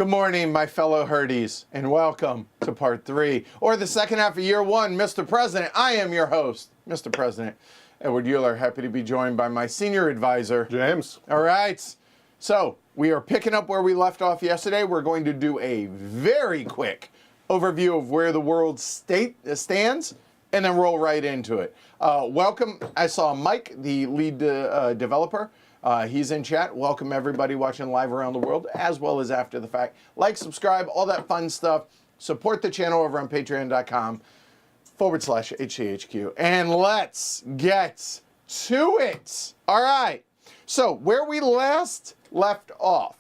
Good morning, my fellow Herdies, and welcome to part 3, or the second half of year 1, Mr. President. I am your host, Mr. President, Edward Euler, happy to be joined by my senior advisor, James. All right, so we are picking up where we left off yesterday. We're going to do a very quick overview of where the world stands, and then roll right into it. Welcome, I saw Mike, the lead developer. He's in chat. Welcome everybody watching live around the world, as well as after the fact. Like, subscribe, all that fun stuff. Support the channel over on patreon.com/HCHQ. And let's get to it. All right. So where we last left off,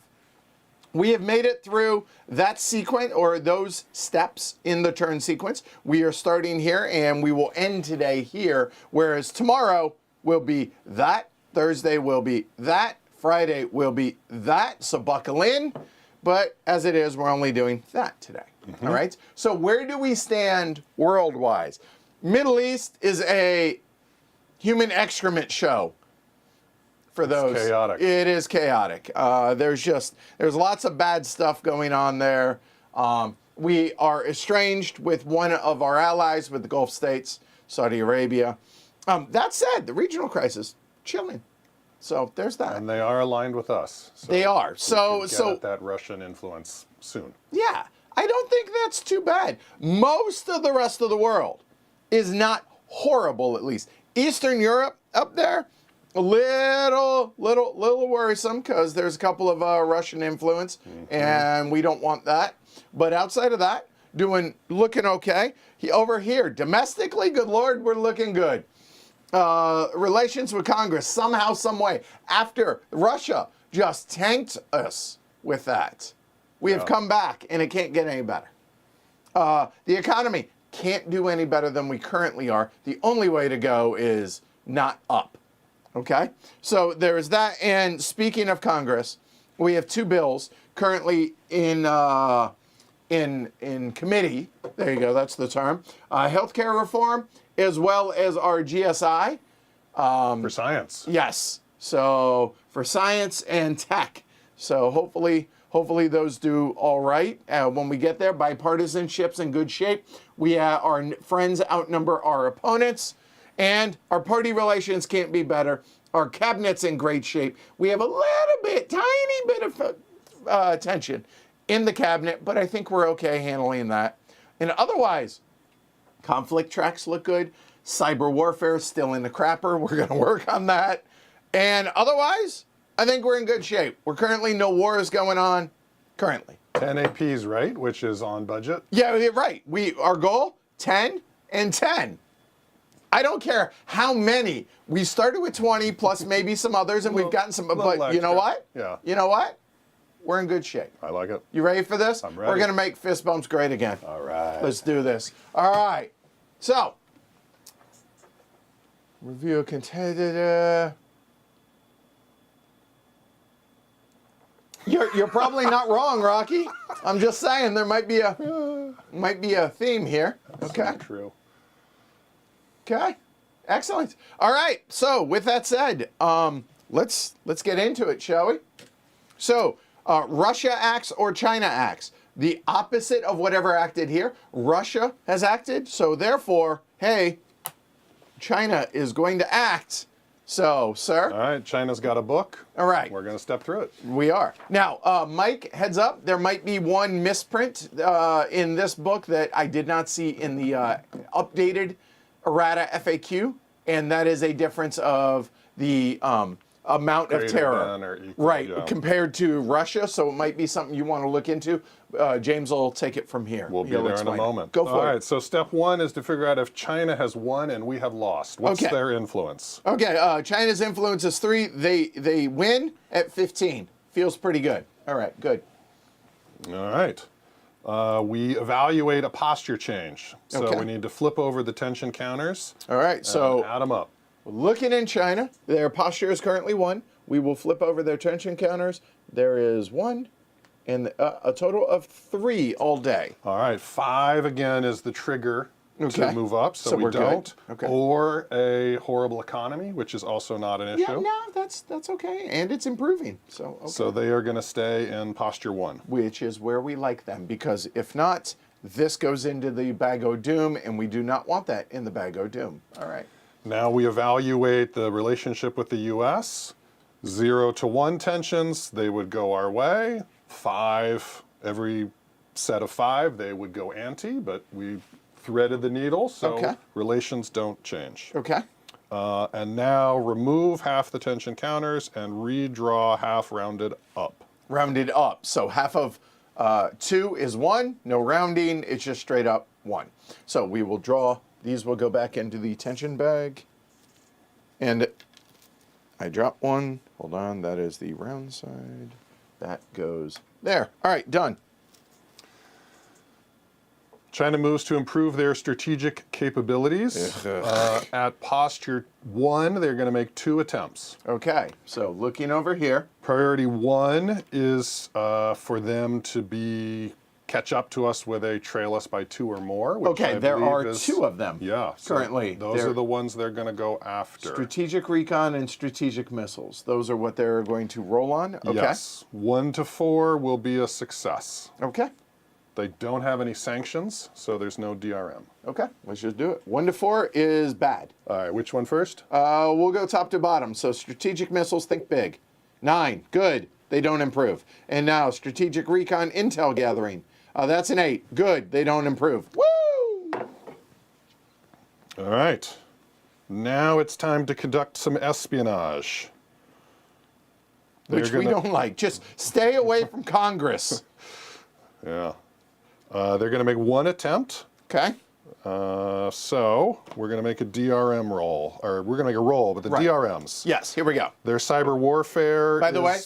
we have made it through that sequence, or those steps in the turn sequence. We are starting here, and we will end today here, whereas tomorrow will be that. Thursday will be that. Friday will be that. So buckle in. But as it is, we're only doing that today. Mm-hmm. All right? So where do we stand world-wise? Middle East is a human excrement show for those. It's chaotic. It is chaotic. There's lots of bad stuff going on there. We are estranged with one of our allies, with the Gulf states, Saudi Arabia. That said, the regional crisis, chilling. So there's that. And they are aligned with us. So they are. We so can get at that Russian influence soon. Yeah, I don't think that's too bad. Most of the rest of the world is not horrible, at least. Eastern Europe up there, a little worrisome because there's a couple of Russian influence, and we don't want that. But outside of that, looking okay. Over here, domestically, good Lord, we're looking good. Relations with Congress, somehow, some way, after Russia just tanked us with that, we have come back, and it can't get any better. The economy can't do any better than we currently are. The only way to go is not up. Okay? So there is that. And speaking of Congress, we have 2 bills currently in committee. There you go, that's the term. Healthcare reform, as well as our GSI. For science. Yes. So for science and tech. So hopefully those do all right when we get there. Bipartisanship's in good shape. Our friends outnumber our opponents. And our party relations can't be better. Our cabinet's in great shape. We have a tiny bit of tension in the cabinet, but I think we're okay handling that. And otherwise, conflict tracks look good. Cyber warfare is still in the crapper. We're going to work on that. And otherwise, I think we're in good shape. We're currently, no wars going on. Currently. 10 APs, right? Which is on budget. Yeah, right. Our goal, 10 and 10. I don't care how many. We started with 20 plus maybe some others, and we've gotten some. But you know what? Yeah. You know what? We're in good shape. I like it. You ready for this? I'm ready. We're going to make fist bumps great again. All right. Let's do this. All right. So, review contended. You're probably not wrong, Rocky. I'm just saying there might be a theme here. Okay. That's true. Okay. Excellent. All right. So, with that said, let's get into it, shall we? So, Russia acts or China acts. The opposite of whatever acted here. Russia has acted, so therefore, hey, China is going to act. So, sir. All right, China's got a book. All right. We're going to step through it. We are. Now, Mike, heads up, there might be one misprint in this book that I did not see in the updated errata FAQ, and that is a difference of the amount of terror, right, compared to Russia. So it might be something you want to look into. James will take it from here. We'll be there in a moment. Go for it. All right, so step 1 is to figure out if China has won and we have lost. What's their influence? Okay, China's influence is 3. They win at 15. Feels pretty good. All right, good. All right. We evaluate a posture change. So we need to flip over the tension counters. All right, so add them up. Looking in China, their posture is currently 1. We will flip over their tension counters. There is 1, and a total of 3 all day. All right, 5 again is the trigger to move up, so we we're don't. good. Okay. Or a horrible economy, which is also not an issue. Yeah, no, that's okay, and it's improving. So okay. So they are going to stay in posture 1. Which is where we like them, because if not, this goes into the bag o' doom, and we do not want that in the bag o' doom. All right. Now we evaluate the relationship with the U.S. 0 to 1 tensions, they would go our way. 5, every set of 5, they would go anti, but we threaded the needle, so relations don't change. Okay. And now remove half the tension counters and redraw half rounded up. Rounded up. So half of 2 is 1, no rounding, it's just straight up 1. So we will draw, these will go back into the tension bag. And I drop 1, hold on, that is the round side. That goes there. All right, done. China moves to improve their strategic capabilities. At posture 1, they're going to make 2 attempts. Okay, so looking over here. Priority 1 is for them to catch up to us where they trail us by 2 or more. Which Okay, there are 2 of them. Yeah, currently. So those are the ones they're going to go after. Strategic recon and strategic missiles. Those are what they're going to roll on. Okay. Yes, 1 to 4 will be a success. Okay. They don't have any sanctions, so there's no DRM. Okay, let's just do it. 1 to 4 is bad. All right, which one first? We'll go top to bottom. So strategic missiles, think big. 9, good. They don't improve. And now strategic recon intel gathering. That's an 8. Good. They don't improve. Woo! All right. Now it's time to conduct some espionage. Which we don't like. Just stay away from Congress. Yeah. They're going to make 1 attempt. Okay. So we're going to make a DRM roll. Or we're going to make a roll, but the DRMs. Yes, here we go. Their cyber warfare By the way,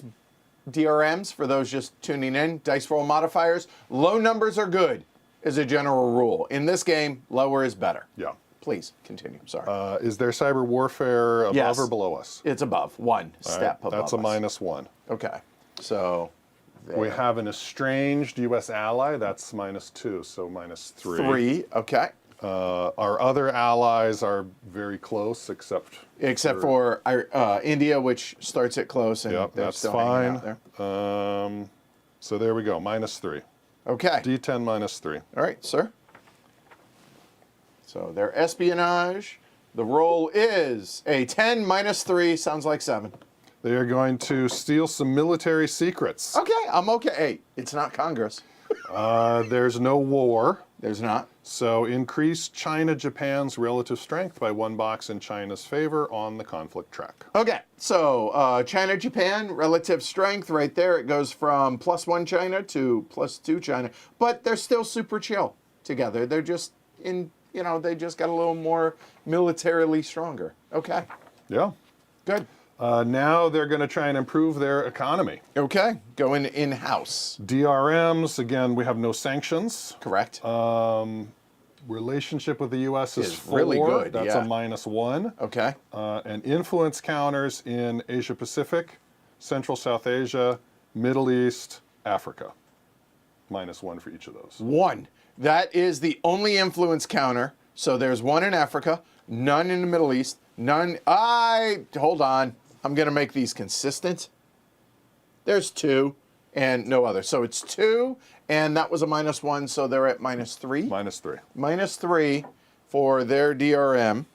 DRMs, for those just tuning in, dice roll modifiers, low numbers are good, as a general rule. In this game, lower is better. Yeah. Please, continue. Sorry. Is their cyber warfare above or below us? It's above. 1 step above That's a us. -1. Okay. So there. We have an estranged U.S. ally. That's -2, so -3. 3, okay. Our other allies are very close, except for India, which starts at close, and they're that's still fine. hanging out there. So there we go, -3. Okay. D10 -3. All right, sir. So their espionage, the roll is a 10 -3, sounds like 7. They are going to steal some military secrets. Okay, I'm okay. Hey, it's not Congress. There's no war. There's not. So increase China-Japan's relative strength by 1 box in China's favor on the conflict track. Okay, so China-Japan, relative strength right there. It goes from +1 China to +2 China. But they're still super chill together. They're just they just got a little more militarily stronger. Okay. Yeah. Good. Now they're going to try and improve their economy. Okay, going in-house. DRMs, again, we have no sanctions. Correct. Relationship with the U.S. is 4. Really good. That's a -1. Okay. And influence counters in Asia Pacific, Central South Asia, Middle East, Africa. -1 for each of those. 1. That is the only influence counter. So there's 1 in Africa, none in the Middle East, none. Hold on. I'm going to make these consistent. There's 2 and no other. So it's 2, and that was a -1, so they're at -3. -3. -3 for their DRM.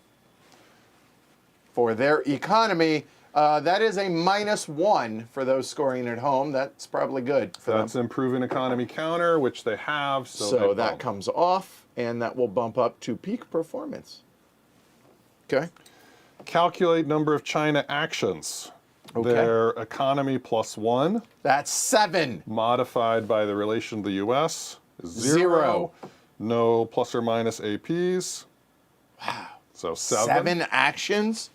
For their economy, that is a -1 for those scoring at home. That's probably good for them. That's improving economy counter, which they have. So that comes off, and that will bump up to peak performance. Okay. Calculate number of China actions. Okay. Their economy +1. That's 7. Modified by the relation to the U.S. is 0. No plus or minus APs. Wow. So 7. 7 actions?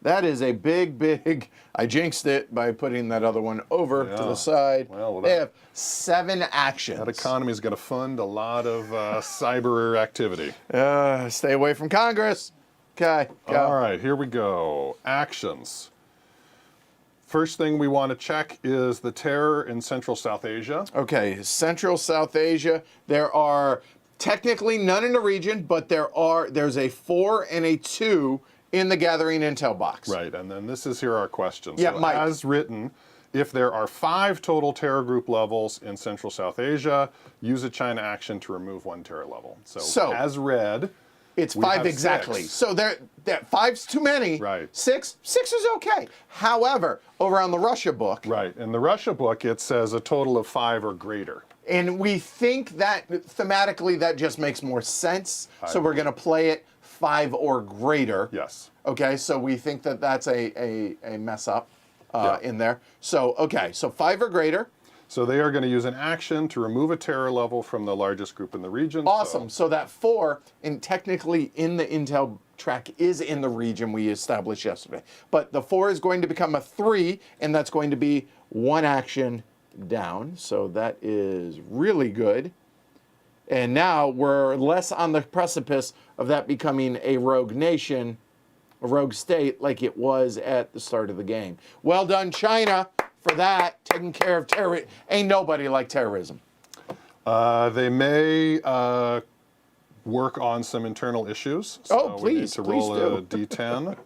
That is a big, I jinxed it by putting that other one over to the side. Well, they have 7 actions. That economy is going to fund a lot of cyber activity. Stay away from Congress. Okay, go. All right, here we go. Actions. First thing we want to check is the terror in Central South Asia. Okay, Central South Asia, there are Technically none in the region, but there's a 4 and a 2 in the gathering intel box. Right, and then here are our questions. Yeah, so Mike. As written, if there are 5 total terror group levels in Central South Asia, use a China action to remove 1 terror level. So as read, it's we 5 have exactly. 6. So that 5's too many. Right. 6 is okay. However, over on the Russia book, Right, in the Russia book, it says a total of 5 or greater. and we think that thematically that just makes more sense. So we're going to play it 5 or greater. Yes. Okay, so we think that that's a mess up Yeah. in there. So, okay, so 5 or greater. So they are going to use an action to remove a terror level from the largest group in the region. Awesome. So that 4, and technically in the intel track is in the region we established yesterday. But the 4 is going to become a 3, and that's going to be 1 action down. So that is really good. And now we're less on the precipice of that becoming a rogue nation, a rogue state, like it was at the start of the game. Well done, China, for that, taking care of terror. Ain't nobody like terrorism. They may work on some internal issues. So we need to roll a d10.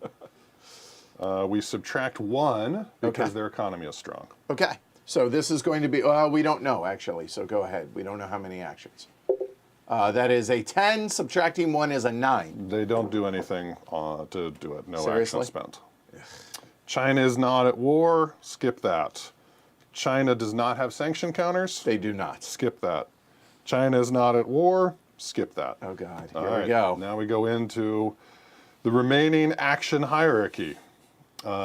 We subtract 1 because their economy is strong. Okay, so this is going to be, well, we don't know, actually, so go ahead. We don't know how many actions. That is a 10, subtracting 1 is a 9. They don't do anything to do it. No Seriously? action spent. China is not at war. Skip that. China does not have sanction counters. They do not. Skip that. China is not at war. Skip that. Oh, God, All here right, we go. Now we go into the remaining action hierarchy,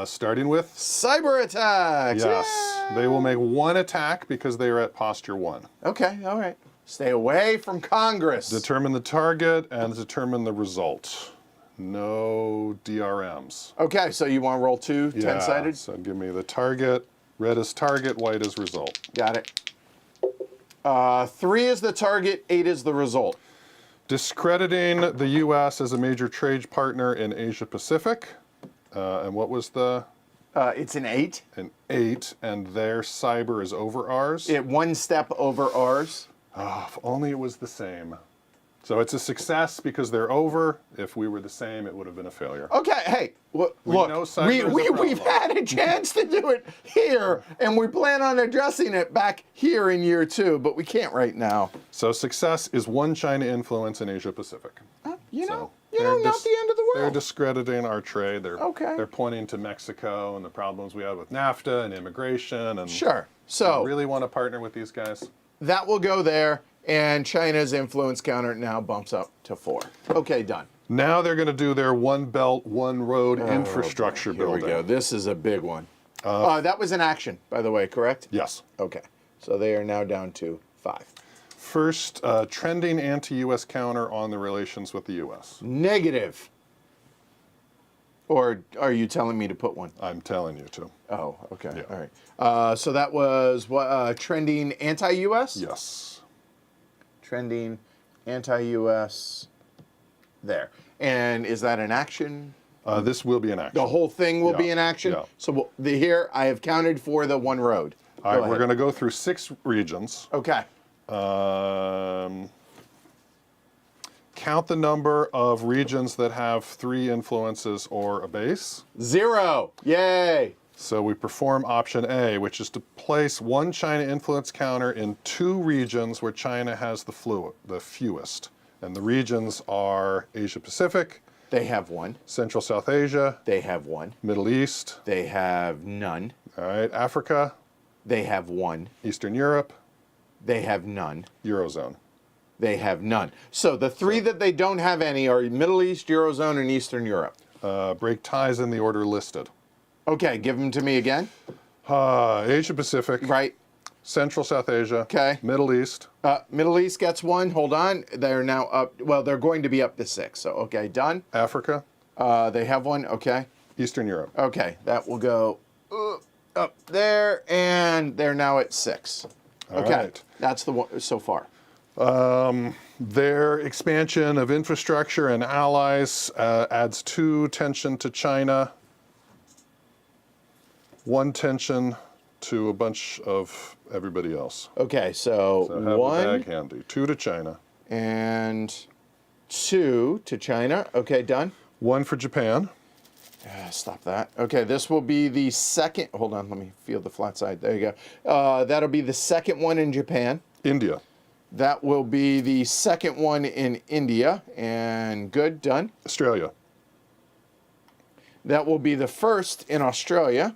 starting with Cyber attacks. yes. Yay! They will make 1 attack because they are at posture 1. Okay, all right. Stay away from Congress. Determine the target and determine the result. No DRMs. Okay, so you want to roll 2 Yeah, 10-sided? so give me the target. Red is target, white is result. Got it. 3 is the target, 8 is the result. Discrediting the U.S. as a major trade partner in Asia Pacific. And what was the? It's an 8. An 8, and their cyber is over ours. It 1 step over ours. Oh, if only it was the same. So it's a success because they're over. If we were the same, it would have been a failure. Okay, hey, look, know cyber is a we've problem. had a chance to do it here, and we plan on addressing it back here in year 2, but we can't right now. So success is 1 China influence in Asia Pacific. You So know, they're not the end of the They're world. discrediting our trade. Okay. They're pointing to Mexico and the problems we have with NAFTA and immigration. And Sure. we So really want to partner with these guys. that will go there, and China's influence counter now bumps up to 4. Okay, done. Now they're going to do their one belt, one road infrastructure Here building. we go. This is a big one. That was an action, by the way, correct? Yes. Okay. So they are now down to 5. First, trending anti-U.S. counter on the relations with the U.S. Negative. Or are you telling me to put one? I'm telling you to. Oh, okay. Yeah. All right. So that was what? Trending anti-U.S.? Yes. Trending anti-U.S. there. And is that an action? This will be an action. The whole thing will be Yeah, an action? yeah. So here I have counted for the 1 road. All right, Go we're ahead. going to go through 6 regions. Okay. Count the number of regions that have 3 influences or a base. 0. Yay. So we perform option A, which is to place 1 China influence counter in 2 regions where China has the fewest. And the regions are Asia Pacific, They have 1. Central South Asia, They have 1. Middle East, They have none. all right, Africa, They have 1. Eastern Europe, They have none. Eurozone. They have none. So the 3 that they don't have any are Middle East, Eurozone, and Eastern Europe. Break ties in the order listed. Okay, give them to me again. Asia Pacific, Right. Central South Asia, Okay. Middle East, Middle East gets 1. Hold on. They're now up. Well, they're going to be up to 6. So, okay, done. Africa, They have 1. Okay. Eastern Europe. Okay, that will go up there, and they're now at 6. Okay, right. that's the one so far. Their expansion of infrastructure and allies adds 2 tension to China, 1 tension to a bunch of everybody else. Okay, so So have the 1 bag handy. 2 to China. And 2 to China. Okay, done. 1 for Japan. Stop that. Okay, this will be the second. Hold on, let me feel the flat side. There you go. That'll be the second one in Japan. India. That will be the second one in India. And good, done. Australia. That will be the first in Australia.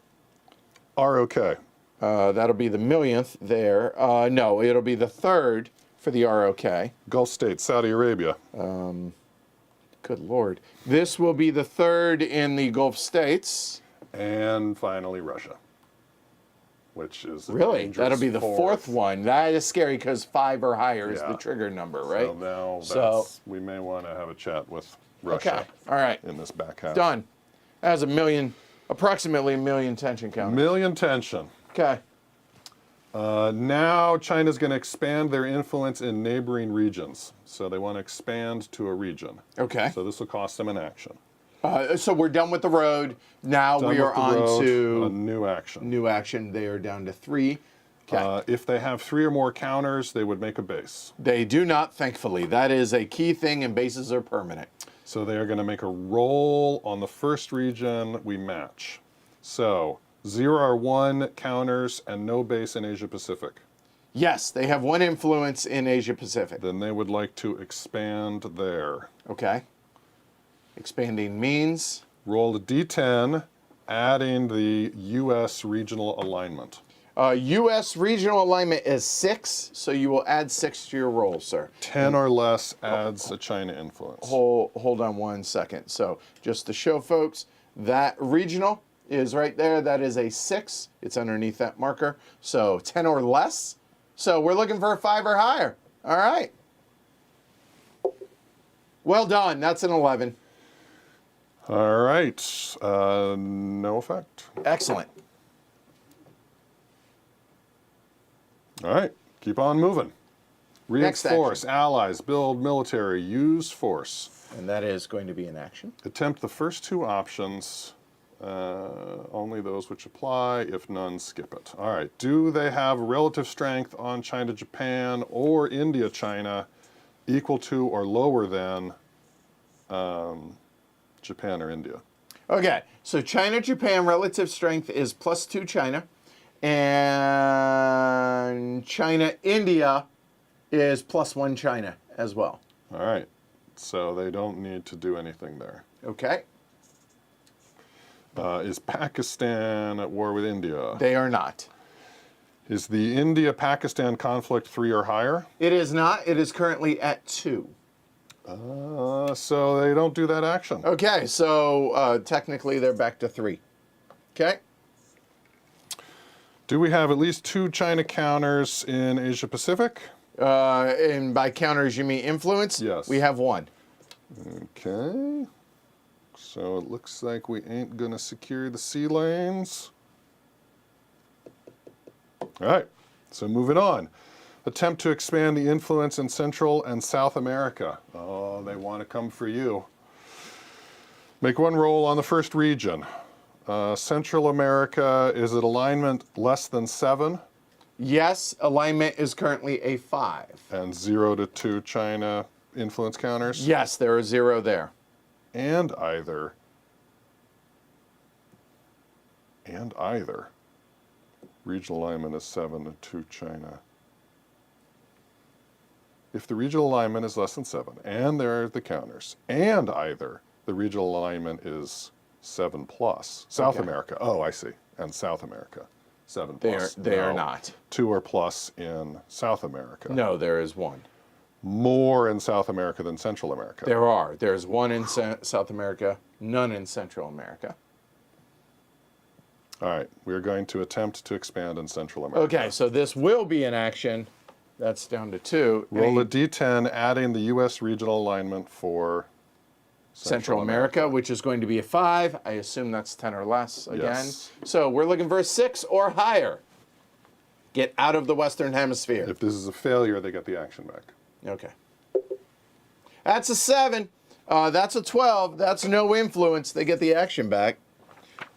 ROK. That'll be the millionth there. No, it'll be the third for the ROK. Gulf states, Saudi Arabia. Good Lord. This will be the third in the Gulf states. And finally, Russia. Which is Really? That'll be the fourth one. That is scary because 5 or higher is Yeah. the trigger number, right? So now we may want to have a chat with Russia. Okay. All right. In this back half. Done. That has approximately a million tension counters. Million tension. Okay. Now China's going to expand their influence in neighboring regions. So they want to expand to a region. Okay. So this will cost them an action. So we're done with the road. Now Done we with are the on road, to a new action. new action. They are down to 3. Okay. If they have 3 or more counters, they would make a base. They do not, thankfully. That is a key thing, and bases are permanent. So they are going to make a roll on the first region. We match. So 0 or 1 counters and no base in Asia Pacific. Yes, they have 1 influence in Asia Pacific. Then they would like to expand there. Okay. Expanding means? Roll a D10, adding the U.S. regional alignment. U.S. regional alignment is 6, so you will add 6 to your roll, sir. 10 or less adds a China influence. Hold on 1 second. So just to show folks, that regional is right there. That is a 6. It's underneath that marker. So 10 or less. So we're looking for a 5 or higher. All right. Well done. That's an 11. All right. No effect. Excellent. All right. Keep on moving. Next Reinforce, allies, build military, use force. And that is going to be an action. Attempt the first 2 options. Only those which apply. If none, skip it. All right. Do they have relative strength on China, Japan, or India, China equal to or lower than Japan or India? Okay. So China, Japan relative strength is +2 China. And China, India is +1 China as well. All right. So they don't need to do anything there. Okay. Is Pakistan at war with India? They are not. Is the India-Pakistan conflict 3 or higher? It is not. It is currently at 2. So they don't do that action. Okay, so technically they're back to 3. Okay. Do we have at least 2 China counters in Asia Pacific? And by counters, you mean influence? Yes. We have 1. Okay. So it looks like we ain't going to secure the sea lanes. All right. So moving on. Attempt to expand the influence in Central and South America. Oh, they want to come for you. Make 1 roll on the first region. Central America, is it alignment less than 7? Yes, alignment is currently a 5. And 0 to 2 China influence counters? Yes, there is 0 there. And either. Regional alignment is 7 to 2 China. If the regional alignment is less than 7, and there are the counters, and either the regional alignment is 7 plus. South America, oh, I see, and South America, 7 plus. They are not. 2 or plus in South America. No, there is 1. More in South America than Central America. There are. There's 1 in South America, none in Central America. All right, we're going to attempt to expand in Central America. Okay, so this will be an action. That's down to 2. Roll a D10, adding the U.S. regional alignment for Central America, which is going to be a 5. I assume that's 10 or less again. Yes. So we're looking for a 6 or higher. Get out of the Western Hemisphere. If this is a failure, they get the action back. Okay. That's a 7. That's a 12. That's no influence. They get the action back.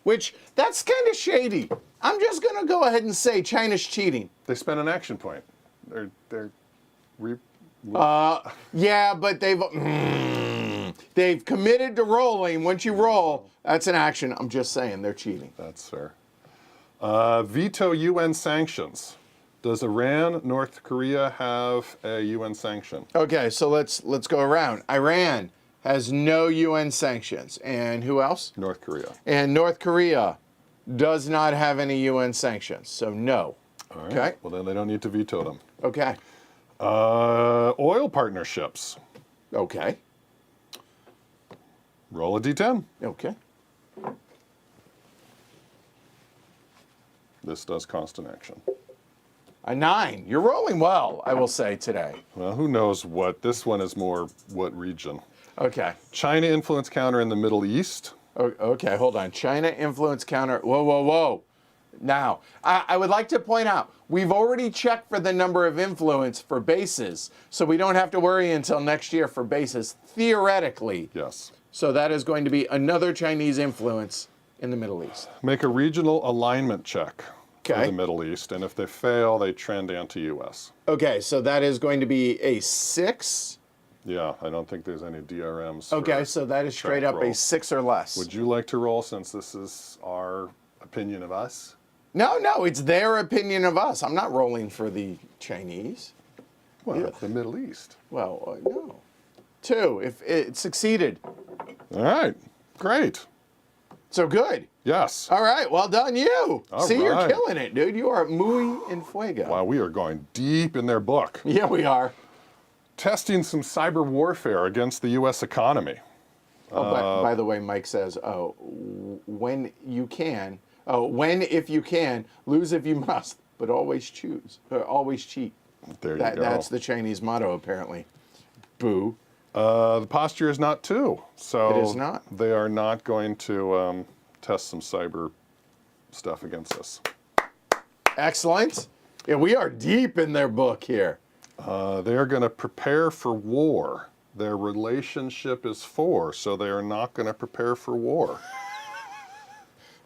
Which, that's kind of shady. I'm just going to go ahead and say China's cheating. They spent an action point. Yeah, but they've committed to rolling. Once you roll, that's an action. I'm just saying they're cheating. That's fair. Veto UN sanctions. Does Iran, North Korea have a UN sanction? Okay, so let's go around. Iran has no UN sanctions, and who else? North Korea. And North Korea does not have any UN sanctions, so no. All right. Okay. Well, then they don't need to veto them. Okay. Oil partnerships. Okay. Roll a d10. Okay. This does cost an action. A 9. You're rolling well, I will say today. Well, who knows what? This one is more what region. Okay. China influence counter in the Middle East. Okay, hold on. China influence counter. Whoa, whoa, whoa. Now, I would like to point out, we've already checked for the number of influence for bases, so we don't have to worry until next year for bases, theoretically. Yes. So that is going to be another Chinese influence in the Middle East. Make a regional alignment check for Okay. the Middle East, and if they fail, they trend anti-US. Okay, so that is going to be a 6. Yeah, I don't think there's any DRMs. Okay, for so that is straight check up a roll. 6 or less. Would you like to roll since this is our opinion of us? No, it's their opinion of us. I'm not rolling for the Chinese. Well, Yeah. the Middle East. Well, no. 2, if it succeeded. All right, great. So good. Yes. All right, well done you. All See, you're right. killing it, dude. You are muy en fuego. Wow, we are going deep in their book. Yeah, we are. Testing some cyber warfare against the U.S. economy. Oh, by the way, Mike says, when if you can, lose if you must, but always choose, or always cheat. There you go. That's the Chinese motto, apparently. Boo. The posture is not 2, so It is not. they are not going to test some cyber stuff against us. Excellent. Yeah, we are deep in their book here. They are going to prepare for war. Their relationship is 4, so they are not going to prepare for war.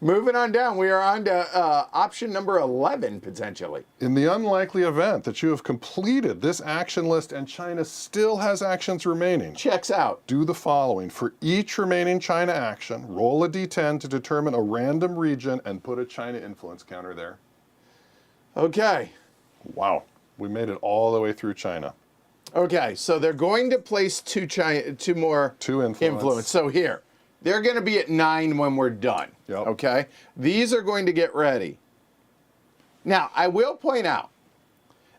Moving on down, we are on to option number 11, potentially. In the unlikely event that you have completed this action list and China still has actions remaining, Checks out. do the following. For each remaining China action, roll a d10 to determine a random region and put a China influence counter there. Okay. Wow, we made it all the way through China. Okay, so they're going to place two more 2 influence. So here, they're going to be at 9 when we're done. Yep. Okay, these are going to get ready. Now, I will point out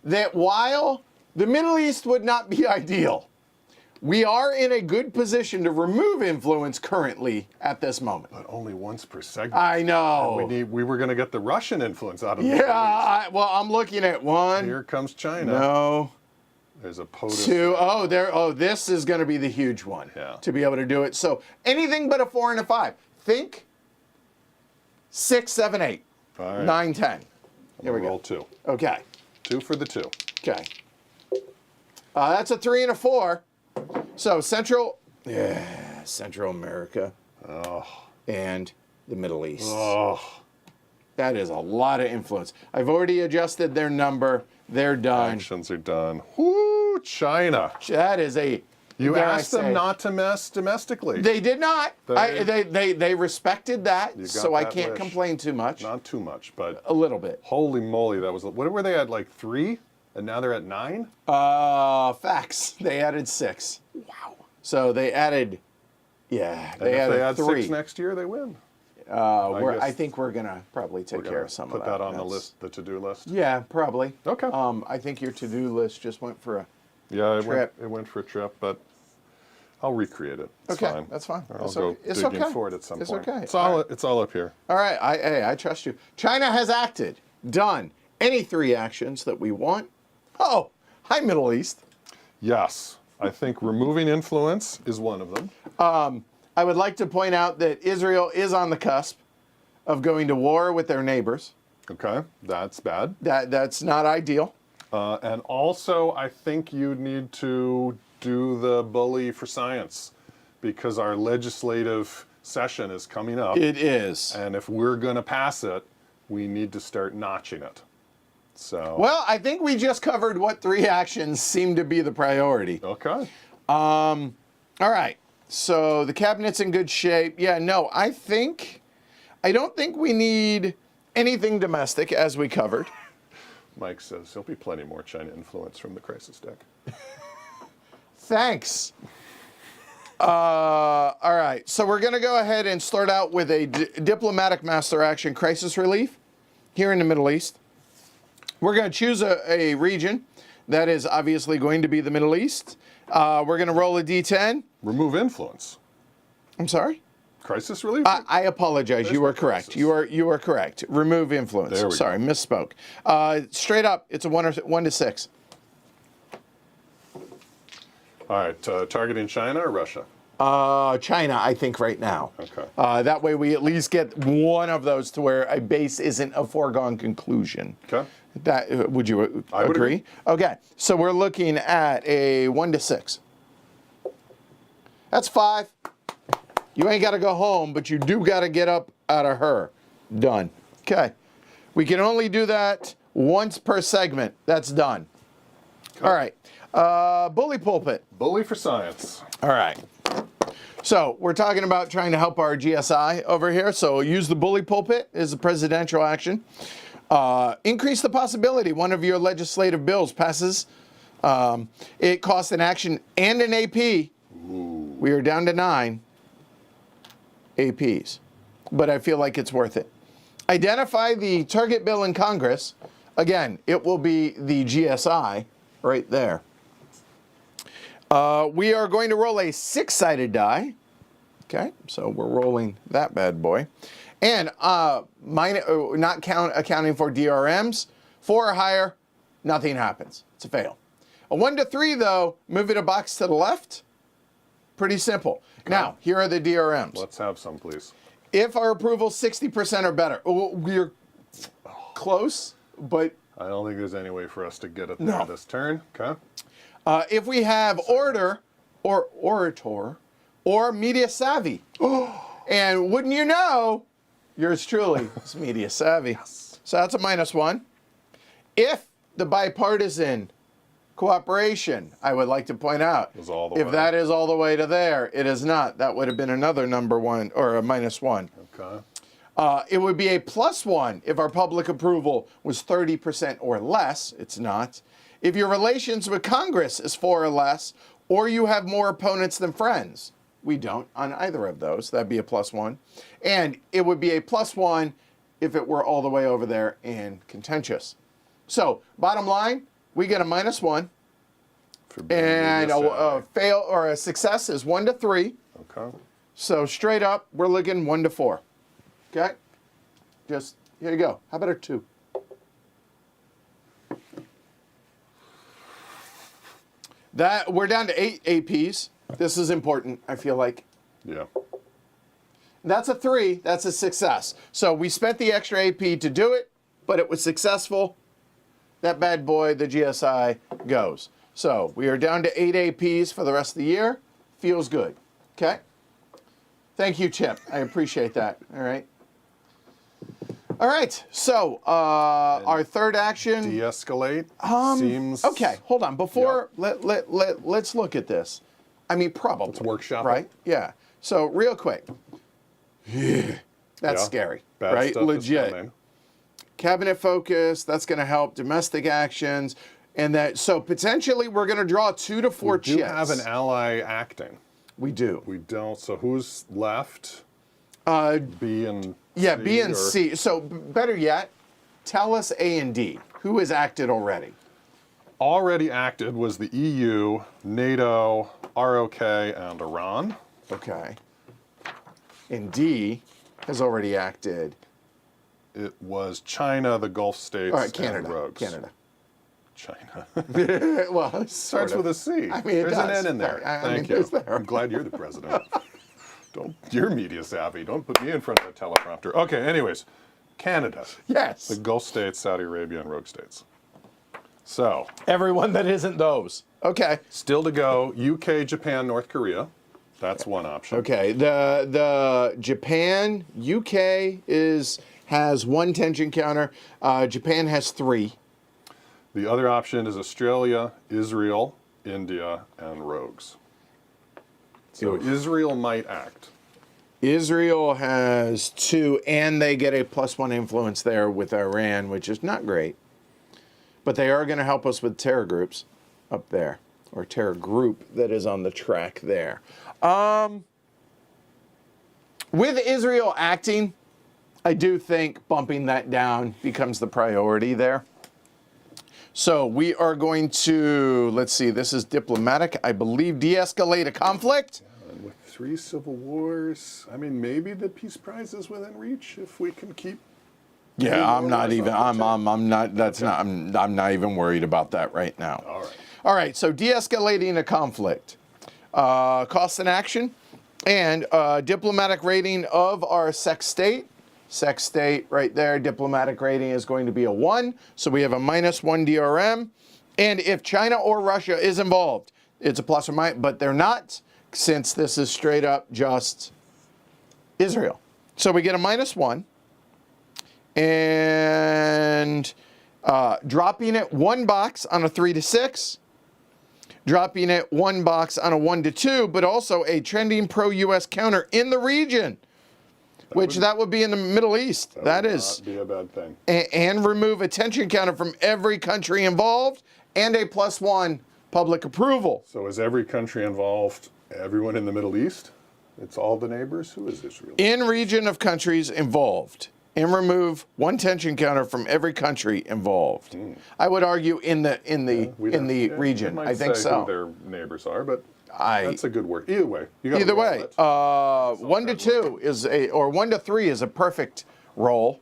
that while the Middle East would not be ideal, we are in a good position to remove influence currently at this moment. But only once per segment. I know. We were going to get the Russian influence out of the Yeah, Middle East. well, I'm looking at 1. Here comes China. No. There's a POTUS. 2. Oh, this is going to be the huge one. Yeah. To be able to do it. So anything but a 4 and a 5. Think 6, 7, 8, All right. 9, 10. Here we Roll go. 2. Okay. 2 for the 2. Okay. That's a 3 and a 4. So Central America and the Middle East. Oh, That is a lot of influence. I've already adjusted their number. They're done. actions are done. Whoo, China. That is a. You dare I asked them say- not to mess domestically. They did not. They respected that, got so I that can't wish. complain too much. Not too much, but A little bit. holy moly, that was. What were they at, like 3? And now they're at 9? Facts. They added 6. Wow. So they added. Yeah, And they if added they add 3. 6 next year, they win. I guess think we're gonna probably take care of some Put of that. that on the That's- list, the to-do list. Yeah, probably. Okay. I think your to-do list just went for a. Yeah, Trip. it went for a trip, but I'll recreate it. It's Okay, fine. that's fine. Or I'll It's go okay. It's digging okay. for it at some It's point. okay. It's all up here. All right, I trust you. China has acted, done any 3 actions that we want. Oh, hi Middle East. Yes, I think removing influence is one of them. I would like to point out that Israel is on the cusp of going to war with their neighbors. Okay, that's bad. That's not ideal. And also, I think you need to do the bully for science because our legislative session is coming up. It is. And if we're going to pass it, we need to start notching it. So. Well, I think we just covered what 3 actions seem to be the priority. Okay. All right. So the cabinet's in good shape. Yeah, no, I don't think we need anything domestic, as we covered. Mike says there'll be plenty more China influence from the crisis deck. Thanks. All right. So we're going to go ahead and start out with a diplomatic master action crisis relief here in the Middle East. We're going to choose a region that is obviously going to be the Middle East. We're going to roll a D10. Remove influence. I'm sorry? Crisis relief? I apologize. You are correct. crisis. You are correct. Remove influence. There we Sorry, go. misspoke. Straight up, it's a 1 to 6. All right. Targeting China or Russia? China, I think, right now. Okay. That way we at least get one of those to where a base isn't a foregone conclusion. Okay. That would you I would agree. Okay, so we're looking at a 1 to 6. That's 5. You ain't got to go home, but you do got to get up out of her. Done. Okay. We can only do that once per segment. That's done. Okay. All right. Bully pulpit. Bully for science. All right. So we're talking about trying to help our GSI over here. So use the bully pulpit as a presidential action. Increase the possibility one of your legislative bills passes. It costs an action and an AP. Ooh. We are down to 9 APs, but I feel like it's worth it. Identify the target bill in Congress. Again, it will be the GSI right there. We are going to roll a 6-sided die. Okay, so we're rolling that bad boy. And not accounting for DRMs, 4 or higher, nothing happens. It's a fail. A 1 to 3, though, move it a box to the left. Pretty simple. Okay. Now, here are the DRMs. Let's have some, please. If our approval 60% or better, we're close, but I don't think there's any way for us to get it there this turn. Okay. if we have order or orator or media savvy, and wouldn't you know, yours truly is media savvy. Yes. So that's a -1. If the bipartisan cooperation, I would like to point out, Is all the if way. that is all the way to there, it is not. That would have been another number 1 or a -1. Okay. It would be a +1 if our public approval was 30% or less. It's not. If your relations with Congress is 4 or less, or you have more opponents than friends. We don't on either of those. That'd be a +1. And it would be a +1 if it were all the way over there and contentious. So, bottom line, we get a -1. For being And media a savvy. fail or a success is 1 to 3. Okay. So straight up, we're looking 1 to 4. Okay? Just, here you go. How about a 2? We're down to 8 APs. This is important, I feel like. Yeah. That's a 3. That's a success. So we spent the extra AP to do it, but it was successful. That bad boy, the GSI, goes. So we are down to 8 APs for the rest of the year. Feels good. Okay? Thank you, Chip. I appreciate that. All right. All right. So our third action. De-escalate seems. Okay, hold on. Before let's look at this. I mean, probably. Let's workshop it. right? Yeah. So real quick. That's Yeah. scary, Bad right? stuff is Legit. coming. Cabinet focus. That's going to help domestic actions, and that. So potentially we're going to draw 2 to 4 We do chips. have an ally acting. We do. We don't. So who's left? Uh, B and yeah, C, B and or- C. So better yet, tell us A and D. Who has acted already? Already acted was the EU, NATO, ROK, and Iran. Okay. And D has already acted. It was China, the Gulf states, All right, Canada. and rogues. Canada. China. Well, Starts with a C. I mean, it There's does. an N in there. I Thank mean, you. it's there. I'm glad you're the president. You're media savvy. Don't put me in front of a teleprompter. Okay, anyways, Canada, Yes. the Gulf states, Saudi Arabia, and rogue states. So, Everyone that isn't those. Okay. still to go, UK, Japan, North Korea. That's one option. Okay. The Japan, UK has 1 tension counter. Japan has 3. The other option is Australia, Israel, India, and rogues. So Israel might act. Israel has 2, and they get a +1 influence there with Iran, which is not great. But they are going to help us with terror groups up there, or terror group that is on the track there. With Israel acting, I do think bumping that down becomes the priority there. So we are going to, let's see, this is diplomatic, I believe, de-escalate a conflict. And with 3 civil wars, I mean, maybe the peace prize is within reach if we can keep. Yeah, I'm not even worried about that right now. All right. All right, so de-escalating a conflict, cost and action, and diplomatic rating of our sex state. Sex state right there, diplomatic rating is going to be a 1, so we have a -1 DRM. And if China or Russia is involved, it's a plus or minus, but they're not, since this is straight up just Israel. So we get a -1. And dropping it 1 box on a 3 to 6, dropping it 1 box on a 1 to 2, but also a trending pro-U.S. counter in the region, that would be in the Middle East. That is not be a bad thing. And remove a tension counter from every country involved, and a +1 public approval. So is every country involved everyone in the Middle East? It's all the neighbors? Who is Israel? In region of countries involved. And remove 1 tension counter from every country involved. I would argue in the region. I think so. Who their neighbors are, but that's a good word. Either way, either way, 1 to 2 is or 1 to 3 is a perfect roll,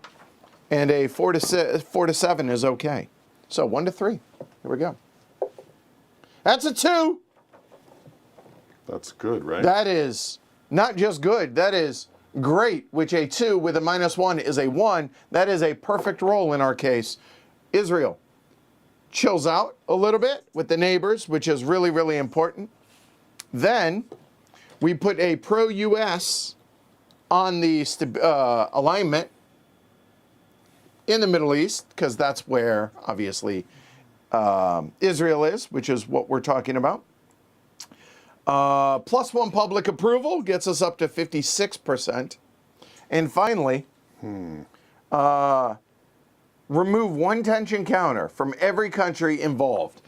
and a 4 to 7 is okay. So 1 to 3. Here we go. That's a 2. That's good, right? That is not just good. That is great, which a 2 with a -1 is a 1. That is a perfect roll in our case. Israel chills out a little bit with the neighbors, which is really, really important. Then we put a pro-U.S. on the alignment in the Middle East, because that's where, obviously, Israel is, which is what we're talking about. +1 public approval gets us up to 56%. And finally, remove 1 tension counter from every country involved.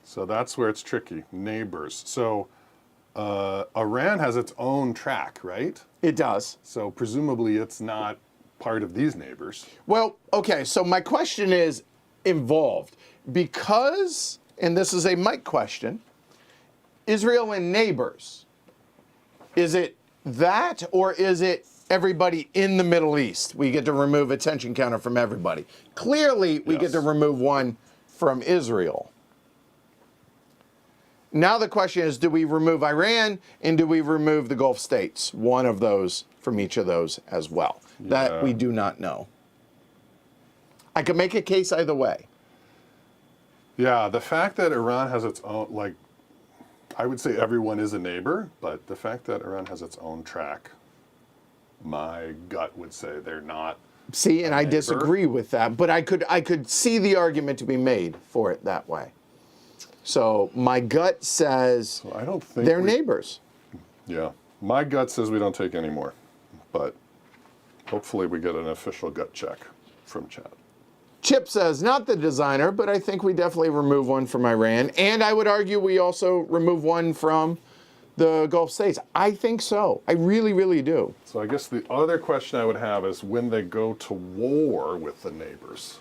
So that's where it's tricky. Neighbors. So Iran has its own track, right? It does. So presumably it's not part of these neighbors. Well, okay, so my question is involved. Because, and this is a Mike question, Israel and neighbors, is it that, or is it everybody in the Middle East? We get to remove a tension counter from everybody. Clearly, we get to remove 1 from Israel. Now the question is, do we remove Iran, and do we remove the Gulf states? 1 of those from each of those as well. That we do not know. I could make a case either way. Yeah, the fact that Iran has its own, I would say everyone is a neighbor, but the fact that Iran has its own track, my gut would say they're not. See, and I disagree with that, but I could see the argument to be made for it that way. So my gut says I don't think they're neighbors. Yeah, my gut says we don't take any more, but hopefully we get an official gut check from Chad. Chip says, not the designer, but I think we definitely remove 1 from Iran. And I would argue we also remove 1 from the Gulf states. I think so. I really, really do. So I guess the other question I would have is when they go to war with the neighbors.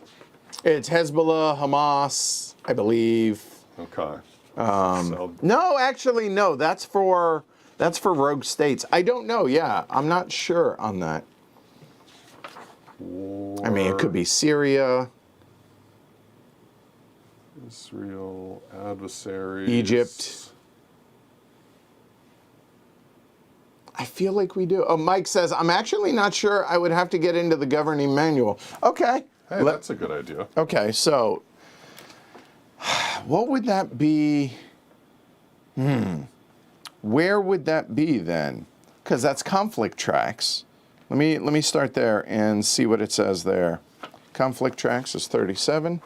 It's Hezbollah, Hamas, I believe. Okay. No, actually, no. That's for rogue states. I don't know. Yeah, I'm not sure on that. I mean, it could be Syria, Israel, adversaries, Egypt. I feel like we do. Oh, Mike says, I'm actually not sure. I would have to get into the governing manual. Okay. Hey, that's a good idea. Okay, so what would that be? Where would that be then? Because that's conflict tracks. Let me start there and see what it says there. Conflict tracks is 37.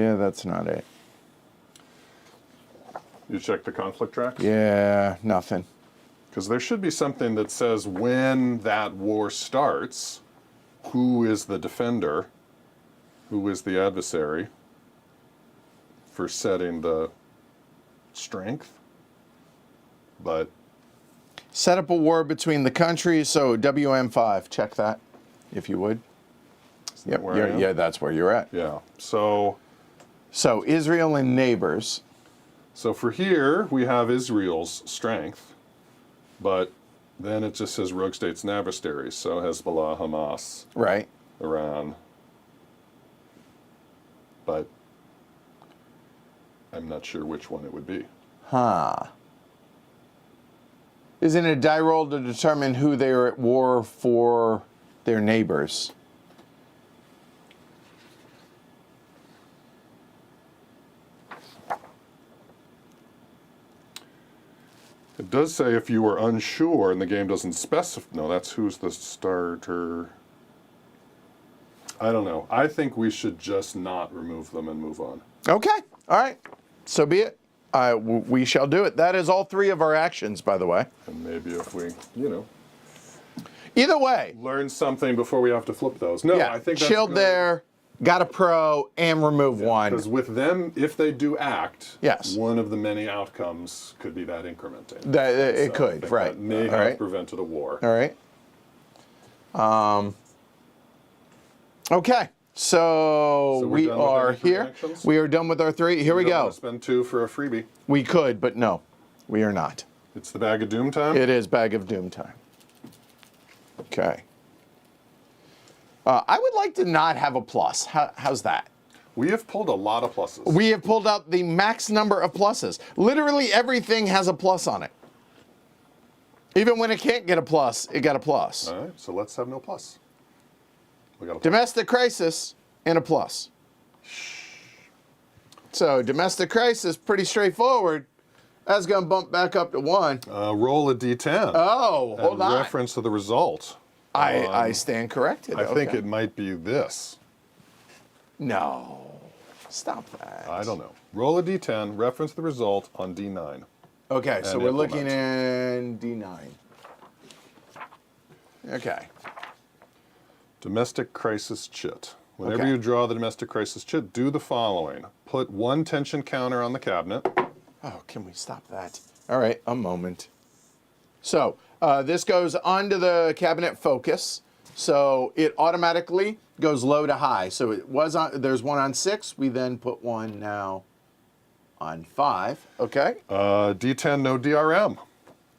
Yeah, that's not it. You check the conflict tracks? Yeah, nothing. Because there should be something that says when that war starts, who is the defender, who is the adversary for setting the strength. But Set up a war between the countries. So WM5, check that, if you would. isn't that where I am? Yeah, that's where you're at. Yeah. So Israel and neighbors. So for here, we have Israel's strength, but then it just says rogue states and adversaries. So Hezbollah, Hamas, Right. Iran. But I'm not sure which one it would be. Huh. Isn't it a die roll to determine who they are at war for their neighbors? It does say if you were unsure and the game doesn't specify. No, that's who's the starter. I don't know. I think we should just not remove them and move on. Okay. All right. So be it. We shall do it. That is all three of our actions, by the way. And maybe if we, Either way. learn something before we have to flip those. No, Yeah. I think that's Chilled good. there, got a pro, and remove one. Because with them, if they do act, Yes. one of the many outcomes could be that incrementing. It So I could, think right. That may All have right. prevented a war. All right. Okay. So So we're we done with our are three here. actions? We are done with our three. Here we don't go. wanna spend 2 for a freebie. We could, but no, we are not. It's the bag of doom time. It is Bag of Doom time. Okay. I would like to not have a plus. How's that? We have pulled a lot of pluses. We have pulled out the max number of pluses. Literally everything has a plus on it. Even when it can't get a plus, it got a plus. All right, so let's have no plus. We got a plus. Domestic crisis and a plus. So domestic crisis, pretty straightforward. That's going to bump back up to 1. Roll a d10. Oh, hold and on. reference to the result. I stand corrected. I think Okay. it might be this. No. Stop that. I don't know. Roll a d10, reference the result on d9. Okay, so And we're looking implement. in D9. Okay. Domestic crisis chit. Whenever Okay. you draw the domestic crisis chit, do the following. Put 1 tension counter on the cabinet. Oh, can we stop that? All right, a moment. So this goes onto the cabinet focus. So it automatically goes low to high. So it was on. There's one on 6. We then put one now on 5. Okay. D10, no DRM.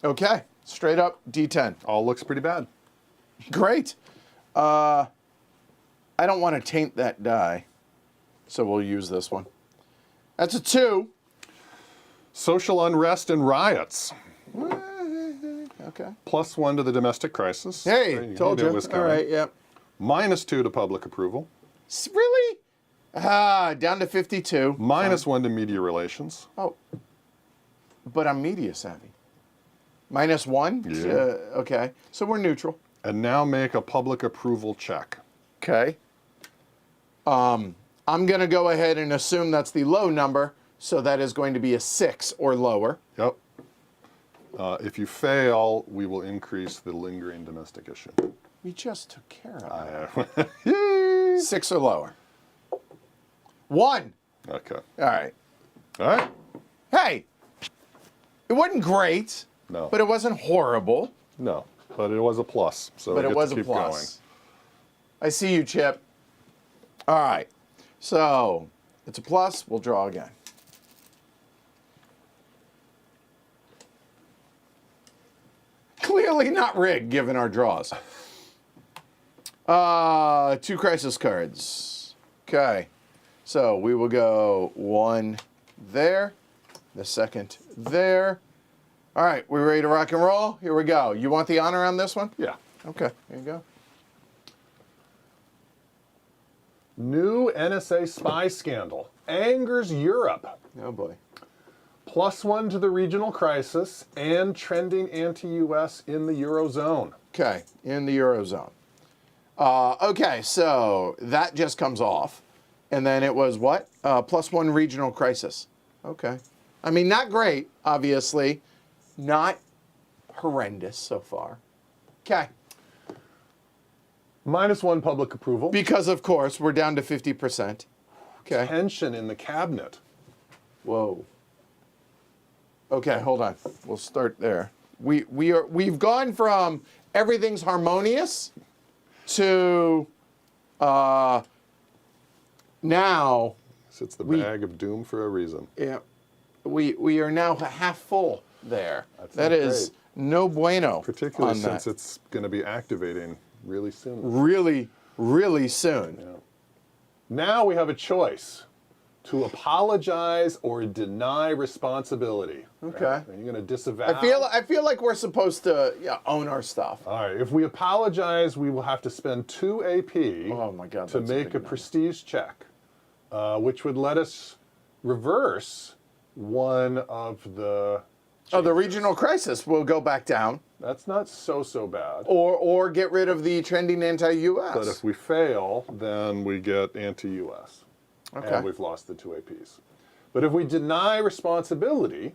Okay. Straight up D10. All looks pretty bad. Great. I don't want to taint that die, so we'll use this one. That's a 2. Social unrest and riots. Okay. +1 to the domestic crisis. Hey, Right, told knew you. it was All coming. right, yep. -2 to public approval. Really? Down to 52. -1 to media relations. Oh, but I'm media savvy. -1? Yeah. Okay, so we're neutral. And now make a public approval check. Okay. I'm going to go ahead and assume that's the low number, so that is going to be a 6 or lower. Yep. If you fail, we will increase the lingering domestic issue. We just took care of it. 6 or lower. 1. Okay. All right. All right. Hey, it wasn't great, No. but it wasn't horrible. No. But it was a plus. So But we it get was to a keep plus. I see you, Chip. All right. So it's a plus. We'll draw again. Clearly not rigged, given our draws. 2 crisis cards. Okay. So we will go 1 there, the second there. All right, we ready to rock and roll? Here we go. You want the honor on this one? Going. Yeah. Okay, here you go. New NSA spy scandal angers Europe. Oh boy. +1 to the regional crisis and trending anti-US in the Eurozone. Okay, in the Eurozone. Okay, so that just comes off. And then it was what? +1 regional crisis. Okay. I mean, not great, obviously. Not horrendous so far. Okay. -1 public approval. Because, of course, we're down to 50%. Okay. Tension in the cabinet. Whoa. Okay, hold on. We'll start there. We've gone from everything's harmonious to now. It's the bag of doom for a reason. Yeah. We are now half full there. That's that not is great. No bueno. Particularly on since that. it's going to be activating really soon. Really, really soon. Yeah. Now we have a choice to apologize or deny responsibility. Okay. Right? Are you going to disavow? I feel like we're supposed to own our stuff. All right. If we apologize, we will have to spend 2 AP Oh my God. to that's make big a number. prestige check, which would let us reverse one of the. Oh, the regional crisis will go back down, That's not so bad. or get rid of the trending anti-U.S. But if we fail, then we get anti-U.S. Okay. And we've lost the 2 APs. But if we deny responsibility,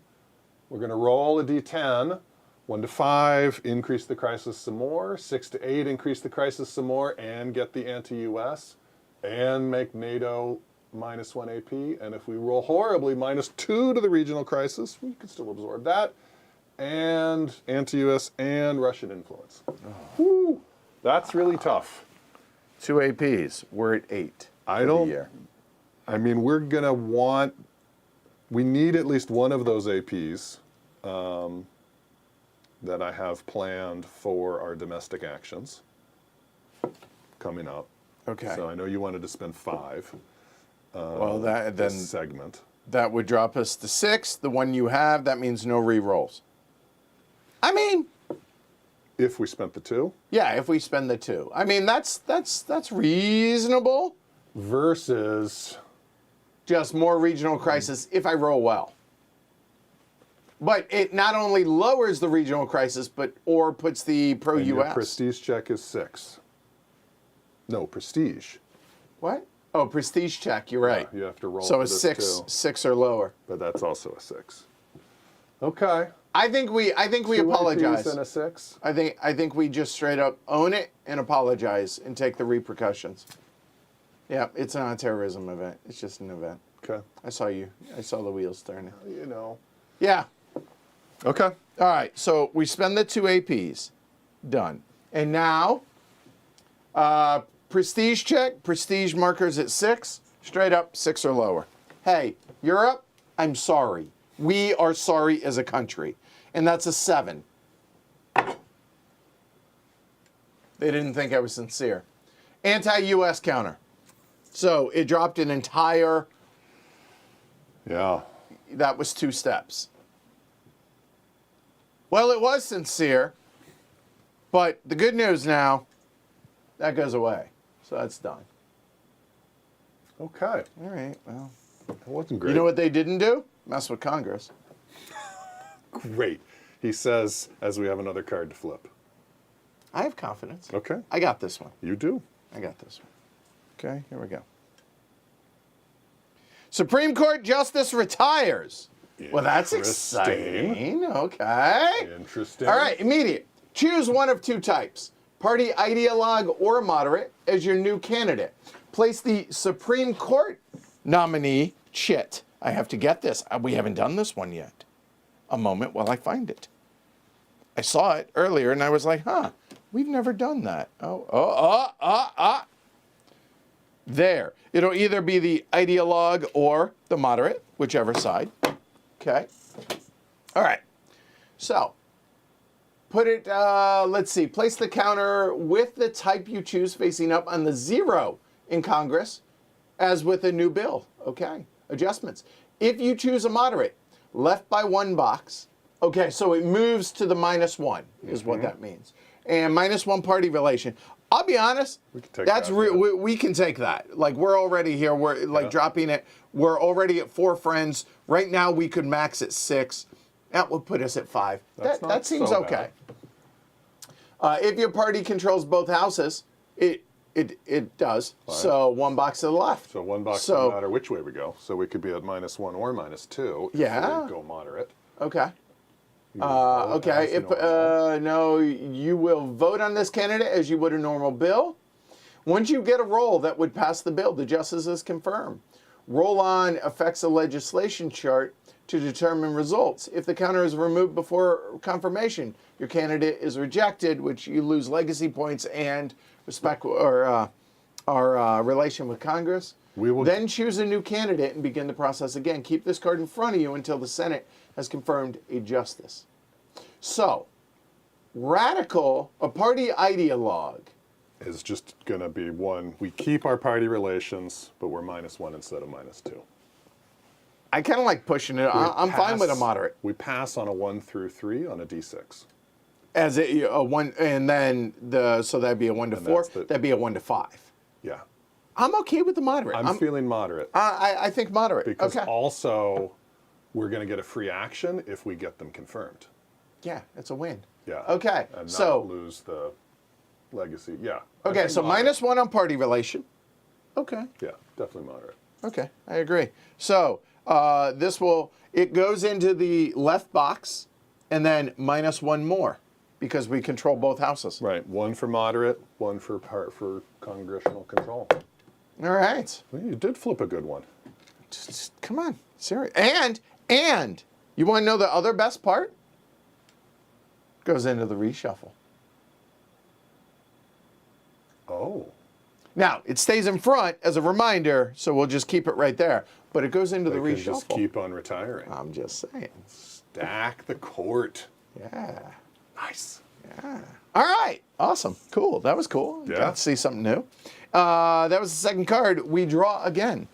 we're going to roll a D10, 1 to 5, increase the crisis some more, 6 to 8, increase the crisis some more, and get the anti-U.S. and make NATO -1 AP. And if we roll horribly, -2 to the regional crisis, we can still absorb that, and anti-U.S. and Russian influence. Whew, that's really tough. 2 APs. We're at 8. I for the don't- year. I mean, we're going to we need at least one of those APs that I have planned for our domestic actions coming up. Okay. So I know you wanted to spend 5 Well, then this segment. that would drop us to 6. The one you have, that means no re-rolls. I mean, If we spent the 2 yeah, if we spend the 2. I mean, that's reasonable. versus, Just more regional crisis if I roll well. But it not only lowers the regional crisis, or puts the and your pro-U.S. prestige check is 6. No, prestige. What? Oh, prestige check. You're right. You have to roll So for a this 6, too, 6 or lower. but that's also a 6. Okay. I think we 2 APs apologize. and a 6. I think we just straight up own it and apologize and take the repercussions. Yeah, it's not a terrorism event. It's just an event. Okay. I saw the wheels turning. You know. Yeah. Okay. All right. So we spend the 2 APs. Done. And now, prestige check. Prestige markers at 6. Straight up 6 or lower. Hey, Europe, I'm sorry. We are sorry as a country. And that's a 7. They didn't think I was sincere. Anti-U.S. counter. So it dropped an entire, Yeah. that was 2 steps. Well, it was sincere, but the good news now, that goes away. So that's done. Okay. All right, well. That wasn't great. You know what they didn't do? Mess with Congress. Great. He says, as we have another card to flip. I have confidence. Okay. I got this one. You do. I got this one. Okay, here we go. Supreme Court Justice retires. Well, that's exciting. Okay. Interesting. All right, immediate. Choose one of 2 types. Party ideologue or moderate as your new candidate. Place the Supreme Court nominee, Chit. I have to get this. We haven't done this one yet. A moment while I find it. I saw it earlier and I was like, huh, we've never done that. There. It'll either be the ideologue or the moderate, whichever side. Okay. All right. So, put it, let's see, place the counter with the type you choose facing up on the 0 in Congress, as with a new bill. Okay. Adjustments. If you choose a moderate, left by 1 box. Okay, so it moves to the -1 is what that means. And -1 party relation. I'll be honest, We can take that's that, we can take that. Like, we're already here. We're like dropping it. We're already at 4 friends. Right now, we could max at 6. That would put us at 5. That's not that seems so okay. If your party controls both houses, It does. So 1 box to the left. So 1 box no matter which way we go. So we could be at -1 or -2 if we go moderate. Okay. Okay. If no, you will vote on this candidate as you would a normal bill. Once you get a roll that would pass the bill, the justices confirm. Roll on affects the legislation chart to determine results. If the counter is removed before confirmation, your candidate is rejected, which you lose legacy points and respect or our relation with Congress. We will then choose a new candidate and begin the process again. Keep this card in front of you until the Senate has confirmed a justice. So, radical, a party ideologue, is just going to be one. We keep our party relations, but we're -1 instead of -2. I kind of like pushing it. I'm fine with a moderate. We pass on a 1 through 3 on a D6. As a 1, and then so that'd be a 1 to 4. That'd be a 1 to 5. Yeah. I'm okay with the moderate. I'm feeling moderate. I think moderate. Because okay. also, we're going to get a free action if we get them confirmed. Yeah, it's a win. Yeah. Okay. And so not lose the legacy. Yeah. Okay, so moderate. -1 on party relation. Okay. Yeah, definitely moderate. Okay, I agree. So it goes into the left box, and then -1 more, because we control both houses. Right. 1 for moderate, 1 for congressional control. All right. Well, you did flip a good one. Just, come on, serious. And you want to know the other best part? Goes into the reshuffle. Oh. Now, it stays in front as a reminder, so we'll just keep it right there. But it goes into the reshuffle. Just keep on retiring. I'm just saying. Stack the court. Yeah. Nice. Yeah. All right. Awesome. Cool. That was cool. Yeah. Got to see something new. That was the second card. We draw again.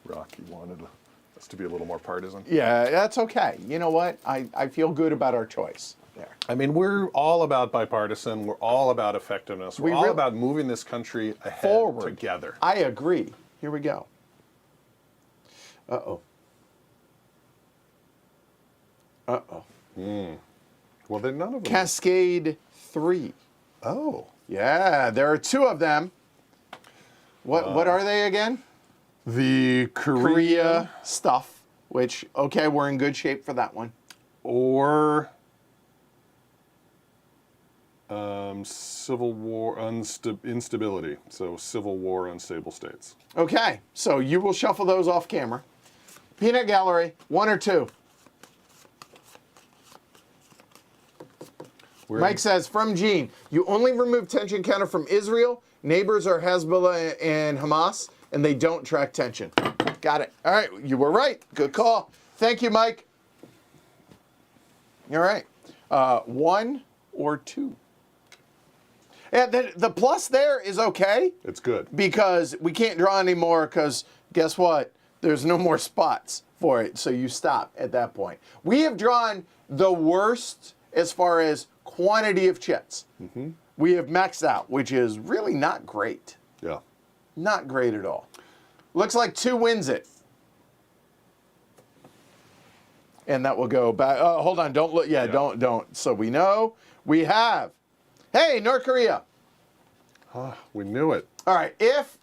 Rocky wanted us to be a little more partisan. Yeah, that's okay. You know what? I feel good about our choice there. I mean, we're all about bipartisan. We're all about effectiveness. We're all about moving this country ahead forward together. I agree. Here we go. Uh-oh. Uh-oh. Well, then none of them. Cascade 3. Oh. Yeah, there are 2 of them. What are they again? The Korea stuff, which, okay, we're in good shape for that one. Or civil war instability. So civil war, unstable states. Okay, so you will shuffle those off camera. Peanut Gallery, 1 or 2. Mike says, from Gene, you only remove tension counter from Israel. Neighbors are Hezbollah and Hamas, and they don't track tension. Got it. All right, you were right. Good call. Thank you, Mike. All right. 1 or 2. Yeah, the plus there is okay. It's good. Because we can't draw anymore because guess what? There's no more spots for it, so you stop at that point. We have drawn the worst as far as quantity of chits. Mm-hmm. We have maxed out, which is really not great. Yeah. Not great at all. Looks like 2 wins it. And that will go back. Hold on, don't look. Yeah, don't. So we know we have. Hey, North Korea. We knew it. All right, if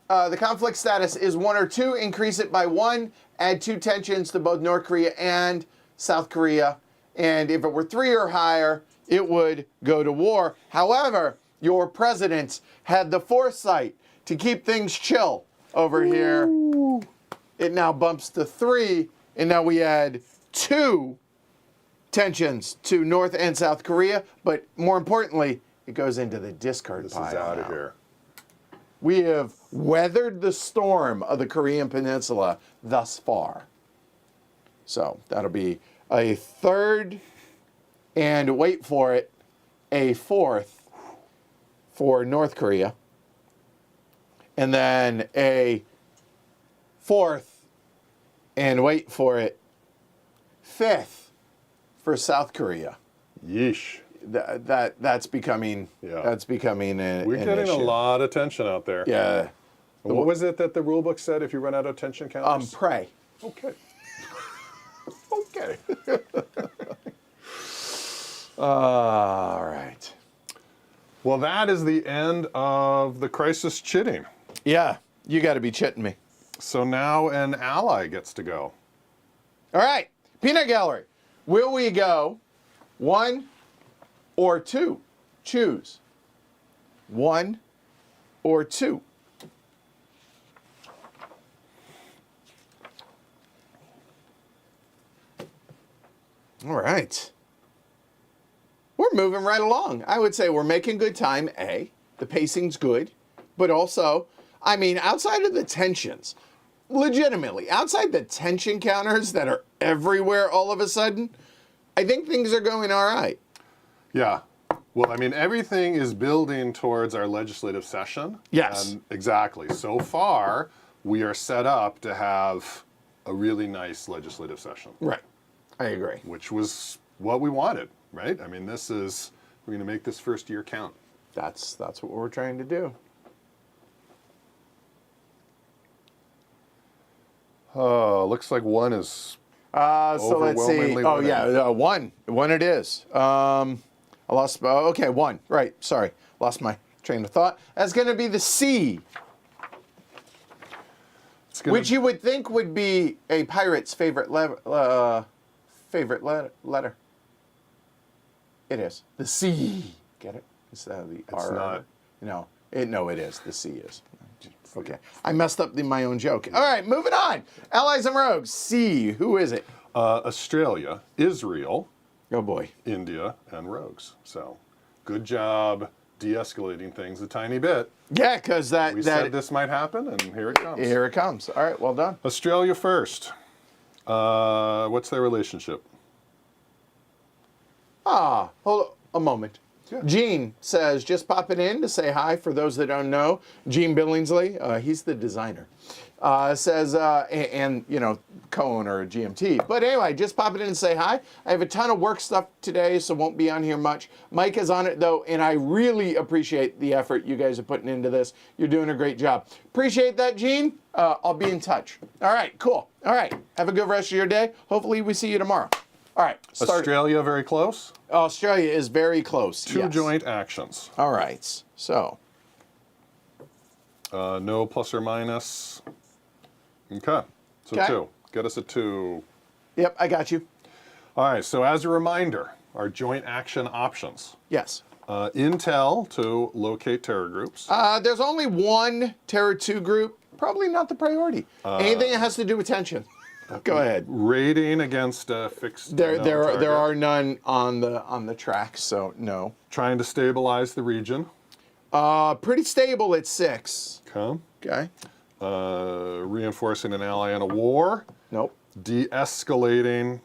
the conflict status is 1 or 2, increase it by 1. Add 2 tensions to both North Korea and South Korea. And if it were 3 or higher, it would go to war. However, your president had the foresight to keep things chill over here. It now bumps to 3, and now we add 2 tensions to North and South Korea. But more importantly, it goes into the discard pile. This is out now. of here. We have weathered the storm of the Korean Peninsula thus far. So that'll be a 3rd, and wait for it, a 4th for North Korea. And then a 4th, and wait for it, 5th for South Korea. Yeesh. That's becoming that's becoming We're getting a lot of tension out there. Yeah. And what was it that the rule book said if you run out of tension counters? Pray. Okay. Okay. All right. Well, that is the end of the crisis chitting. Yeah, you got to be chitting me. So now an ally gets to go. All right, peanut gallery. Will we go 1 or 2? Choose 1 or 2. All right. We're moving right along. I would say we're making good time, A. The pacing's good. But also, I mean, outside of the tensions, legitimately, outside the tension counters that are everywhere all of a sudden, I think things are going all right. Yeah. Well, I mean, everything is building towards our legislative session. Yes. And exactly. So far, we are set up to have a really nice legislative session. Right. I agree. Which was what we wanted, right? I mean, we're going to make this first year count. That's what we're trying to do. Oh, looks like 1 is So let's see. overwhelmingly Oh winning. yeah, 1. 1 it is. I lost. Okay, 1. Right. Sorry, lost my train of thought. That's going to be the C, which you would think would be a pirate's favorite letter. It is the C. Get it? It's the R. not. No. No, it is. The C is. Okay. I messed up my own joke. All right, moving on. Allies and rogues. C. Who is it? Australia, Israel, Oh boy. India, and rogues. So, good job de-escalating things a tiny bit. Yeah, because We said this might happen, and here it comes. Here it comes. All right, well done. Australia first. What's their relationship? Hold a moment. Yeah. Gene says, just popping in to say hi for those that don't know. Gene Billingsley, he's the designer, says, and you know, co-owner of GMT. But anyway, just popping in and say hi. I have a ton of work stuff today, so won't be on here much. Mike is on it though, and I really appreciate the effort you guys are putting into this. You're doing a great job. Appreciate that, Gene. I'll be in touch. All right, cool. All right, have a good rest of your day. Hopefully we see you tomorrow. All right. Australia very close. Australia is very close. 2 yes. joint actions. All right. So. No plus or minus. Okay. So Okay. 2. Get us a 2. Yep, I got you. All right. So as a reminder, our joint action options. Yes. Intel to locate terror groups. There's only one Terror 2 group. Probably not the priority. Anything that has to do with tension. Go ahead. Raiding against a fixed. There target. are none on the track, so no. Trying to stabilize the region. Pretty stable at 6. Okay. Okay. Reinforcing an ally in a war. Nope. De-escalating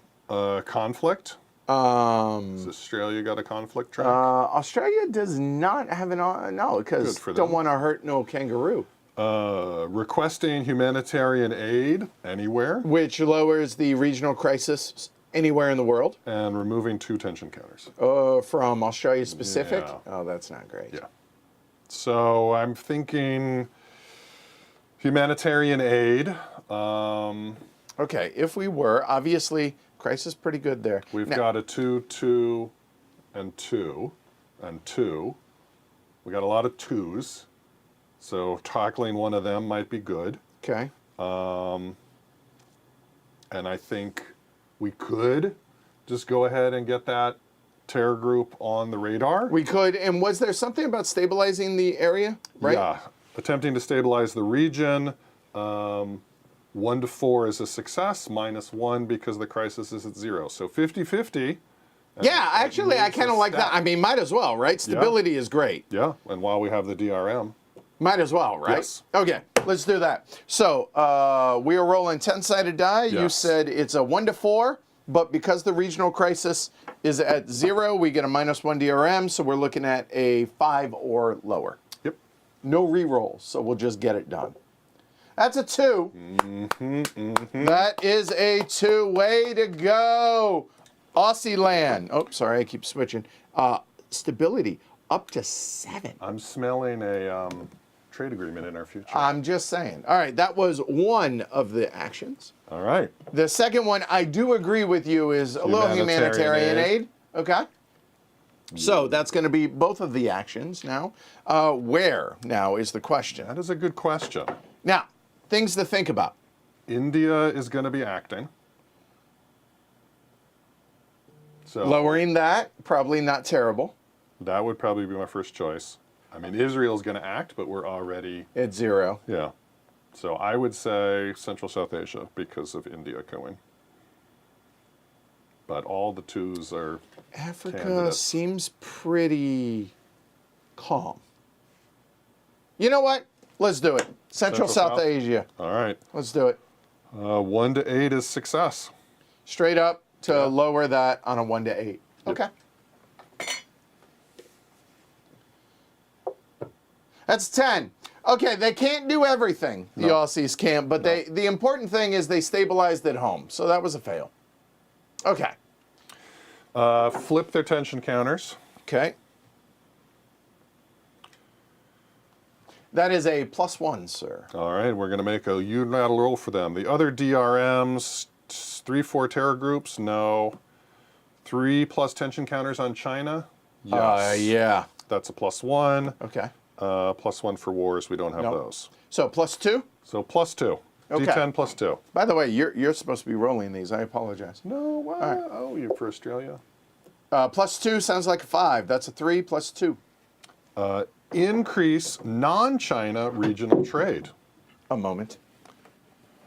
conflict. Has Australia got a conflict track? Australia does not have no, because Good for don't them. want to hurt no kangaroo. Requesting humanitarian aid anywhere. Which lowers the regional crisis anywhere in the world. And removing 2 tension counters. From Australia specific? Yeah. Oh, that's not great. Yeah. So I'm thinking humanitarian aid. Okay, if we were, obviously, crisis pretty good there. We've Now- got a 2, 2, and 2, and 2. We got a lot of 2s. So tackling one of them might be good. Okay. And I think we could just go ahead and get that terror group on the radar. We could, and was there something about stabilizing the area, right? Yeah. Attempting to stabilize the region. 1 to 4 is a success, -1 because the crisis is at 0. So 50-50. Yeah, actually, I kind of like that. I mean, might as well, right? Stability is great. Yeah, and while we have the DRM. Might as well, right? Yes. Okay, let's do that. So we are rolling 10-sided die. You Yes. said it's a 1 to 4, but because the regional crisis is at 0, we get a -1 DRM, so we're looking at a 5 or lower. Yep. No re-rolls, so we'll just get it done. That's a 2. That is a 2. Way to go. Aussie land. Oh, sorry, I keep switching. Stability, up to 7. I'm smelling a trade agreement in our future. I'm just saying. All right, that was one of the actions. All right. The second one, I do agree with you, is a little humanitarian aid. Okay. So that's going to be both of the actions now. Where now is the question. That is a good question. Now, things to think about. India is going to be acting. So Lowering that, probably not terrible. that would probably be my first choice. I mean, Israel's going to act, but we're already... At 0. Yeah. So I would say Central South Asia because of India going. But all the 2s are Africa candidates. seems pretty calm. You know what? Let's do it. Central South Asia. All right. Let's do it. 1 to 8 is success. Straight up to lower that on a 1 to 8. Okay. That's 10. Okay, they can't do everything. The Aussies can't, but the important thing is they stabilized at home. So that was a fail. Okay. Flip their tension counters. Okay. That is a +1, sir. All right, we're going to make a unilateral roll for them. The other DRMs, 3-4 terror groups, no. 3+ tension counters on China, yes. Yeah. That's a +1. Okay. +1 for wars, we don't have those. So +2? So +2. Okay. D10 +2. By the way, you're supposed to be rolling these. I apologize. No, what? right. Oh, you're for Australia. +2 sounds like a 5. That's a 3 +2. Increase non-China regional trade. A moment.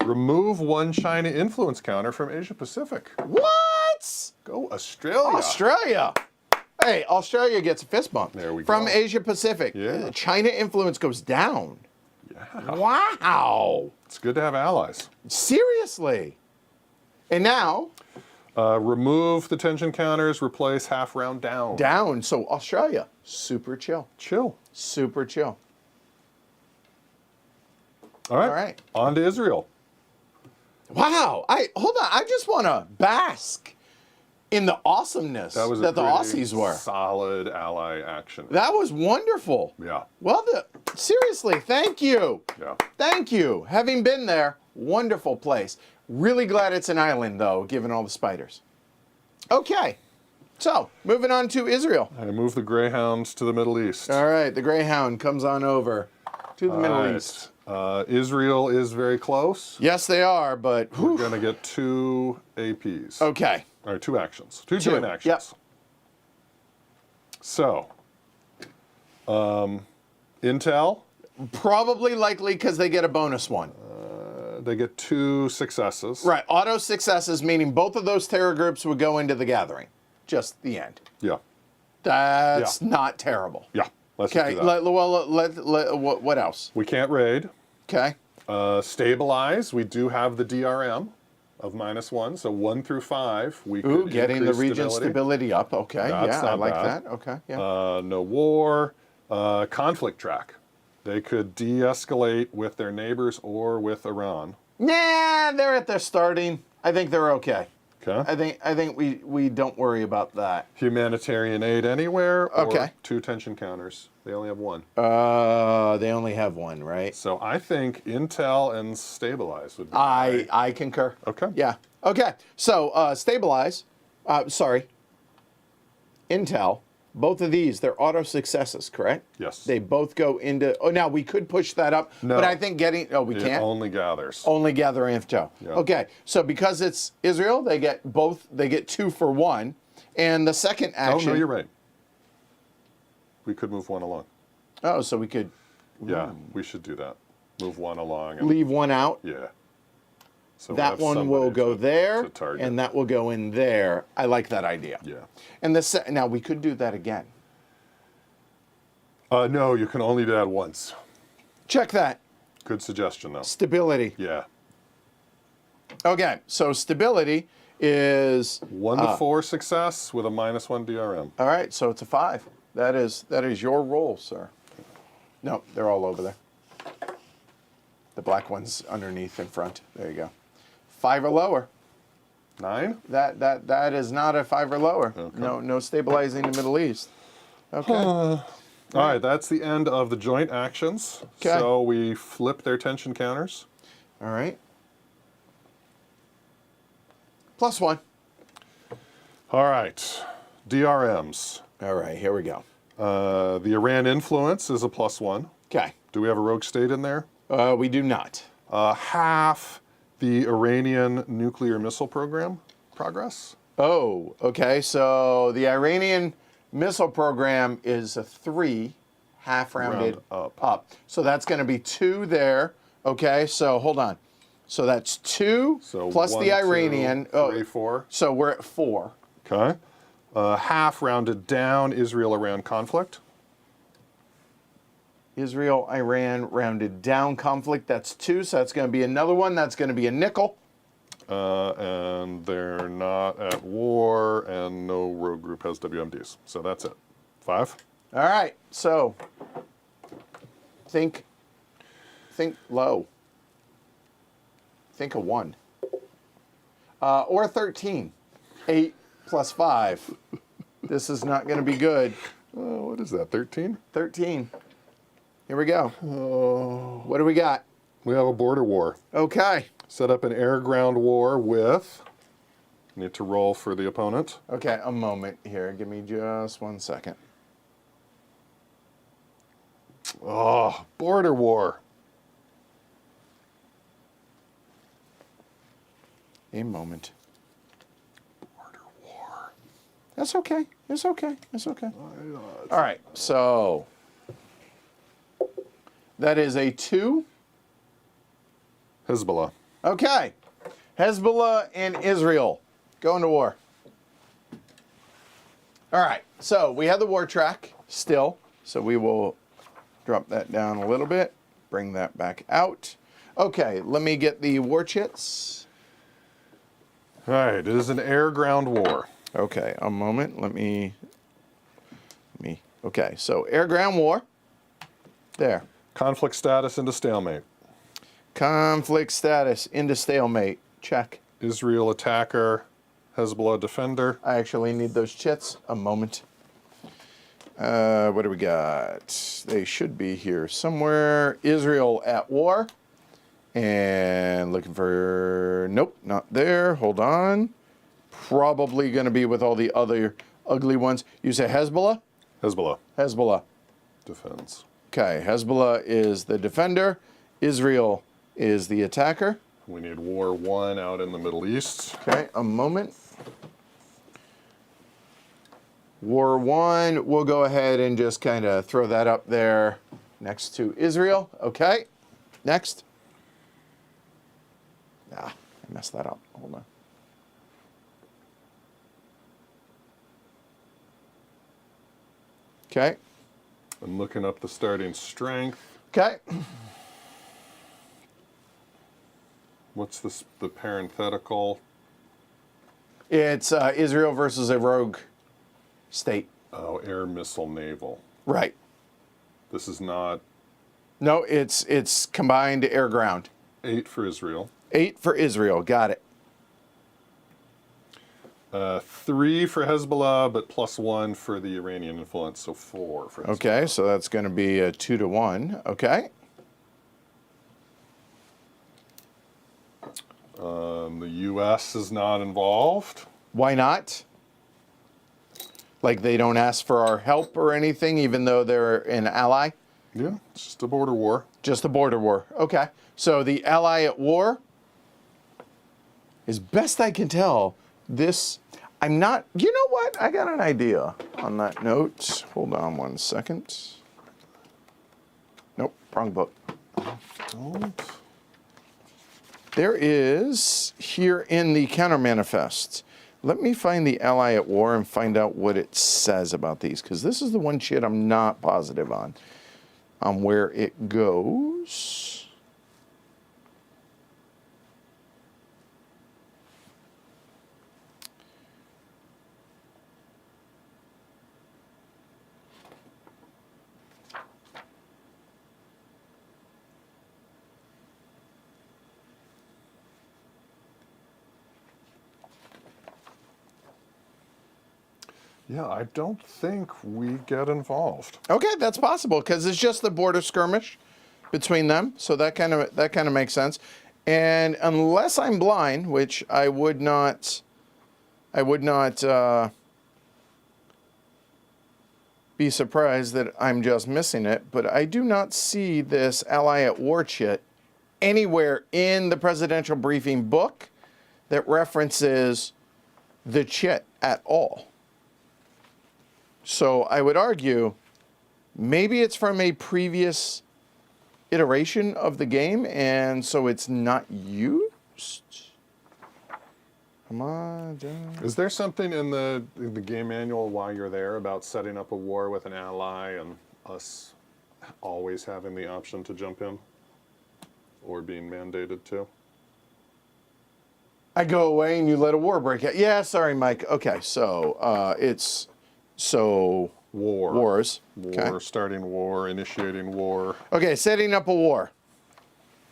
Remove 1 China influence counter from Asia Pacific. What? Go Australia. Australia. Hey, Australia gets a fist bump. There we From go. Asia Pacific. Yeah. China influence goes down. Yeah. Wow. It's good to have allies. Seriously. And now, Remove the tension counters, replace half round down. down. So Australia, super chill. Chill. Super chill. All right. All right. On to Israel. Wow. Hold on. I just want to bask in the awesomeness That was that a the pretty Aussies were. solid ally action. That was wonderful. Yeah. Well, seriously, thank you. Yeah. Thank you. Having been there, wonderful place. Really glad it's an island, though, given all the spiders. Okay. So, moving on to Israel. I move the Greyhounds to the Middle East. All right, the Greyhound comes on over to the Middle All East. right. Israel is very close. Yes, they are, but We're whew. going to get 2 APs. Okay. All right, 2 actions. 2 joint actions. Yep. So, Intel, Probably likely because they get a bonus one. they get 2 successes. Right, auto successes, meaning both of those terror groups would go into the gathering. Just the end. Yeah. That's not terrible. Yeah. Let's just Okay, do that. what else? We can't raid. Okay. Stabilize. We do have the DRM of -1, so 1 through 5. We Ooh, could getting the increase region stability up. Okay, That's yeah, I not like bad. that. Okay, yeah. No war. Conflict track. They could de-escalate with their neighbors or with Iran. Nah, they're at their starting. I think they're okay. Okay. I think we don't worry about that. Humanitarian aid anywhere. Or Okay. 2 tension counters. They only have 1. They only have one, right? So I think Intel and Stabilize would be. I concur. Okay. Yeah. Okay. So stabilize. Intel. Both of these, they're auto successes, correct? Yes. They both go into. Oh, now we could push that up, No. but I think getting. Oh, we It can't. only gathers. Only gather info. Yeah. Okay. So because it's Israel, they get both. They get 2 for 1, and the second action. Oh, no, you're right. We could move 1 along. Oh, so we could Yeah, we should do that. Move 1 along. And, leave one out. yeah. So we That have one will somebody go there, to target. and that will go in there. I like that idea. Yeah. And now we could do that again. No, you can only do that once. Check that. Good suggestion, though. Stability. Yeah. Okay, so stability is 1 to 4 success with a -1 DRM. all right. So it's a 5. That is your roll, sir. No, they're all over there. The black one's underneath in front. There you go. 5 or lower. 9? That is not a 5 or lower. Okay. No stabilizing the Middle East. Okay. All right, that's the end of the joint actions. Okay. So we flip their tension counters. All right. +1. All right, DRMs. All right, here we go. The Iran influence is a +1. Okay. Do we have a rogue state in there? We do not. Half the Iranian nuclear missile program progress. Oh, okay. So the Iranian missile program is a 3, half rounded Round up. So that's going to be 2 there. Okay, so hold on. So that's 2 So plus 1, the Iranian. 2, 3, 4. So we're at 4. Okay. Half rounded down Israel-Iran conflict. Israel-Iran rounded down conflict. That's 2. So that's going to be another one. That's going to be a nickel. And they're not at war, and no rogue group has WMDs. So that's it. 5. All right. So think low. Think a 1. Or 13. 8 plus 5. This is not going to be good. What is that, 13? 13. Here we go. What do we got? We have a border war. Okay. Set up an air-ground war with... Need to roll for the opponent. Okay, a moment here. Give me just 1 second. Oh, border war. A moment. Border war. That's okay. It's okay. It's okay. All right, so that is a 2. Hezbollah. Okay. Hezbollah and Israel going to war. All right, so we have the war track still, so we will drop that down a little bit, bring that back out. Okay, let me get the war chits. All right, it is an air-ground war. Okay, a moment. Let me. Okay, so air-ground war. There. Conflict status into stalemate. Conflict status into stalemate. Check. Israel attacker, Hezbollah defender. I actually need those chits. A moment. What do we got? They should be here somewhere. Israel at war. And looking for... Nope, not there. Hold on. Probably going to be with all the other ugly ones. You say Hezbollah? Hezbollah. Hezbollah. Defends. Okay, Hezbollah is the defender. Israel is the attacker. We need war 1 out in the Middle East. Okay, a moment. War 1, we'll go ahead and just kind of throw that up there next to Israel. Okay, next. I messed that up. Hold on. Okay. I'm looking up the starting strength. Okay. What's the parenthetical? It's Israel versus a rogue state. Oh, air, missile, naval. Right. This is not... No, it's combined air ground. 8 for Israel. 8 for Israel. Got it. 3 for Hezbollah, but +1 for the Iranian influence, so 4 for Hezbollah. Okay, so that's going to be a 2 to 1. Okay. The U.S. is not involved. Why not? Like they don't ask for our help or anything, even though they're an ally? Yeah, it's just a border war. Just a border war. Okay. So the ally at war, as best I can tell, this, I'm not, you know what? I got an idea on that note. Hold on 1 second. Nope, wrong book. Don't. There is, here in the counter manifest, let me find the ally at war and find out what it says about these, because this is the one shit I'm not positive on where it goes. Yeah, I don't think we get involved. Okay, that's possible because it's just the border skirmish between them, so that kind of makes sense. And unless I'm blind, which I would not be surprised that I'm just missing it, but I do not see this ally at war chit anywhere in the presidential briefing book that references the chit at all. So I would argue maybe it's from a previous iteration of the game, and so it's not used. Come on. Is there something in the game manual while you're there about setting up a war with an ally and us always having the option to jump in? Or being mandated to? I go away and you let a war break out. Yeah, sorry, Mike. Okay, so it's War. wars. War, Okay. starting war, initiating war. Okay, setting up a war.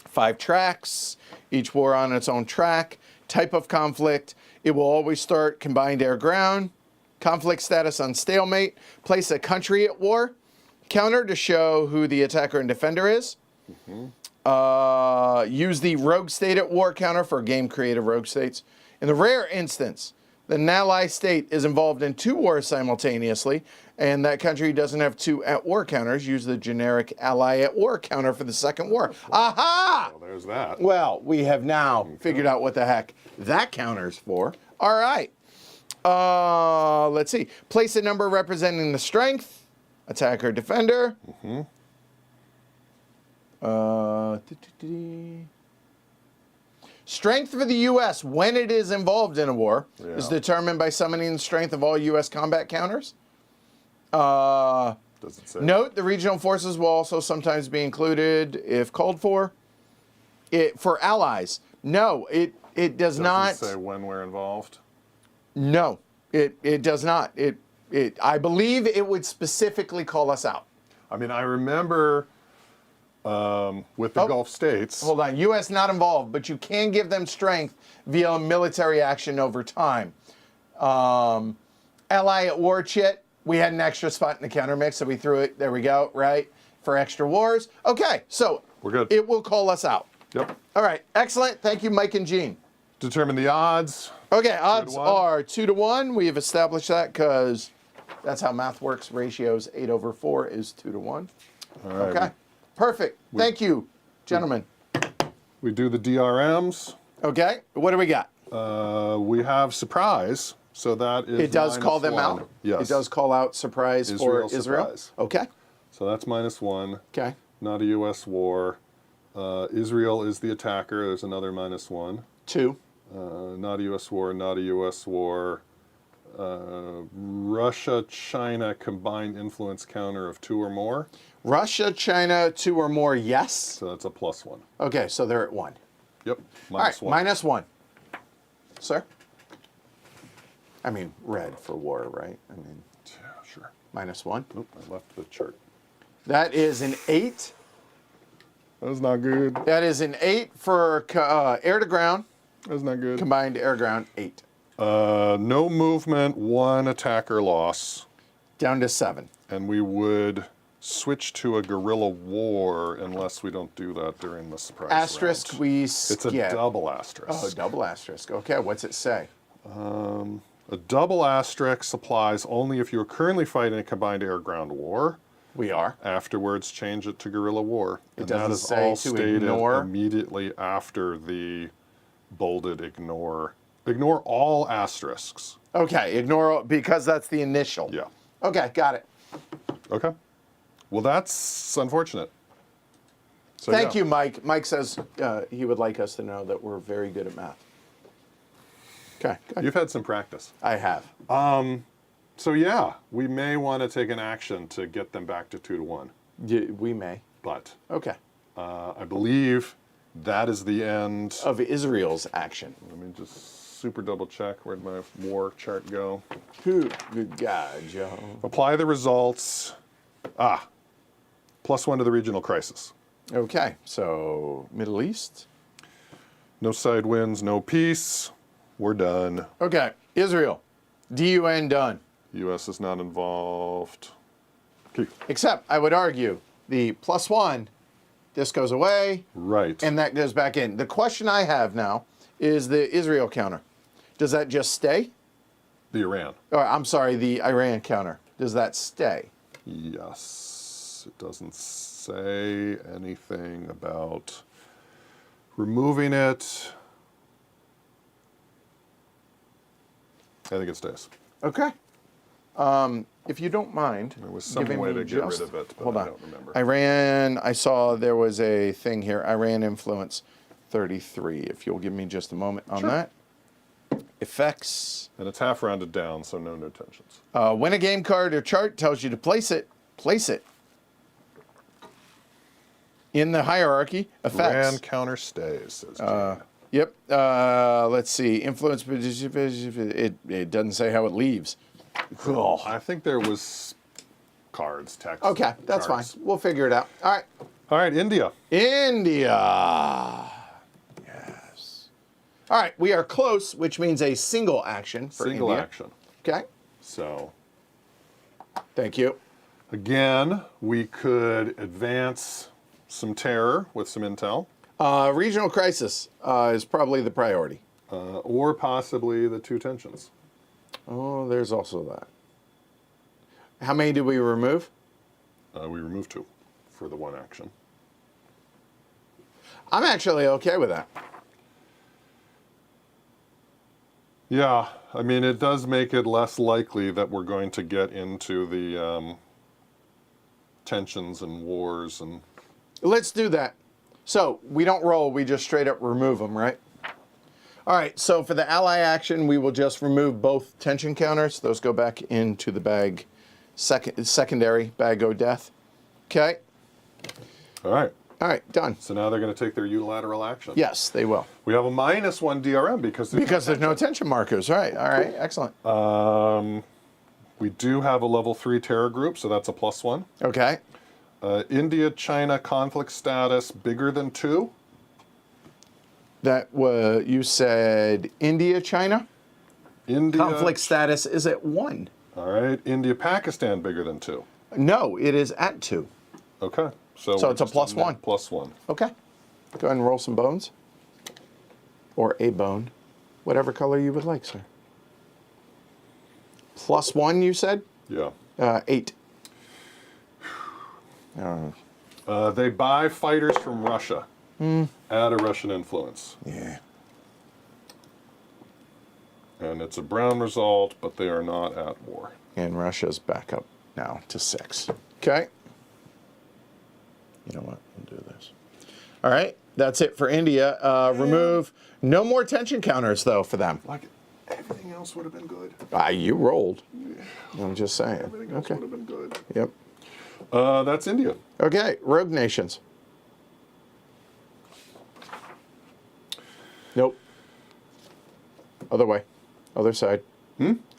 5 tracks, each war on its own track. Type of conflict. It will always start combined air-ground. Conflict status on stalemate. Place a country at war. Counter to show who the attacker and defender is. Use the rogue state at war counter for game creative rogue states. In the rare instance that an ally state is involved in 2 wars simultaneously, and that country doesn't have 2 at war counters, use the generic ally at war counter for the second war. Aha! Well, there's that. Well, we have now figured out what the heck that counter's for. All right. Let's see. Place a number representing the strength, attacker, defender. Strength for the U.S. when it is involved in a war is determined by summoning the strength of all U.S. combat counters. Does it say? Note, the regional forces will also sometimes be included if called for. For allies, no, it does not. Does it say when we're involved? No, it does not. I believe it would specifically call us out. I mean, I remember with the Gulf states. Hold on, U.S. not involved, but you can give them strength via military action over time. Ally at war chit, we had an extra spot in the counter mix, so we threw it, there we go, right, for extra wars. Okay, so We're good. It will call us out. Yep. All right, excellent. Thank you, Mike and Gene. Determine the odds. Okay, odds 1. are 2 to 1. We have established that because that's how math works. Ratios 8/4 is 2 to 1. All right. Okay, perfect. Thank you, gentlemen. We do the DRMs. Okay, what do we got? We have surprise, so that is It does call them -1. out. Yes. It does call out surprise for Israel Israel. surprise. Okay. So that's -1. Okay. Not a U.S. war. Israel is the attacker. There's another -1. 2. Not a U.S. war. Not a U.S. war. Russia, China combined influence counter of 2 or more. Russia, China, 2 or more, yes. So that's a +1. Okay, so they're at 1. Yep. All right, -1. -1. Sir? I mean, red for war, right? I mean, Yeah, sure. -1. Nope, I left the chart. That is an 8. That's not good. That is an 8 for air to ground, That's not good. combined air ground, 8. No movement, 1 attacker loss. Down to 7. And we would switch to a guerrilla war unless we don't do that during the surprise Asterisk, round. we It's a skip. double asterisk. Oh, double asterisk. Okay, what's it say? A double asterisk applies only if you're currently fighting a combined air-ground war. We are. Afterwards, change it to guerrilla war. It And doesn't that is say all to stated ignore. immediately after the bolded ignore. Ignore all asterisks. Okay, ignore, because that's the initial. Yeah. Okay, got it. Okay. Well, that's unfortunate. So, Thank yeah. you, Mike. Mike says he would like us to know that we're very good at math. Okay, good. You've had some practice. I have. So yeah, we may want to take an action to get them back to 2 to 1. We may. But Okay. I believe that is the end. Of Israel's action. Let me just super double check. Where'd my war chart go? Good God, Joe. Apply the results. +1 to the regional crisis. Okay, so Middle East. No side wins, no peace. We're done. Okay, Israel. DUN done. U.S. is not involved. Okay. Except, I would argue, the +1, this goes away, Right. and that goes back in. The question I have now is the Israel counter. Does that just stay? the Iran. Or, I'm sorry, the Iran counter. Does that stay? Yes. It doesn't say anything about removing it. I think it stays. Okay. If you don't mind, There was some giving way me to get just- rid of it, but hold I on. don't remember. I saw there was a thing here. Iran influence 33. If you'll give me just a moment on that. Effects. And it's half rounded down, so no tensions. When a game card or chart tells you to place it in the hierarchy. Effects. Grand counter stays, says Gene. Yep. Let's see. Influence. It doesn't say how it leaves. Oh. I think there was cards, text. Okay, that's charts. fine. We'll figure it out. All right. All right, India. India. Yes. All right. We are close, which means a single action for Single India. action. Okay. So, Thank you. again, we could advance some terror with some intel, Regional crisis is probably the priority. or possibly the 2 tensions. Oh, there's also that. How many did we remove? We remove 2 for the 1 action. I'm actually okay with that. Yeah, I mean, it does make it less likely that we're going to get into the tensions and wars and... Let's do that. So we don't roll, we just straight up remove them, right? All right, so for the ally action, we will just remove both tension counters. Those go back into the bag, secondary bag o' death. Okay. All right, All right, done. so now they're going to take their unilateral action. Yes, they will. We have a -1 DRM because There's no tension markers, right? All right, excellent. we do have a level 3 terror group, so that's a +1. Okay. India-China conflict status bigger than 2. That was, you said India, China? India. Conflict status is at 1. All right. India-Pakistan bigger than 2. No, it is at 2. Okay. So So we're it's a just on +1. +1. Okay. Go ahead and roll some bones. Or a bone. Whatever color you would like, sir. +1, you said? Yeah. 8. They buy fighters from Russia. Add a Russian influence. Yeah. And it's a brown result, but they are not at war. And Russia's back up now to 6. Okay. You know what? We'll do this. All right. That's it for India. Remove no more tension counters, though, for them. Like, everything else would have been good. You rolled. I'm just saying. Everything else would have been good. Yep. That's India. Okay. Rogue nations. Nope. Other way. Other side.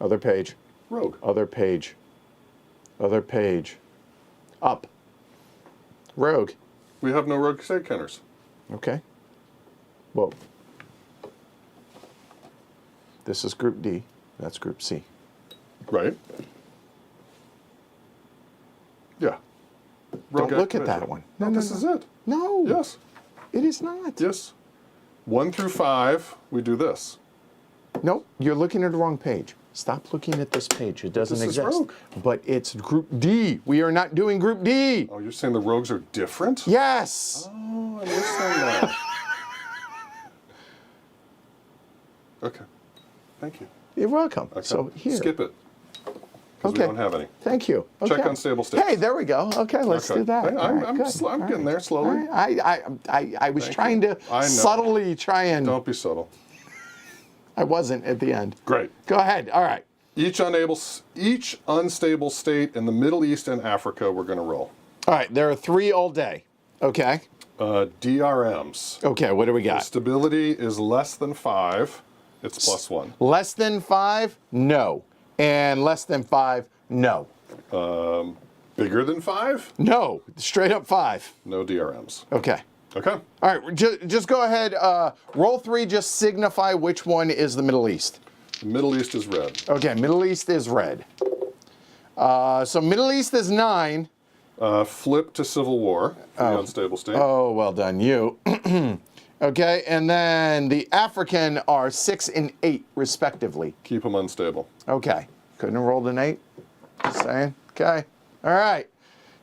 Other page. Rogue. Other page. Other page. Up. Rogue. We have no rogue state counters. Okay. Well, this is Group D. That's Group C. Right. Yeah. Don't look at that one. No, this is it. No. Yes. It is not. Yes. 1 through 5, we do this. Nope. You're looking at the wrong page. Stop looking at this page. It doesn't This is exist. Rogue. But it's Group D. We are not doing Group D. Oh, you're saying the rogues are different? Yes. Oh, I understand that. Okay. Thank you. You're welcome. Okay. So here. Skip it. Because Okay. we don't have any. Thank you. Check Okay. unstable states. Hey, there we go. Okay, let's Okay. do that. Hey, All right, I'm good. getting there slowly. All right. I was Thank trying you. to I know. subtly try and Don't be subtle. I wasn't at the end. Great. Go ahead. All right. Each unstable state in the Middle East and Africa, we're going to roll. All right. There are 3 all day. Okay. DRMs. Okay. What do we got? Stability is less than 5. It's +1. Less than 5? No. And less than 5? No. Bigger than 5? No. Straight up 5. No DRMs. Okay. Okay. All right. Just go ahead. Roll 3. Just signify which one is the Middle East. The Middle East is red. Okay. Middle East is red. So Middle East is 9. Flip to civil war, the unstable state. Oh, well done, you. Okay, and then the African are 6 and 8, respectively. Keep them unstable. Okay, couldn't have rolled an 8. Just saying. Okay. All right.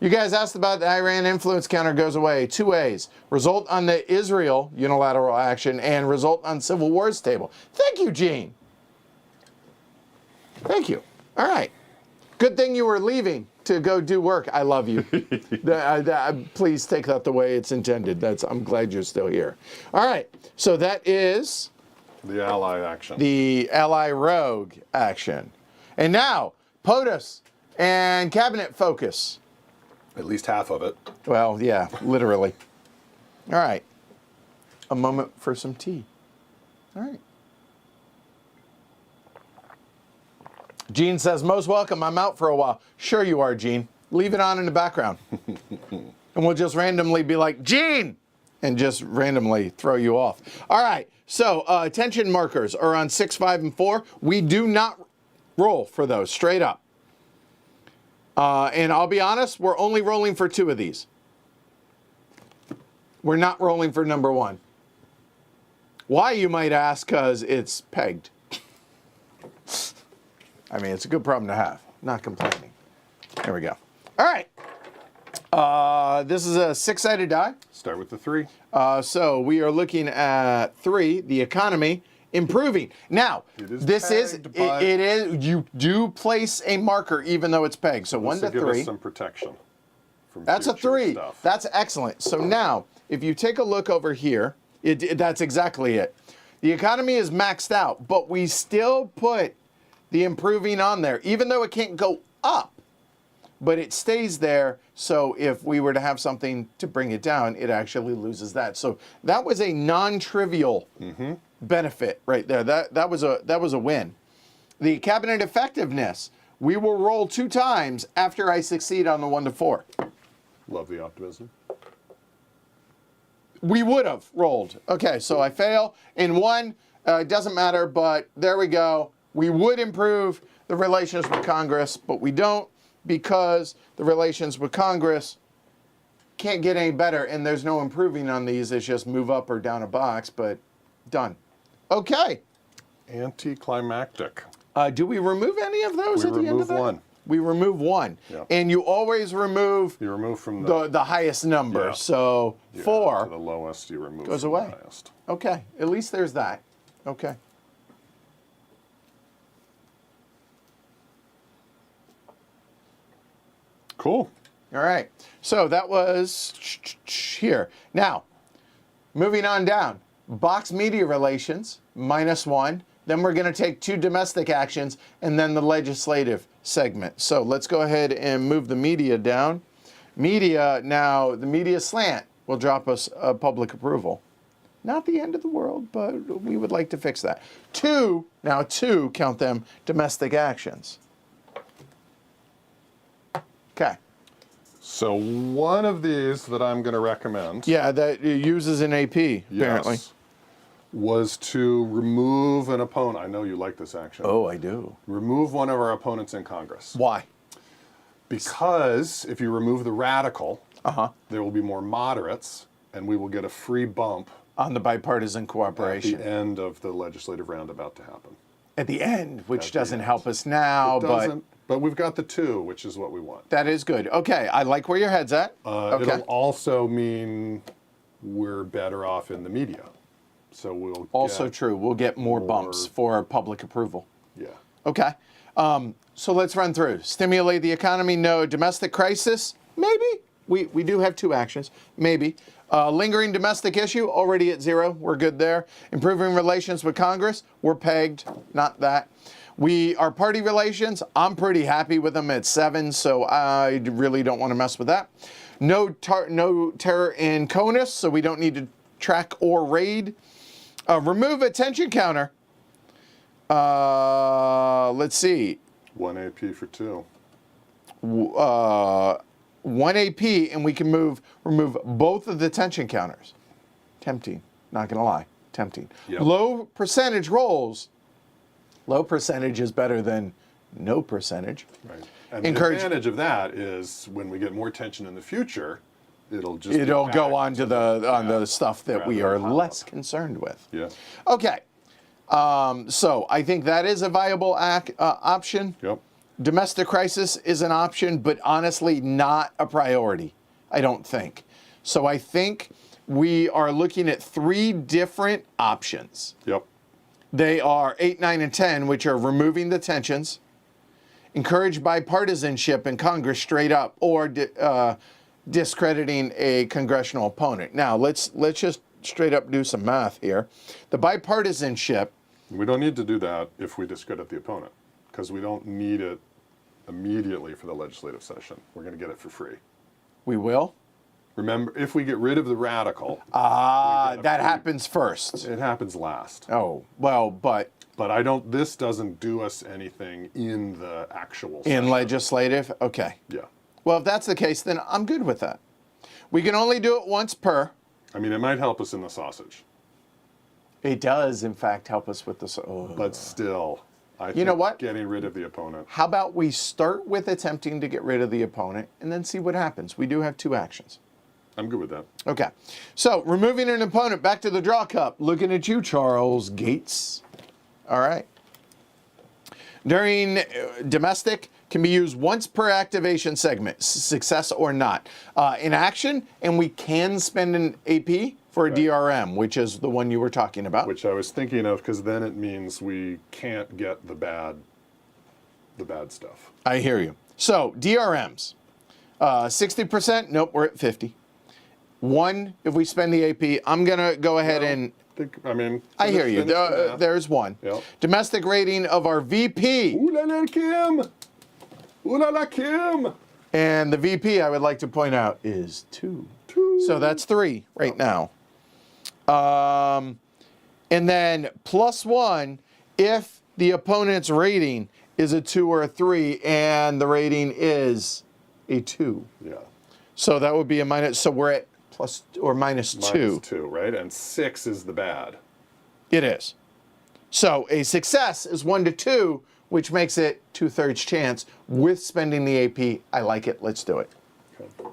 You guys asked about the Iran influence counter goes away. 2 ways. Result on the Israel unilateral action and result on civil wars table. Thank you, Gene. Thank you. All right. Good thing you were leaving to go do work. I love you. Please take that the way it's intended. I'm glad you're still here. All right. So that is The ally action. the ally rogue action. And now, POTUS and cabinet focus. At least half of it. Well, yeah, literally. All right. A moment for some tea. All right. Gene says, most welcome. I'm out for a while. Sure you are, Gene. Leave it on in the background. And we'll just randomly be like, Gene! And just randomly throw you off. All right. So attention markers are on 6, 5, and 4. We do not roll for those, straight up. And I'll be honest, we're only rolling for 2 of these. We're not rolling for number 1. Why, you might ask? Because it's pegged. I mean, it's a good problem to have. Not complaining. There we go. All right. This is a 6-sided die. Start with the 3. So we are looking at 3, the economy improving. Now, this is you do place a marker even though it's pegged. So 1 to 3. Give us some protection from That's a 3. stuff. That's excellent. So now, if you take a look over here, that's exactly it. The economy is maxed out, but we still put the improving on there, even though it can't go up, but it stays there. So if we were to have something to bring it down, it actually loses that. So that was a non-trivial benefit right there. That was a win. The cabinet effectiveness, we will roll 2 times after I succeed on the 1 to 4. Love the optimism. We would have rolled. Okay, so I fail in 1. It doesn't matter, but there we go. We would improve the relations with Congress, but we don't because the relations with Congress can't get any better, and there's no improving on these. It's just move up or down a box, but done. Okay. Anticlimactic. Do we remove any of those at the end of that? We remove 1. We remove 1. Yeah. And you always remove You remove from the highest number. Yeah. So 4 to the lowest, you remove goes from away. the highest. Okay. At least there's that. Okay. Cool. All right. So that was here. Now, moving on down. Box media relations, -1. Then we're going to take 2 domestic actions and then the legislative segment. So let's go ahead and move the media down. Media, now the media slant will drop us a public approval. Not the end of the world, but we would like to fix that. 2, now 2, count them, domestic actions. Okay. So one of these that I'm going to recommend. Yeah, that uses an AP, apparently. Yes, was to remove an opponent. I know you like this action. Oh, I do. Remove one of our opponents in Congress. Why? Because if you remove the radical, there will be more moderates, and we will get a free bump On the bipartisan at cooperation. the end of the legislative round about to happen. At the end, which At the doesn't end. help us now, It but doesn't, but we've got the 2, which is what we want. that is good. Okay, I like where your head's at. Okay. It'll also mean we're better off in the media. So we'll Also get, true. We'll get more bumps for public approval. Yeah. Okay. So let's run through. Stimulate the economy, no. Domestic crisis, maybe. We do have 2 actions, maybe. Lingering domestic issue, already at 0. We're good there. Improving relations with Congress, we're pegged, not that. Our party relations, I'm pretty happy with them at 7, so I really don't want to mess with that. No terror in CONUS, so we don't need to track or raid. Remove attention counter. Let's see. 1 AP for 2. 1 AP, and we can remove both of the tension counters. Tempting. Not going to lie. Tempting. Yep. Low percentage rolls. Low percentage is better than no percentage. Right. And Encourage- the advantage of that is when we get more tension in the future, it'll just be It'll go back on to the stuff that we rather are than less up. concerned with. Yeah. Okay. So I think that is a viable option. Yep. domestic crisis is an option, but honestly not a priority, I don't think. So I think we are looking at 3 different options. Yep. They are 8, 9, and 10, which are removing the tensions, encourage bipartisanship in Congress straight up, or discrediting a congressional opponent. Now, let's just straight up do some math here. The bipartisanship. We don't need to do that if we discredit the opponent, because we don't need it immediately for the legislative session. We're going to get it for free. We will? Remember, if we get rid of the radical. That happens first. It happens last. Oh, well, but this doesn't do us anything in the actual session. in legislative? Okay. Yeah. Well, if that's the case, then I'm good with that. We can only do it once per. I mean, it might help us in the sausage. It does, in fact, help us with this. But still, I You know think what? getting rid of the opponent. How about we start with attempting to get rid of the opponent and then see what happens? We do have 2 actions. I'm good with that. Okay. So, removing an opponent, back to the draw cup. Looking at you, Charles Gates. All right. During domestic, can be used once per activation segment, success or not. In action, and we can spend an AP for a DRM, which is the one you were talking about. Which I was thinking of, because then it means we can't get the bad stuff. I hear you. So, DRMs. 60%, nope, we're at 50. 1, if we spend the AP, I'm going to go ahead and... I hear you. There's 1. Yep. Domestic rating of our VP. Ooh la la Kim! Ooh la la Kim! And the VP, I would like to point out, is 2. 2. So that's 3 right now. And then +1 if the opponent's rating is a 2 or a 3 and the rating is a 2. Yeah. So that would be a minus. So we're at plus or minus 2. Minus 2, right? And 6 is the bad. It is. So a success is 1 to 2, which makes it 2/3 chance with spending the AP. I like it. Let's do it. Okay.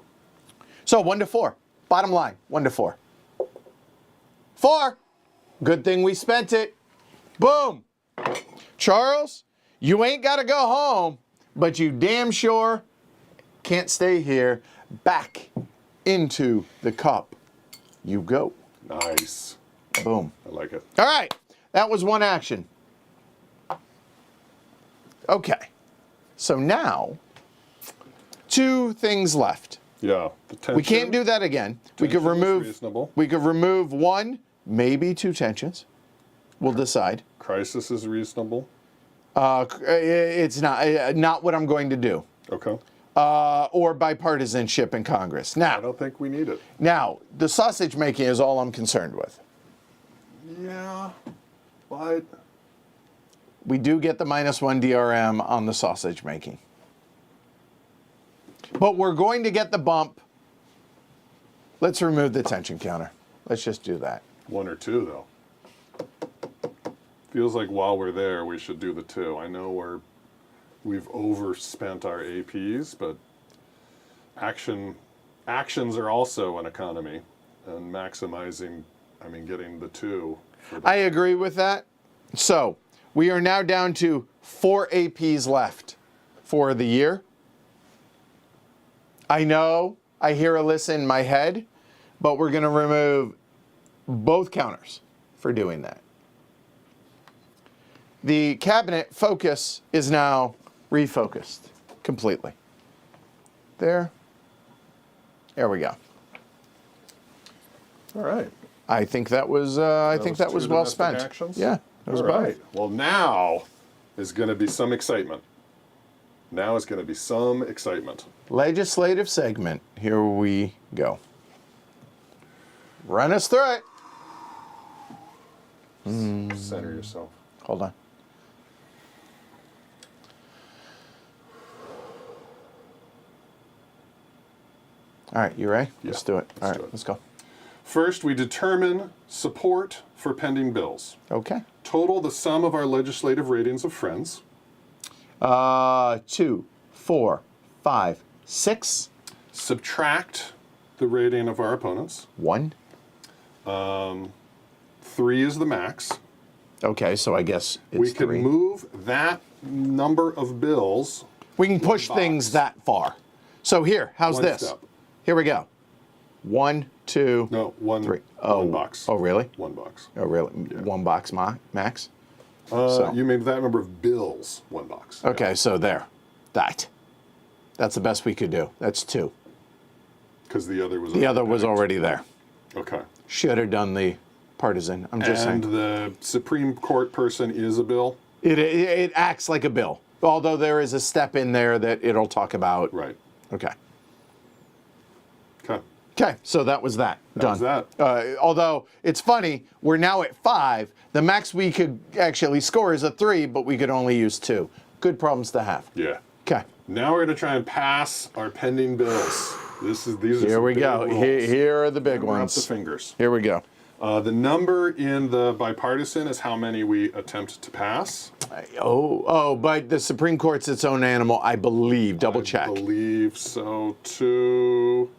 So 1 to 4. Bottom line, 1 to 4. 4. Good thing we spent it. Boom. Charles, you ain't got to go home, but you damn sure can't stay here. Back into the cup you go. Nice. Boom. I like it. All right. That was 1 action. Okay. So now, 2 things left. Yeah. The tension, We can't do that again. We could tension is remove. reasonable. We could remove 1, maybe 2 tensions. We'll decide. Crisis is reasonable. It's not what I'm going to do. Okay. Or bipartisanship in Congress. I Now, don't think we need it. the sausage making is all I'm concerned with. Yeah. But We do get the -1 DRM on the sausage making. But we're going to get the bump. Let's remove the tension counter. Let's just do that. 1 or 2, though. Feels like while we're there, we should do the 2. I know we've overspent our APs, but actions are also an economy, and maximizing, getting the 2. I agree with that. So we are now down to 4 APs left for the year. I know I hear Alyssa in my head, but we're going to remove both counters for doing that. The cabinet focus is now refocused completely. There we go. All right. I think that was That was 2 well domestic spent. actions? Yeah, that was All both. right. Well, now is going to be some excitement. Now is going to be some excitement. Legislative segment. Here we go. Run us through it. Center yourself. Hold on. All right, you ready? Yeah, Let's do it. All let's right, do it. let's go. First, we determine support for pending bills. Okay. Total the sum of our legislative ratings of friends. 2, 4, 5, 6. Subtract the rating of our opponents. 1. 3 is the max. Okay, so I guess it's We can 3. move that number of bills We can push box. things that far. So here, how's One this? step. Here we go. 1, 2, No, one, 3. one box. Oh, really? One box. Oh, really? Yeah. One box max? So. You made that number of bills, one box. Okay, so there. That's the best we could do. That's 2. Because the other was The other was already there. Okay. Should have done the partisan. I'm just And saying. the Supreme Court person is a bill? It acts like a bill, although there is a step in there that it'll talk about. Right. Okay. Okay. Okay, so that was that. Done. was that. Although it's funny, we're now at 5. The max we could actually score is a 3, but we could only use 2. Good problems to have. Yeah. Okay. Now we're going to try and pass our pending bills. These are Here some we big go. rolls. Here are the big Hammer up ones. the fingers. Here we go. The number in the bipartisan is how many we attempt to pass. But the Supreme Court's its own animal, I believe. Double check. I believe so too.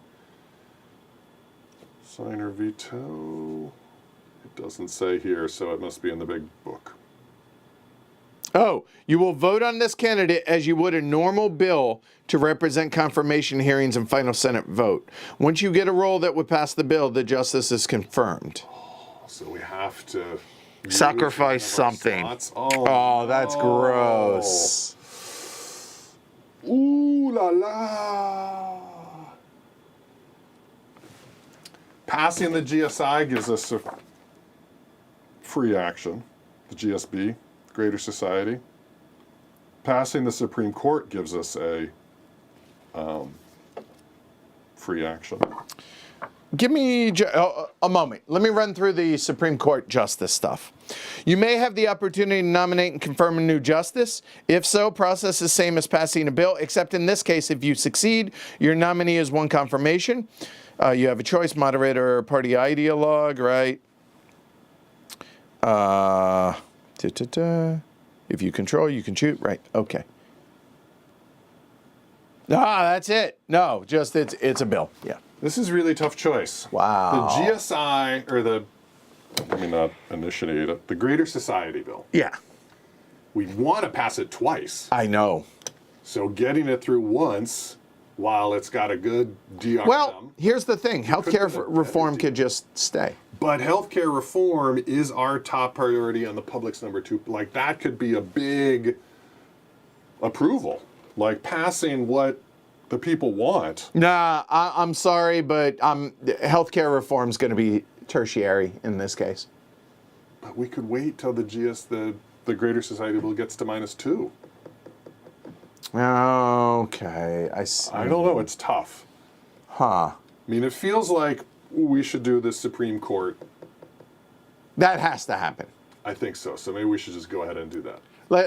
Sign or veto. It doesn't say here, so it must be in the big book. Oh, you will vote on this candidate as you would a normal bill to represent confirmation hearings and final Senate vote. Once you get a roll that would pass the bill, the justice is confirmed. So we have to use Sacrifice one of our something. slots. Oh, that's no. gross. Ooh la la. Passing the GSI gives us a free action, the GSB, Greater Society. Passing the Supreme Court gives us a free action. Give me a moment. Let me run through the Supreme Court justice stuff. You may have the opportunity to nominate and confirm a new justice. If so, process is same as passing a bill, except in this case, if you succeed, your nominee is one confirmation. You have a choice, moderator or party ideologue, right? If you control, you can shoot, right? Okay. That's it. No, just it's a bill. Yeah. This is a really tough choice. Wow. The GSI, or let me not initiate it, the Greater Society bill. Yeah. We want to pass it twice. I know. So getting it through once, while it's got a good DRM. Well, here's the thing. Healthcare have reform edited. could just stay. But healthcare reform is our top priority on the public's number 2. Like, that could be a big approval. Like, passing what the people want. Nah, I'm sorry, but healthcare reform is going to be tertiary in this case. But we could wait till the Greater Society bill gets to -2. Okay, I see. I don't know. It's tough. Huh. I mean, it feels like we should do the Supreme Court. That has to happen. I think so. So maybe we should just go ahead and do that.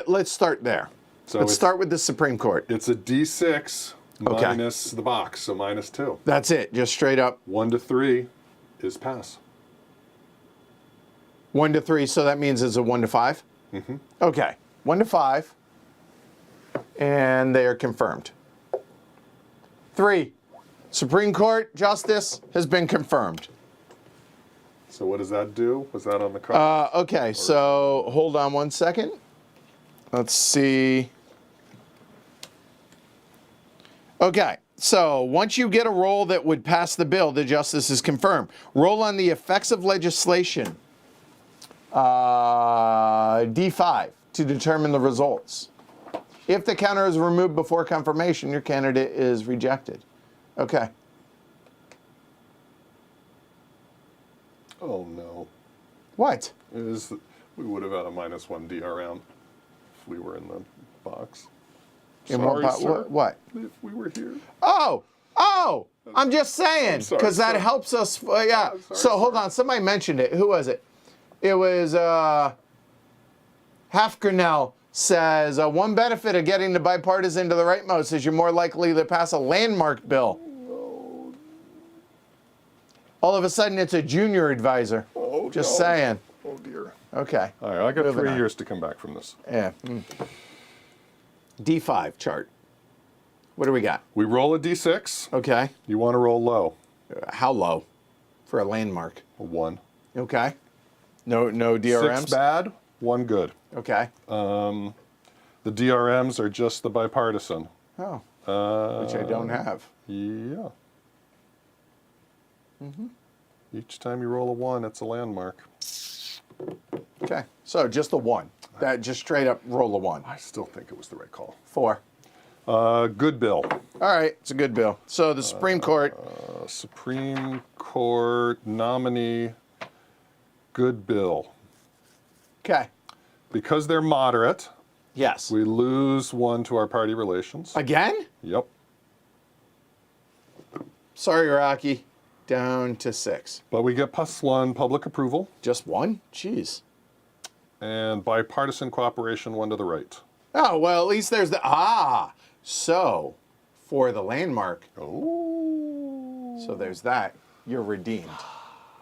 Let's start there. So Let's start with the Supreme Court. It's a D6 Okay. minus the box, so -2. That's it. Just straight up 1 to 3 is pass. 1 to 3. So that means it's a 1 to 5. Mm-hmm. Okay, 1 to 5, and they are confirmed. 3. Supreme Court justice has been confirmed. So what does that do? Was that on the card? Okay, so hold on one second. Let's see. Okay, so once you get a roll that would pass the bill, the justice is confirmed. Roll on the effects of legislation, D5, to determine the results. If the counter is removed before confirmation, your candidate is rejected. Okay. Oh no. What? We would have had a -1 DRM if we were in the box. In Sorry, sir. what? If we were here. Oh, I'm just saying, sorry, because that sir. helps us. Yeah. I'm sorry, So hold sir. on. Somebody mentioned it. Who was it? It was Half-Grinnell says one benefit of getting the bipartisan to the rightmost is you're more likely to pass a landmark bill. All of a sudden, it's a junior advisor. Oh, Just no. saying. Oh dear. Okay. All right, I got Moving 3 on. years to come back from this. Yeah. D5 chart. What do we got? We roll a D6. Okay. You want to roll low. How low for a landmark? A 1. Okay. No DRMs? 6 bad, 1 good. Okay. The DRMs are just the bipartisan. Oh, which I don't have. Yeah. Each time you roll a 1, it's a landmark. Okay, so just a 1. That just straight up roll a 1. I still think it was the right call. 4. Good bill. All right, it's a good bill. So the Supreme Court. Supreme Court nominee, good bill. Okay. Because they're moderate, Yes. we lose 1 to our party relations. Again? Yep. Sorry, Rocky. Down to 6. But we get +1 public approval Just 1? Jeez. and bipartisan cooperation, 1 to the right. Oh, well, at least there's the... So, for the landmark, Oh. so there's that. You're redeemed.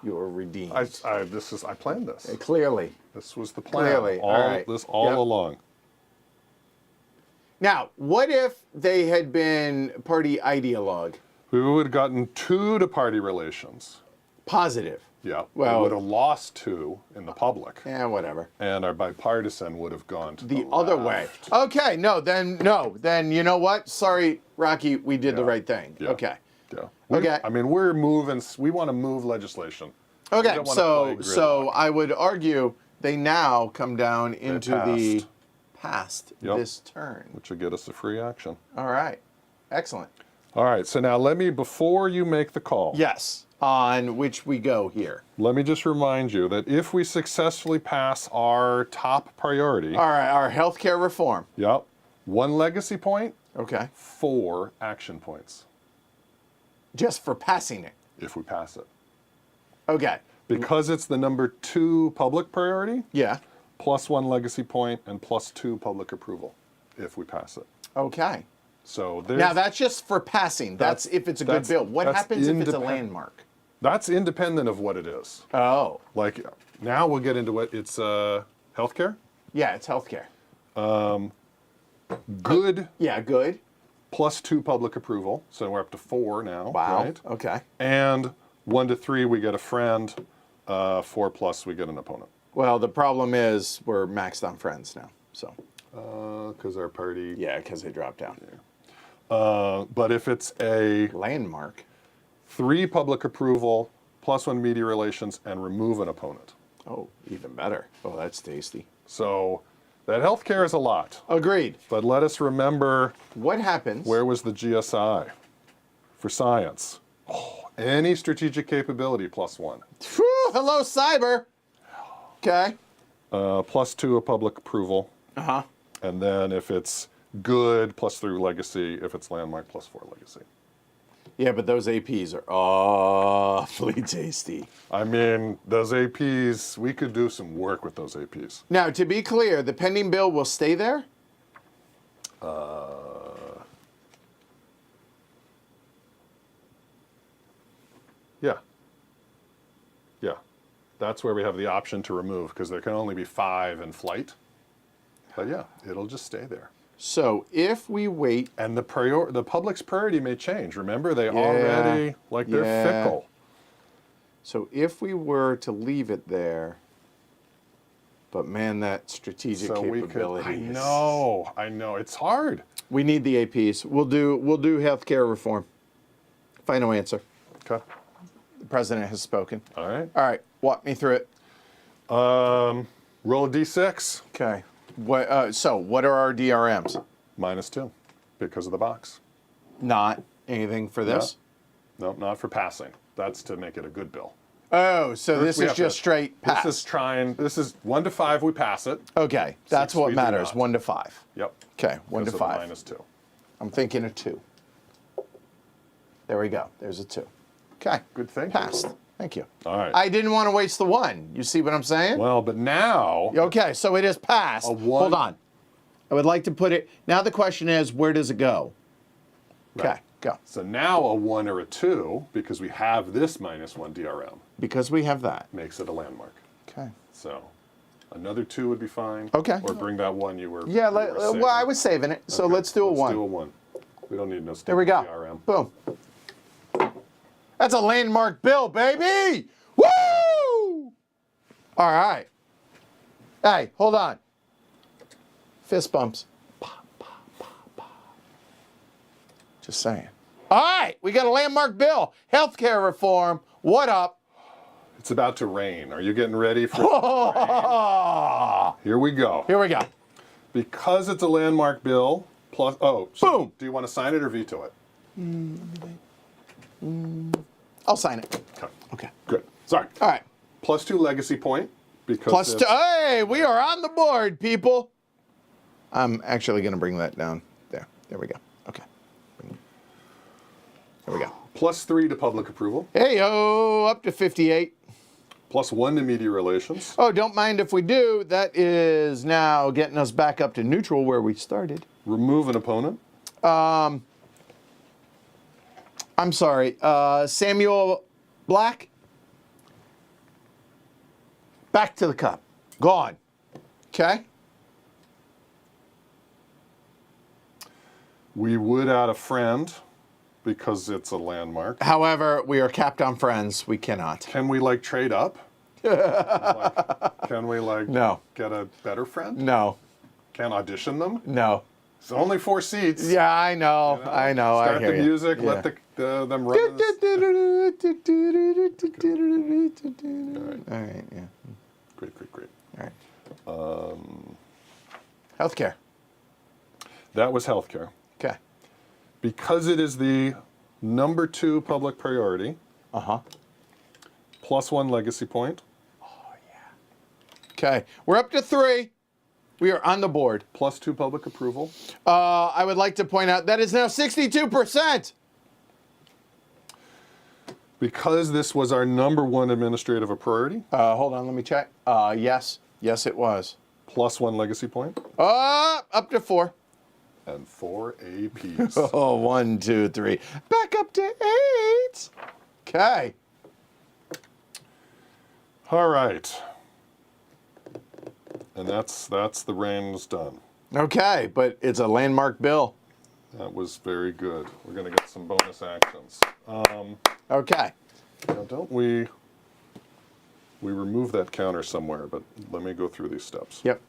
You are redeemed. I planned this. Clearly. This was the plan. Clearly. All right. All Yep. along. Now, what if they had been party ideologue? We would have gotten 2 to party relations. Positive. Yeah. Well- we would have lost 2 in the public. Yeah, whatever. And our bipartisan would have gone to The other way. left. Okay, then you know what? Sorry, Rocky, we did the right thing. Yeah. Okay. Yeah. Okay. I mean, we're moving. We want to move legislation. We Okay, don't wanna play so gridlock. I would argue they now come down into the past Yep. this turn. Which will get us a free action. All right. Excellent. All right. So now before you make the call, Yes, on which we go here. let me just remind you that if we successfully pass our top priority, All right, our healthcare reform. yep, 1 legacy point, Okay. 4 action points Just for passing it. if we pass it. Okay. Because it's the number 2 public priority, Yeah. +1 legacy point and +2 public approval if we pass it. Okay. So there's, Now that's just for passing. That's if it's a good bill. What that's happens if it's a independ- landmark? that's independent of what it is. Oh. Like now we'll get into it. It's healthcare. Yeah, it's healthcare. Good Yeah, good. +2 public approval. So we're up to 4 now. Wow. Right? Okay. And 1 to 3 we get a friend. 4+ we get an opponent. Well, the problem is we're maxed on friends now. So Because our party. yeah, because they dropped down. But if it's a Landmark. 3 public approval, +1 media relations, and remove an opponent. Oh, even better. Oh, that's tasty. So that healthcare is a lot. Agreed. But let us remember, What happens? where was the GSI for science? Oh, any strategic capability +1. Whew, hello, cyber. Okay. +2 a public approval. Uh-huh. And then if it's good, +3 legacy. If it's landmark, +4 legacy. Yeah, but those APs are awfully tasty. I mean, those APs, we could do some work with those APs. Now, to be clear, the pending bill will stay there? Yeah. Yeah. That's where we have the option to remove because there can only be 5 in flight. But yeah, it'll just stay there. So if we wait, And the public's priority may change. Remember, they Yeah. already, they're Yeah. fickle. so if we were to leave it there, but man, that strategic So we could, capability. I know, it's hard. We need the APs. We'll do healthcare reform. Final answer. Okay. The president has spoken. All right. All right, walk me through it. Roll a D6, Okay. So what are our DRMs? -2 because of the box. Not anything for this? No, not for passing. That's to make it a good bill. Oh, so this We is have just to- straight pass. This is 1 to 5, we pass it. Okay, that's 6 what we do matters. not. 1 to 5. Yep. Okay, 1 to Because of the 5. -2. I'm thinking a 2. There we go. There's a 2. Okay. Good thinking. Passed. Thank you. All right. I didn't want to waste the 1. You see what I'm saying? Well, but now, Okay, so it is passed. A 1. Hold on. I would like to put it. Now the question is, where does it go? Okay, Right. go. so now a 1 or a 2, because we have this -1 DRM, Because we have that. makes it a landmark. Okay. So another 2 would be fine. Okay. Or bring that 1 you were. Yeah, you were saving. well, I was saving it, so Okay, let's do a 1. Let's do a 1. We don't need no There we go. DRM. Boom. That's a landmark bill, baby! Woo! All right. Hey, hold on. Fist bumps. Just saying. All right, we got a landmark bill. Healthcare reform. What up? It's about to rain. Are you getting ready for rain? Here we go. Here we go. Because it's a landmark bill, plus, Boom. Do you want to sign it or veto it? I'll sign it. Okay. Okay. Good. Sorry. All right. +2 legacy point. Because Plus two. Hey, we are on the board, people. I'm actually going to bring that down. There we go. Okay. There we go. +3 to public approval. Hey-o, up to 58. +1 to media relations. Oh, don't mind if we do. That is now getting us back up to neutral where we started. Remove an opponent. I'm sorry. Samuel Black. Back to the cup. Gone. Okay. We would add a friend because it's a landmark. However, we are capped on friends. We cannot. Can we trade up? Can we No. get a better friend? No. Can audition them? No. It's only 4 seats. Yeah, I know. I know. Start I hear the music. You. Let them run. All right. Yeah. Great. All right. Healthcare. That was healthcare. Okay. Because it is the number 2 public priority. +1 legacy point. Okay. We're up to 3. We are on the board. +2 public approval. I would like to point out that is now 62%. Because this was our number 1 administrative priority. Hold on, let me check. Yes, it was. +1 legacy point. Up to 4. And 4 APs. Oh, 1, 2, 3. Back up to 8. Okay. All right. And that's the reigns done. Okay, but it's a landmark bill. That was very good. We're going to get some bonus actions. Okay. Now, don't we remove that counter somewhere, but let me go through these steps. Yep.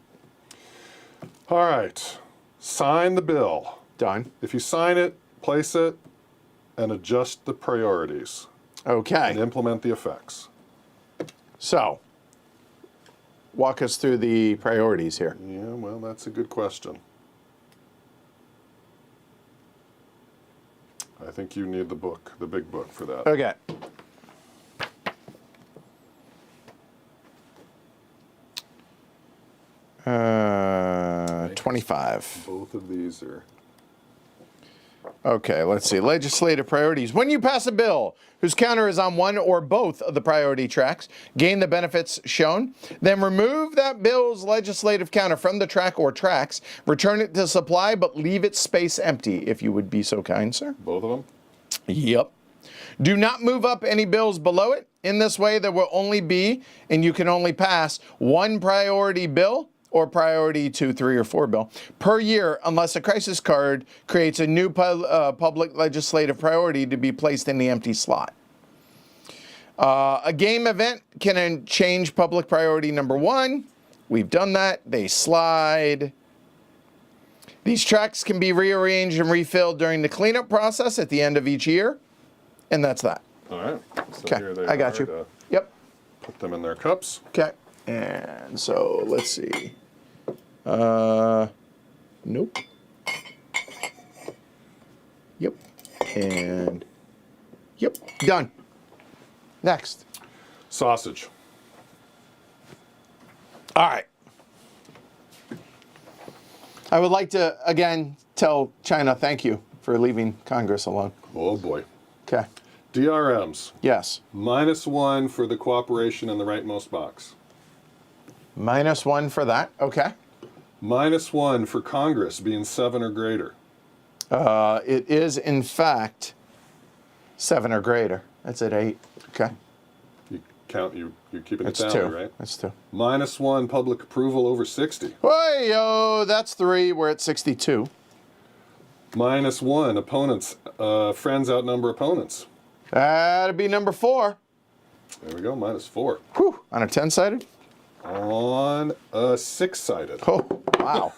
All right. Sign the bill. Done. If you sign it, place it, and adjust the priorities. Okay. And implement the effects. So, walk us through the priorities here. Yeah, well, that's a good question. I think you need the book, the big book for that. Okay. Uh, 25. Both of these are... Okay, let's see. Legislative priorities. When you pass a bill whose counter is on one or both of the priority tracks, gain the benefits shown, then remove that bill's legislative counter from the track or tracks, return it to supply, but leave its space empty, if you would be so kind, sir. Both of them? Yep. Do not move up any bills below it. In this way, there will only be, and you can only pass, one priority bill or priority 2, 3, or 4 bill per year unless a crisis card creates a new public legislative priority to be placed in the empty slot. A game event can change public priority number 1. We've done that. They slide. These tracks can be rearranged and refilled during the cleanup process at the end of each year. And that's that. All right. So Okay, here they I got are you. to Yep. put them in their cups. Okay. And so let's see. Nope. Yep. And yep. Done. Next. Sausage. All right. I would like to, again, tell China thank you for leaving Congress alone. Oh, boy. Okay. DRMs. Yes. -1 for the cooperation in the rightmost box. -1 for that. Okay. -1 for Congress being 7 or greater. It is, in fact, 7 or greater. That's at 8. Okay. You count, you're keeping That's it 2. down, right? That's 2. -1 public approval over 60. Hey-yo, that's 3. We're at 62. -1 opponents, friends outnumber opponents. That'd be number 4. There we go, -4. Whew. On a 10-sided? On a 6-sided. Oh, wow.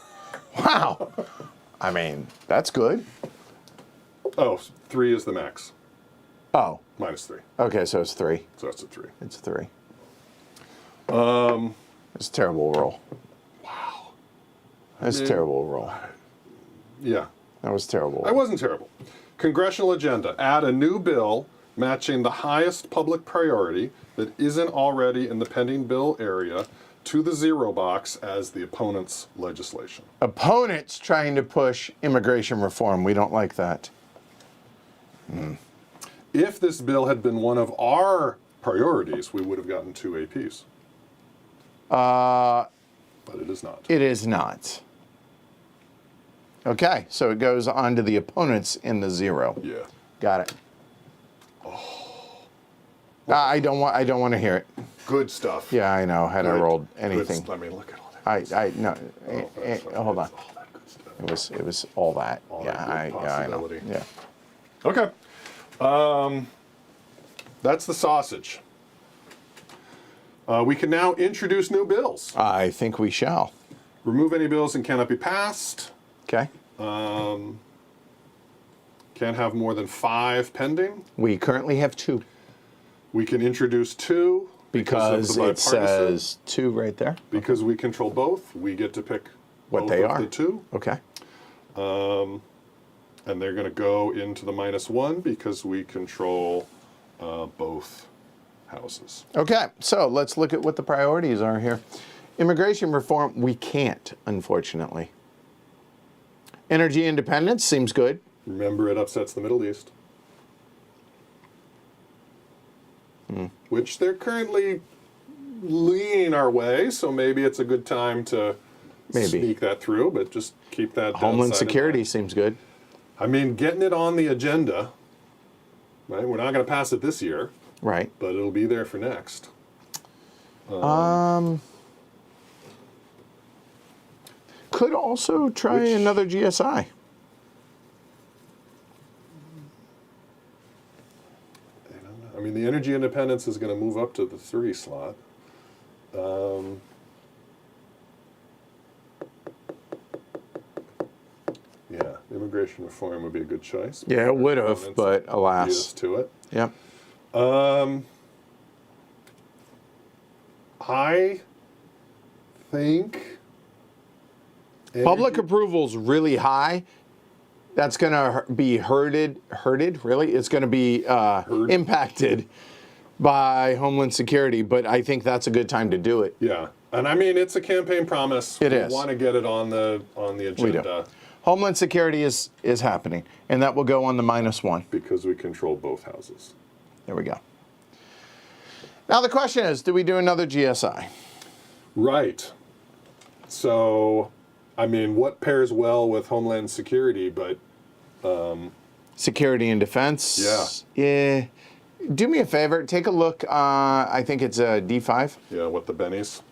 Wow. I mean, that's good. Oh, 3 is the max. Oh, -3. okay, so it's 3. So that's a 3. It's 3. It's a terrible roll. Wow. That's a terrible roll. Yeah. That was terrible. I wasn't terrible. Congressional agenda. Add a new bill matching the highest public priority that isn't already in the pending bill area to the 0 box as the opponent's legislation. Opponents trying to push immigration reform. We don't like that. If this bill had been one of our priorities, we would have gotten 2 APs. But it is not. It is not. Okay, so it goes on to the opponents in the 0. Yeah. Got it. I don't want to hear it. Good stuff. Yeah, I know. Had I rolled anything, I mean, look at all that. I no. Hold on. All that good stuff. It was all that. All Yeah, that good I know. possibility. Yeah. Okay. That's the sausage. We can now introduce new bills. I think we shall. Remove any bills that cannot be passed. Okay. Can't have more than 5 pending. We currently have 2 We can introduce 2 because of the it says 2 right there. Because we control both, we get to pick What both they of are. the 2. Okay. And they're going to go into the -1 because we control both houses. Okay, so let's look at what the priorities are here. Immigration reform, we can't, unfortunately. Energy independence seems good. Remember, it upsets the Middle East. Which they're currently leaning our way, so maybe it's a good time to sneak that through, but just keep that Homeland downside in Security mind. seems good. I mean, getting it on the agenda, right? We're not going to pass it this year, Right. but it'll be there for next. Could also try another GSI. I mean, the energy independence is going to move up to the 3 slot. Yeah, immigration reform would be a good choice. Yeah, it would have, Opponents but beat us alas. to it. Yep. I think Public approval's really high. That's going to be hurted, really? It's going to be impacted by Homeland Security, but I think that's a good time to do it. Yeah, and I mean, it's a campaign promise. It we is. want to get it on the agenda. We do. Homeland Security is happening, and that will go on the -1. Because we control both houses. There we go. Now the question is, do we do another GSI? Right. So, I mean, what pairs well with Homeland Security, but... Security and Defense. Yeah. Do me a favor, take a look. I think it's a D5. Yeah, what the bennies.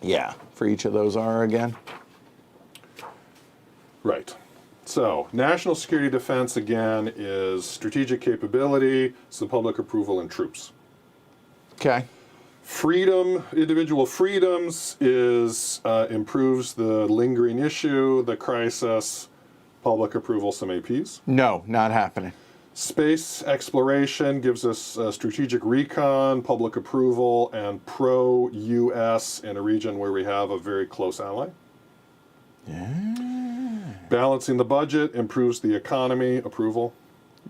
Yeah, for each of those are again. Right. So, national security defense, again, is strategic capability, so public approval, and troops. Okay. Freedom, individual freedoms, is improves the lingering issue, the crisis, public approval, some APs. No, not happening. Space exploration gives us strategic recon, public approval, and pro-US in a region where we have a very close ally. Yeah. Balancing the budget improves the economy, approval.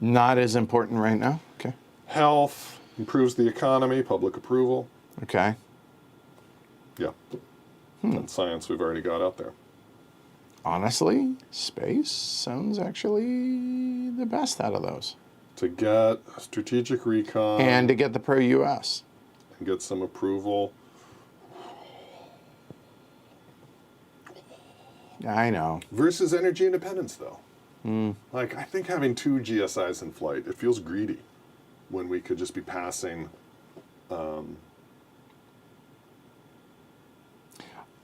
Not as important right now. Okay. Health improves the economy, public approval. Okay. Yeah. And science we've already got out there. Honestly, space sounds actually the best out of those. To get strategic recon And to get the pro-US. and get some approval. I know. Versus energy independence, though. Like, I think having 2 GSIs in flight, it feels greedy when we could just be passing. I'll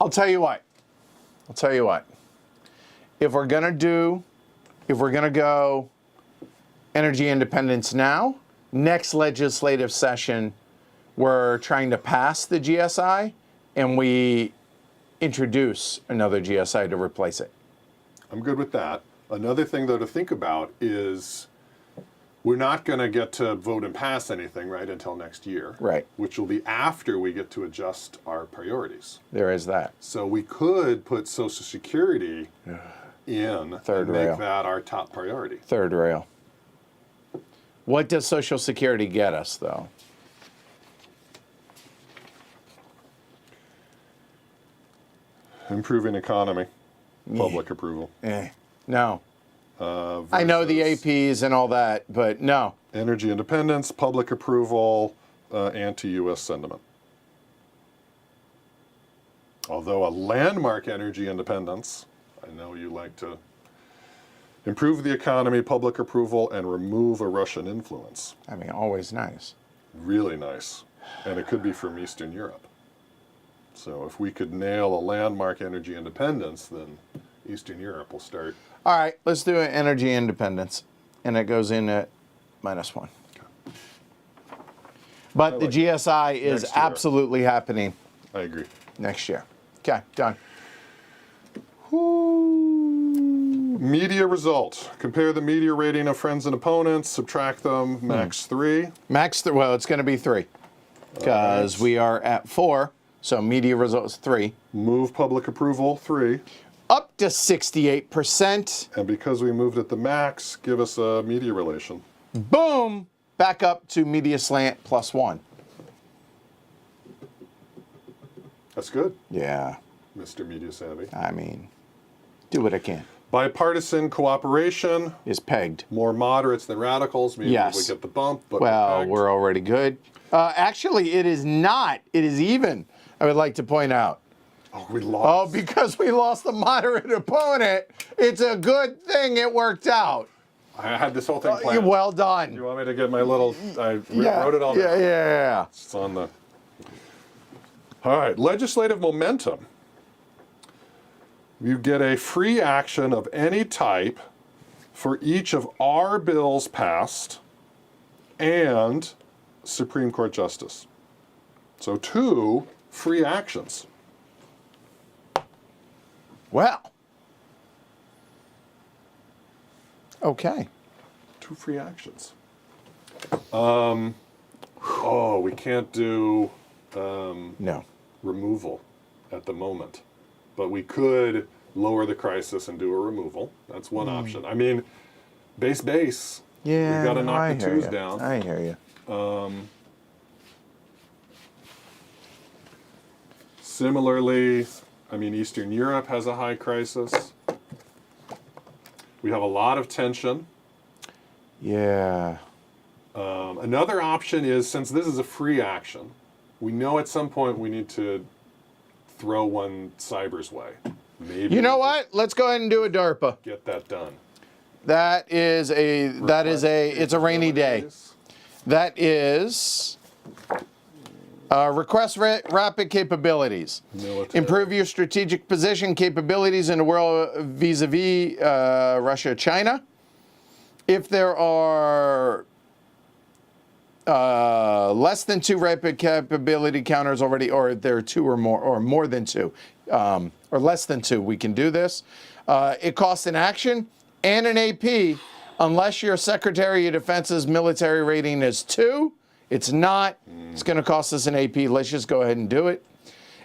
tell you what. If we're going to go energy independence now, next legislative session, we're trying to pass the GSI and we introduce another GSI to replace it. I'm good with that. Another thing, though, to think about is we're not going to get to vote and pass anything, right, until next year. Right. Which will be after we get to adjust our priorities. There is that. So we could put Social Security in Third and make rail. that our top priority. Third rail. What does Social Security get us, though? Improving economy, public approval. No. I know the versus APs and all that, but no. Energy independence, public approval, anti-U.S. sentiment. Although a landmark energy independence, I know you like to improve the economy, public approval, and remove a Russian influence. I mean, always nice. Really nice. And it could be from Eastern Europe. So if we could nail a landmark energy independence, then Eastern Europe will start. All right, let's do an energy independence. And it goes in at -1. Okay. But the GSI is Next year. absolutely happening I agree. next year. Okay, done. Media result. Compare the media rating of friends and opponents, subtract them, max 3. Well, it's going to be 3 because right. we are at 4. So media results 3. Move public approval 3. Up to 68%. And because we moved at the max, give us a media relation. Boom! Back up to media slant +1. That's good, Yeah, Mr. Media Savvy. I mean, do what I can. Bipartisan cooperation, Is pegged. more moderates than radicals. Maybe Yes. we get the bump, but Well, pegged. we're already good. Actually, it is not. It is even, I would like to point out. Oh, we Oh, lost. because we lost a moderate opponent, it's a good thing it worked out. I had this whole thing planned. Well done. You want me to get my little, wrote it all Yeah, down. yeah. It's on the. All right, legislative momentum. You get a free action of any type for each of our bills passed and Supreme Court justice. So 2 free actions. Well. Okay. 2 free actions. We can't do No. removal at the moment, but we could lower the crisis and do a removal. That's one option. I mean, base. Yeah. We've got to knock I the hear 2s ya. down. I hear you. Similarly, I mean, Eastern Europe has a high crisis. We have a lot of tension. Yeah. Another option is, since this is a free action, we know at some point we need to throw one cyber's way. Maybe You know we what? Let's go ahead and do a DARPA. just get that done. It's a rainy day. That is request rapid capabilities. Military. Improve your strategic position capabilities in the world vis-a-vis Russia, China. If there are less than 2 rapid capability counters already, or there are 2 or more than 2, or less than 2, we can do this. It costs an action and an AP unless your Secretary of Defense's military rating is 2. It's not. It's going to cost us an AP. Let's just go ahead and do it.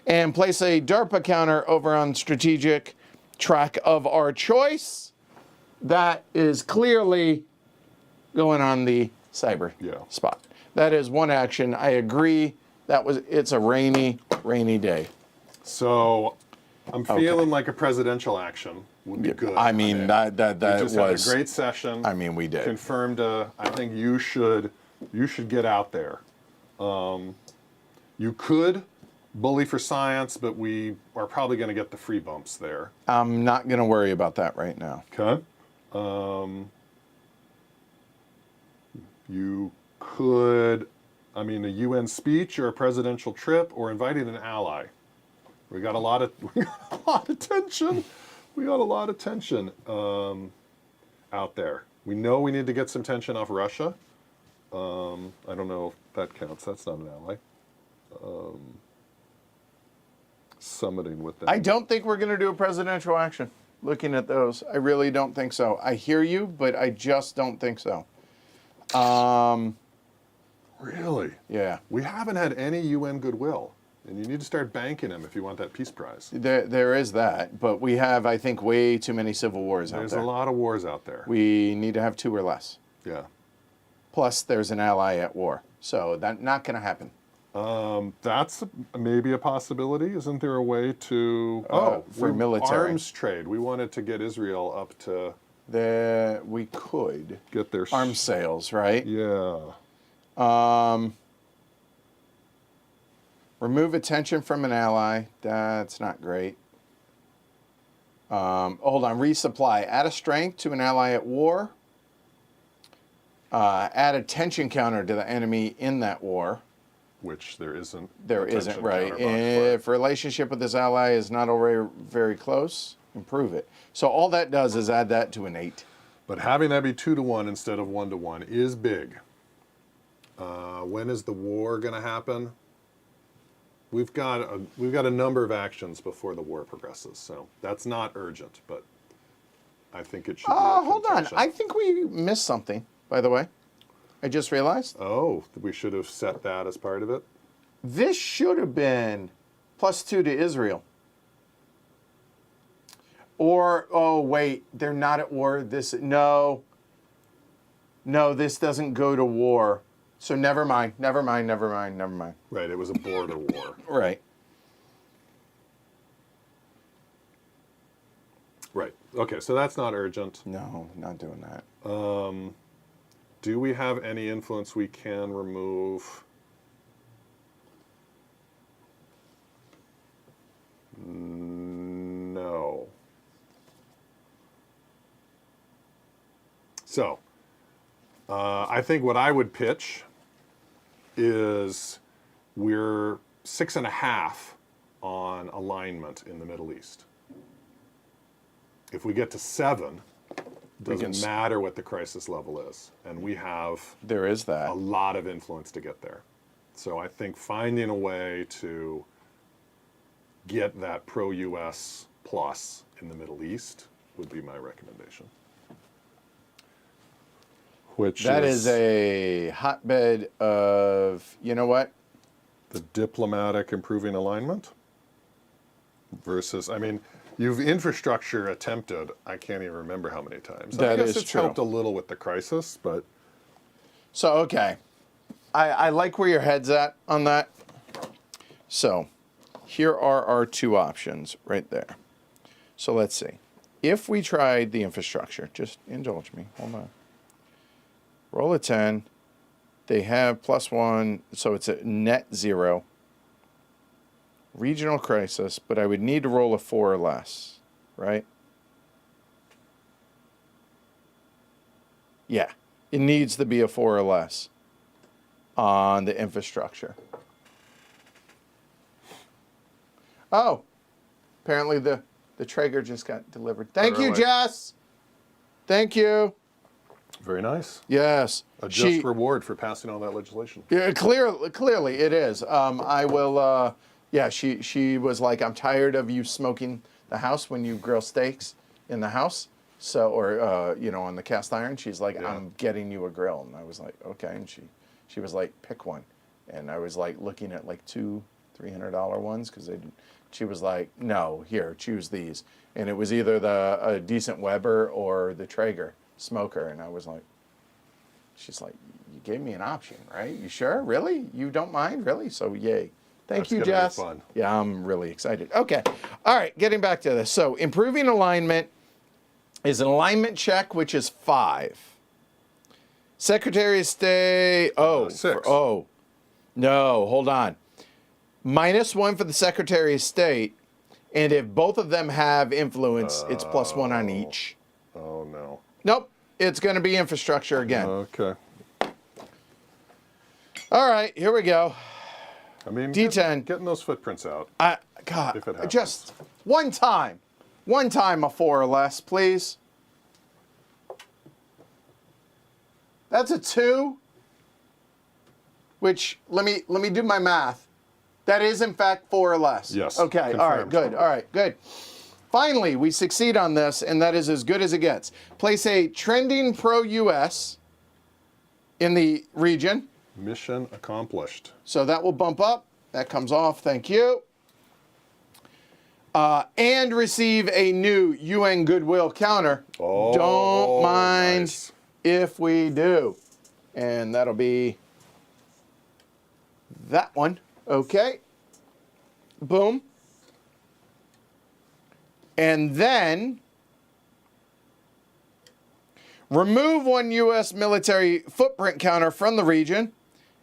And place a DARPA counter over on strategic track of our choice. That is clearly going on the cyber spot. That is one action. I agree. It's a rainy day. So I'm feeling like a presidential action would be good. I mean, that we just was had a great session. I mean, we did. Confirmed. I think you should get out there. You could bully for science, but we are probably going to get the free bumps there. I'm not going to worry about that right now. Okay. You could, a UN speech or a presidential trip or inviting an ally. We got a lot of tension. We got a lot of tension out there. We know we need to get some tension off Russia. I don't know if that counts. That's not an ally. Summiting with them. I don't think we're going to do a presidential action. Looking at those, I really don't think so. I hear you, but I just don't think so. Really? Yeah. We haven't had any UN goodwill, and you need to start banking them if you want that peace prize. There is that, but we have, I think, way too many civil wars out There's there. a lot of wars out there. We need to have 2 or less. Yeah. Plus, there's an ally at war, so that's not going to happen. That's maybe a possibility. Isn't there a way to for military arms trade? We wanted to get Israel up to we could get their arms sales, right? Yeah. Remove attention from an ally. That's not great. Hold on. Resupply. Add a strength to an ally at war. Add a tension counter to the enemy in that war. Which there isn't. There isn't, right. counterbox for. If relationship with this ally is not already very close, improve it. So all that does is add that to an 8. But having that be 2-to-1 instead of 1-to-1 is big. When is the war going to happen? We've got a number of actions before the war progresses, so that's not urgent, but I think it should be. Hold on. I think we missed something, by the way. I just realized. Oh, we should have set that as part of it. This should have been +2 to Israel. Or, oh, wait, they're not at war. No, this doesn't go to war. So never mind. Right, it was a border war. Right. Right. Okay, so that's not urgent. No, not doing that. Do we have any influence we can remove? No. So, I think what I would pitch is we're 6.5 on alignment in the Middle East. If we get to 7, doesn't matter what the crisis level is, and we have There is that. a lot of influence to get there. So I think finding a way to get that pro-US plus in the Middle East would be my recommendation. That is a hotbed of, you know what? The diplomatic improving alignment versus, I mean, you've infrastructure attempted, I can't even remember how many times. That I guess is it's true. helped a little with the crisis, but So, okay. I like where your head's at on that. So, here are our 2 options right there. So, let's see. If we tried the infrastructure, just indulge me. Hold on. Roll a 10. They have +1, so it's a net 0. Regional crisis, but I would need to roll a 4 or less, right? Yeah, it needs to be a 4 or less on the infrastructure. Oh, apparently the Traeger just got delivered. Thank you, Early. Jess. Thank you. very nice. Yes. A just reward for passing all that legislation. Yeah, clearly it is. I will. Yeah, she was like, I'm tired of you smoking the house when you grill steaks in the house. So, or you know, on the cast iron. She's like, Yeah. I'm getting you a grill, and I was like, okay. And she was like, pick one, and I was like looking at like $200-$300 ones because they. She was like, no, here, choose these, and it was either a decent Weber or the Traeger smoker, and I was like. She's like, you gave me an option, right? You sure? Really? You don't mind? Really? So, yay. Thank you, That's gonna be Jess. fun. Yeah, I'm really excited. Okay. All right, getting back to this. So, improving alignment is an alignment check, which is 5. Secretary of State, 6. No, hold on. -1 for the Secretary of State, and if both of them have influence, it's +1 on each. Oh, no. Nope. It's going to be infrastructure again. Okay. All right, here we go. I mean, D10. Getting those footprints out. God, If it happens. just one time a 4 or less, please. That's a 2. Which let me do my math. That is in fact 4 or less. Yes, Okay. All right. confirmed. Good. All right. Good. Finally, we succeed on this, and that is as good as it gets. Place a trending pro-U.S. in the region. Mission accomplished. So that will bump up. That comes off. Thank you. And receive a new UN goodwill counter. Oh, Don't mind nice. if we do. And that'll be that one. Okay. Boom. And then remove one U.S. military footprint counter from the region.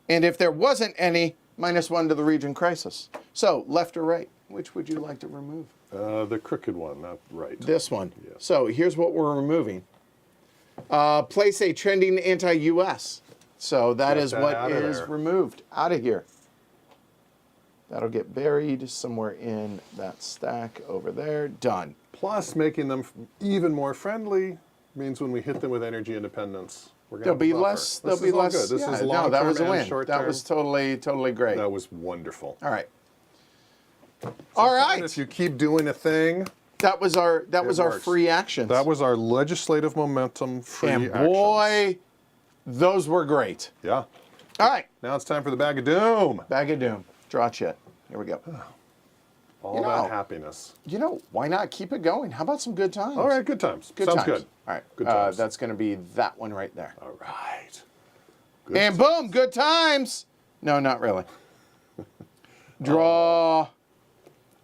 And if there wasn't any, -1 to the region crisis. So left or right, which would you like to remove? The crooked one, not right. This one. Yes. So here's what we're removing. Place a trending anti-U.S. So that Get is that what out of is there. removed out of here. That'll get buried somewhere in that stack over there. Done. Plus, making them even more friendly means when we hit them with energy independence, we're going There'll to be less. There'll be less. Good. This yeah, is no, long that term was a and win. short That term. was totally great. That was wonderful. All right. All right. If you keep doing a thing, That was our works. free actions. that was our legislative momentum free and actions. boy, those were great. Yeah. All right. Now it's time for the bag of doom. Bag of doom. Draw chit. Here we go. All You know- that happiness. You know, why not keep it going? How about some good times? All right, good times. Good Sounds times. good. All right. Good times. That's going to be that one right there. All right. Good And boom, good times. No, not really. Draw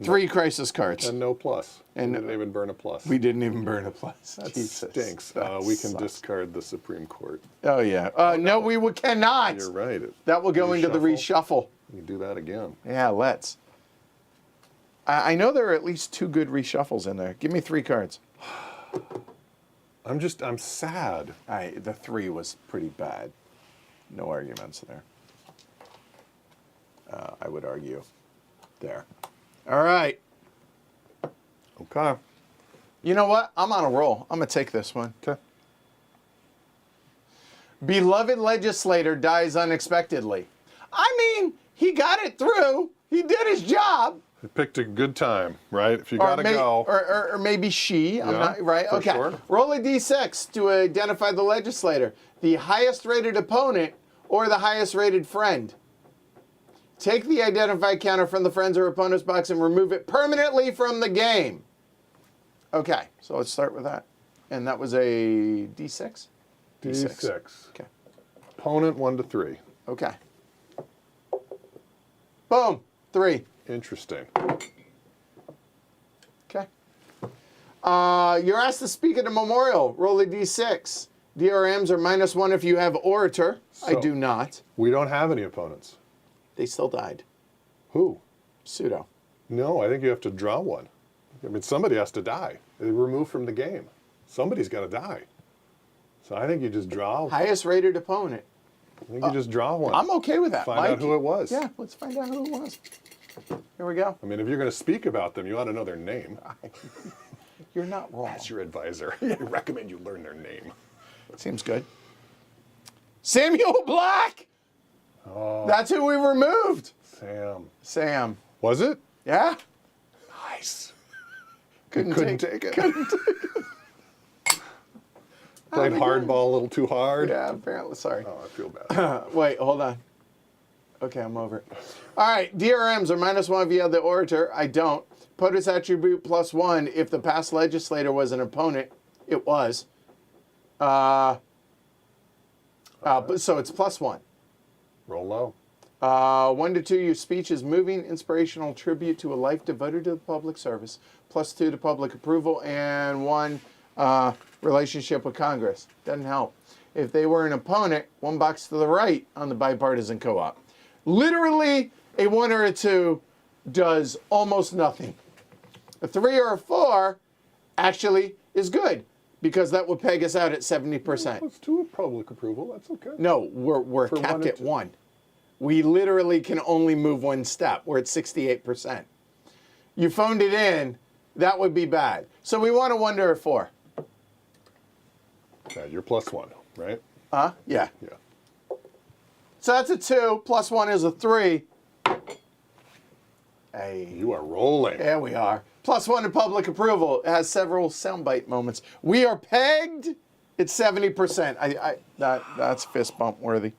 3 crisis cards. And no plus. And- We didn't even burn a plus. We didn't even burn a plus. That Jesus. stinks. That We can sucks. discard the Supreme Court. Oh, yeah. No, we cannot. You're right. That will go into the reshuffle. You do that again. Yeah, let's. I know there are at least 2 good reshuffles in there. Give me 3 cards. I'm sad. The 3 was pretty bad. No arguments there. I would argue there. All right. Okay. You know what? I'm on a roll. I'm going to take this one. Okay. Beloved legislator dies unexpectedly. I mean, he got it through. He did his job. You picked a good time, right? If you gotta go. Or maybe she. I'm Yeah, not right. for Okay. sure. Roll a d6 to identify the legislator, the highest rated opponent or the highest rated friend. Take the identify counter from the friends or opponent's box and remove it permanently from the game. Okay, so let's start with that. And that was a d6? D6. Okay. Opponent 1 to 3. Okay. Boom. 3. Interesting. Okay. You're asked to speak at a memorial. Roll a d6. DRMs are -1 if you have orator. I So- do not. We don't have any opponents. They still died. Who? Pseudo. No, I think you have to draw one. I mean, somebody has to die. They're removed from the game. Somebody's got to die. So I think you just draw. Highest rated opponent. I think you just draw one. I'm okay with that. Find out who it was. Yeah, let's find out who it was. Here we go. I mean, if you're going to speak about them, you ought to know their name. You're not wrong. That's your advisor. I recommend you learn their name. Seems good. Samuel Black! Oh, That's who we removed. Sam. Sam. Was it? Yeah? Nice. Couldn't take it. Couldn't take it. Played hardball a little too hard. Yeah, apparently. Sorry. Oh, I feel bad. Wait, hold on. Okay, I'm over it. All right, DRMs are -1 if you have the orator. I don't. POTUS attribute +1 if the past legislator was an opponent. It was. So it's +1. Roll low. 1 to 2, your speech is moving, inspirational tribute to a life devoted to public service. +2 to public approval, and 1 relationship with Congress. Doesn't help. If they were an opponent, 1 box to the right on the bipartisan co-op. Literally, a 1 or a 2 does almost nothing. A 3 or a 4 actually is good, because that would peg us out at 70%. Let's do a public approval. That's okay. No, we're For 1 capped and at 2. 1. We literally can only move 1 step. We're at 68%. You phoned it in, that would be bad. So we want a 1 to a 4. Yeah, you're +1, right? Yeah. Yeah. So that's a 2, +1 is a 3. Hey, You are rolling. there we are. +1 to public approval. It has several soundbite moments. We are pegged It's 70%. That's fist bump worthy.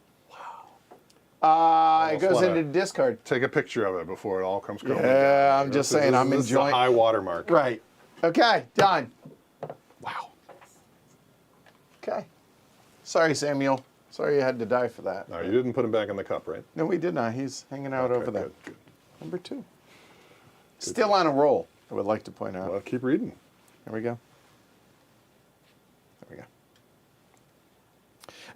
It goes into discard. Take a picture of it before it all comes crumbling down. Yeah, I'm just saying, I'm this enjoying. is the high water mark. Right. Okay, done. Wow. Okay. Sorry, Samuel. Sorry you had to die for that. No, you didn't put him back in the cup, right? No, we did not. He's hanging out over there. Good. Number 2. Still on a roll, I would like to point out. Well, keep reading. There we go. There we go.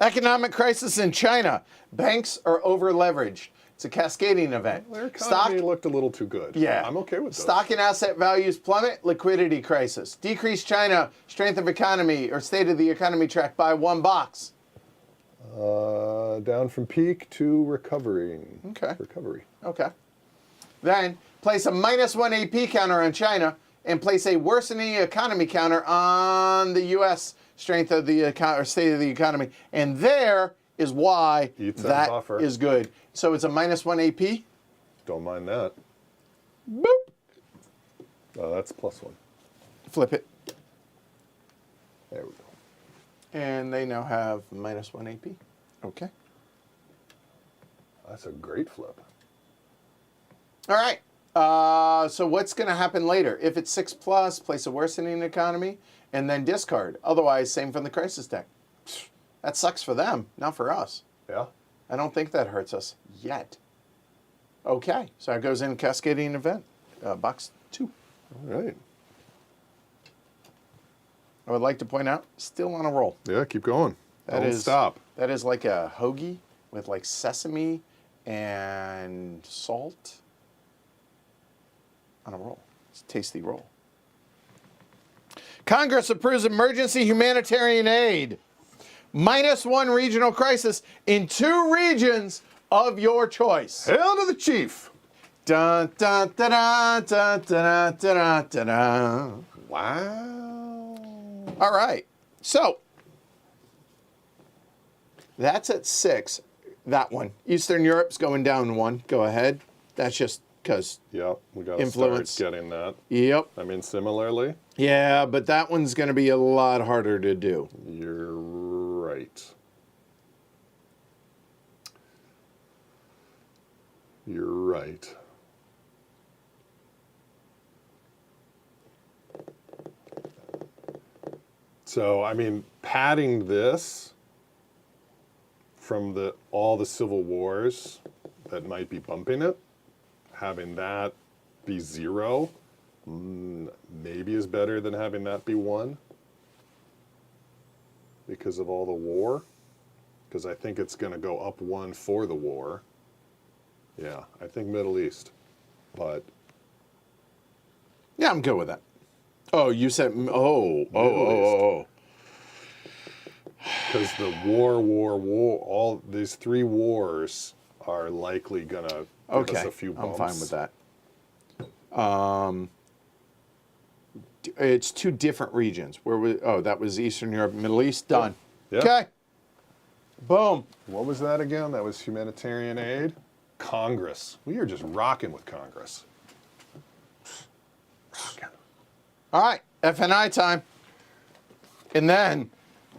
Economic crisis in China. Banks are over-leveraged. It's a cascading event. Their economy looked a little too good. Yeah. I'm okay with those. Stock and asset values plummet, liquidity crisis. Decrease China, strength of economy, or state of the economy track by 1 box. Down from peak to recovery. Okay. Recovery. Okay. Then place a -1 AP counter on China and place a worsening economy counter on the U.S. strength of the or state of the economy. And there is why that buffer. is good. So it's a -1 AP. Don't mind that. Boop. Oh, that's +1. Flip it. There we go. And they now have -1 AP. Okay. That's a great flip. All right. So what's going to happen later? If it's 6+, place a worsening economy, and then discard. Otherwise, same from the crisis deck. That sucks for them, not for us. Yeah. I don't think that hurts us yet. Okay. So that goes in cascading event. Box 2. All right. I would like to point out, still on a roll. Yeah, keep going. Don't stop. That is like a hoagie with like sesame and salt on a roll. It's a tasty roll. Congress approves emergency humanitarian aid. -1 regional crisis in 2 regions of your choice. Hail to the chief. Dun, dun, dun, dun, dun, dun, dun, dun, dun. Wow. All right. So that's at 6. That one. Eastern Europe's going down 1. Go ahead. That's just because. Yep, we got to Influence. start getting that. Yep. I mean, similarly. Yeah, but that one's going to be a lot harder to do. You're right. You're right. So, I mean, padding this from all the civil wars that might be bumping it, having that be 0, maybe is better than having that be 1 because of all the war. Because I think it's going to go up 1 for the war. Yeah, I think Middle East. But Yeah, I'm good with that. Oh, you said, oh. because the war, all these 3 wars are likely going to give us a few bumps. I'm fine with that. It's 2 different regions. That was Eastern Europe, Middle East, done. Yeah. Okay. Boom. What was that again? That was humanitarian aid? Congress. We are just rocking with Congress. Rocking. All right, FNI time. And then,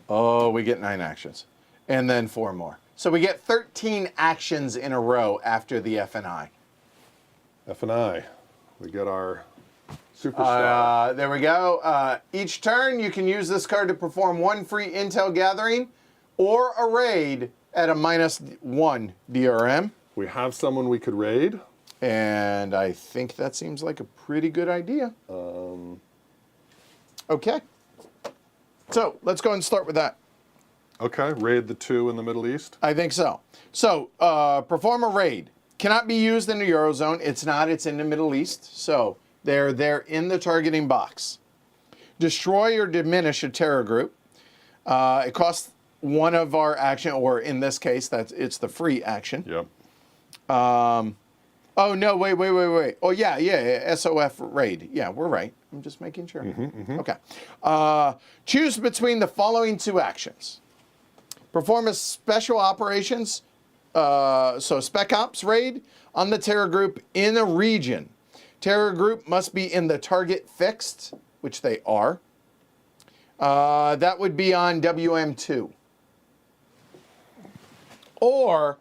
we get 9 actions. And then 4 more. So we get 13 actions in a row after the FNI. F&I. We get our superstar. There we go. Each turn, you can use this card to perform 1 free intel gathering or a raid at a -1 DRM. We have someone we could raid. And I think that seems like a pretty good idea. Okay. So let's go and start with that. Okay, raid the 2 in the Middle East. I think so. So perform a raid. Cannot be used in the Eurozone. It's not. It's in the Middle East. So they're in the targeting box. Destroy or diminish a terror group. It costs 1 of our action, or in this case, it's the free action. Yep. Oh, no, wait. Oh, yeah, SOF raid. Yeah, we're right. I'm just making sure. Okay. Choose between the following 2 actions. Perform a special operations, so Spec Ops raid on the terror group in a region. Terror group must be in the target fixed, which they are. That would be on WM2. Or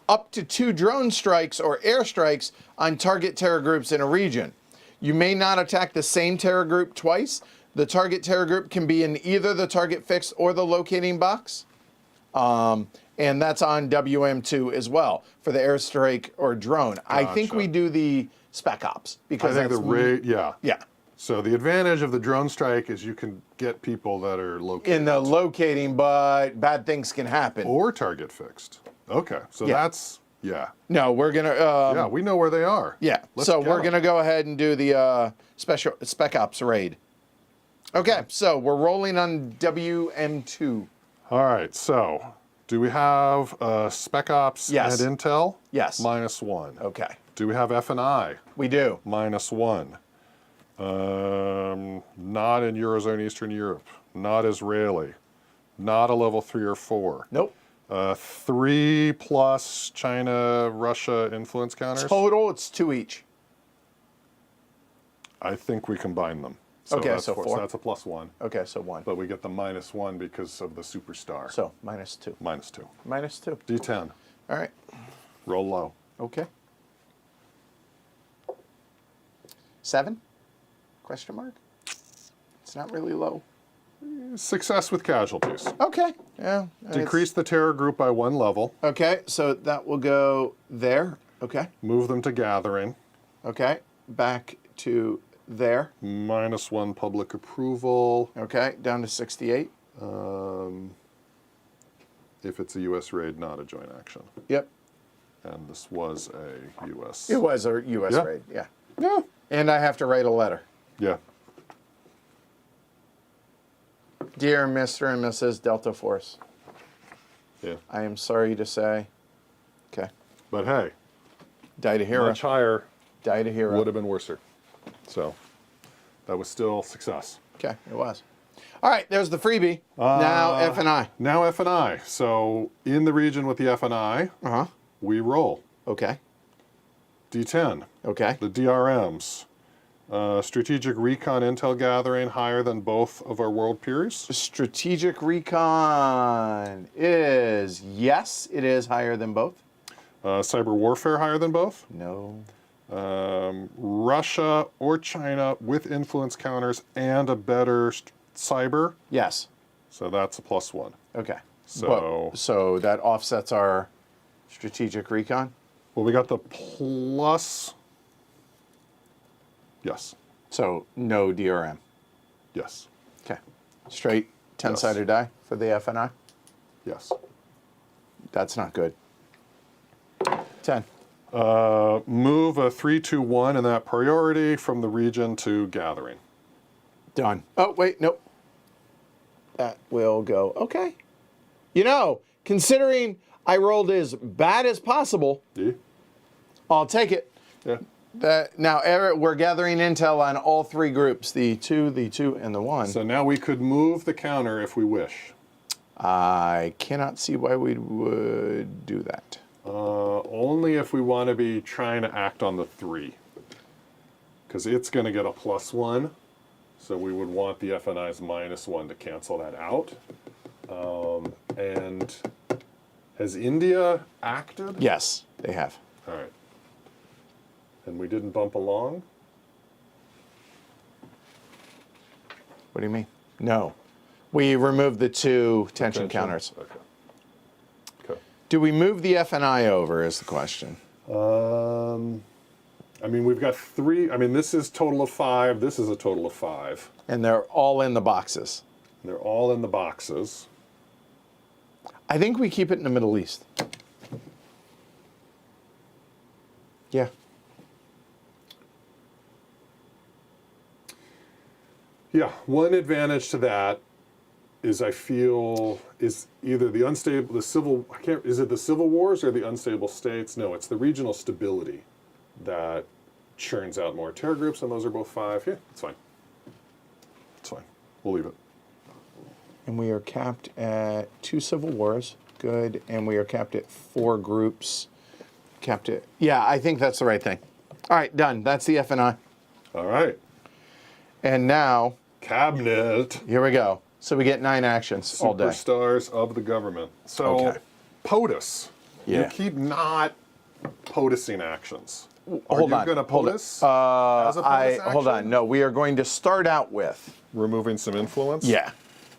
up to 2 drone strikes or airstrikes on target terror groups in a region. You may not attack the same terror group twice. The target terror group can be in either the target fixed or the locating box. And that's on WM2 as well for the airstrike or drone. I think Gotcha. we do the spec ops because I think that's the rate, yeah. yeah. So the advantage of the drone strike is you can get people that are located. In the locating, but bad things can happen. Or target fixed. Okay, so Yeah. that's, yeah. No, we're gonna. Yeah, we know where they are. Yeah. Let's So get we're 'em. gonna go ahead and do the special spec ops raid. Okay, so we're rolling on WM2. All right, so do we have spec ops Yes. and intel? Yes. -1. Okay, Do we have F&I? we do. -1. Not in Eurozone Eastern Europe. Not Israeli. Not a level 3 or 4. Nope. 3 plus China, Russia influence counters. Total, it's 2 each. I think we combine them. Okay, that's so 4. 4. So that's a +1. Okay, so 1. But we get the -1 because of the superstar. So -2. -2. -2. D10. All right. Roll low. Okay. 7? Question mark? It's not really low. Success with casualties. Okay. Yeah. Decrease the terror group by 1 level. Okay, so that will go there. Okay. Move them to gathering. Okay. Back to there. -1 public approval. Okay. Down to 68. If it's a U.S. raid, not a joint action. Yep. And this was a U.S. It was a U.S. Yeah. raid. Yeah. Yeah. And I have to write a letter. Yeah. Dear Mr. and Mrs. Delta Force, Yeah. I am sorry to say. Okay. But hey, Died a hero. much higher Died a hero. would have been worser. So that was still success. Okay, it was. All right, there's the freebie. Now F&I. Now F&I. So in the region with the F&I, Uh-huh. we roll Okay. D10. Okay. The DRMs. Strategic recon intel gathering higher than both of our world peers. Strategic recon is, yes, it is higher than both. Cyber warfare higher than both. No. Russia or China with influence counters and a better cyber. Yes. So that's a +1. Okay. So that offsets our strategic recon. well, we got the plus. Yes. So no DRM. Yes. Okay. Straight 10-sided die for the F&I. Yes. That's not good. 10. Move a 3-2-1 in that priority from the region to gathering. Done. Oh, wait, nope. That will go. Okay. You know, considering I rolled as bad as possible, Yeah. I'll take it. Yeah. Now, we're gathering intel on all 3 groups, the 2, and the 1. So now we could move the counter if we wish. I cannot see why we would do that. Only if we want to be trying to act on the 3. Because it's going to get a +1. So we would want the FNI's -1 to cancel that out. And has India acted? Yes, they have. All right. And we didn't bump along? What do you mean? No. We removed the 2 tension counters. Okay. Okay. Do we move the F&I over is the question. I mean, we've got 3. I mean, this is total of 5. This is a total of 5. And they're all in the boxes. They're all in the boxes. I think we keep it in the Middle East. Yeah. Yeah, one advantage to that is I feel is either the unstable, the civil, is it the civil wars or the unstable states? No, it's the regional stability that churns out more terror groups, and those are both 5. Yeah, it's fine. It's fine. We'll leave it. And we are capped at 2 civil wars. Good. And we are capped at 4 groups. Capped at, yeah, I think that's the right thing. All right, done. That's the F&I. All right. And now, Cabinet. here we go. So we get 9 actions all day. Superstars of the government. So, Okay. POTUS. You Yeah. keep not POTUSing actions. Hold Are on. you going to hold POTUS on. as a POTUS action? Hold on. No, we are going to start out with, Removing some influence? yeah,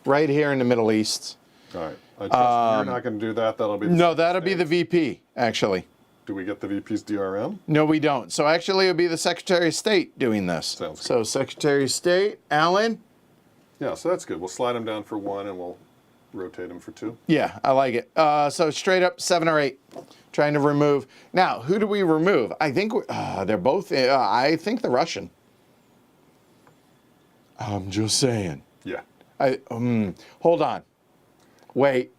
right here in the Middle East. All right. I trust you're not going to do that. That'll be the No, that'll be the States. VP, actually. Do we get the VP's DRM? No, we don't. So actually, it'll be the Secretary of State doing this. Sounds good. So Secretary of State, Allen. Yeah, so that's good. We'll slide him down for 1 and we'll rotate him for 2. Yeah, I like it. So straight up 7 or 8, trying to remove. Now, who do we remove? I think they're both. I think the Russian. I'm just saying. Yeah. Hold on. Wait.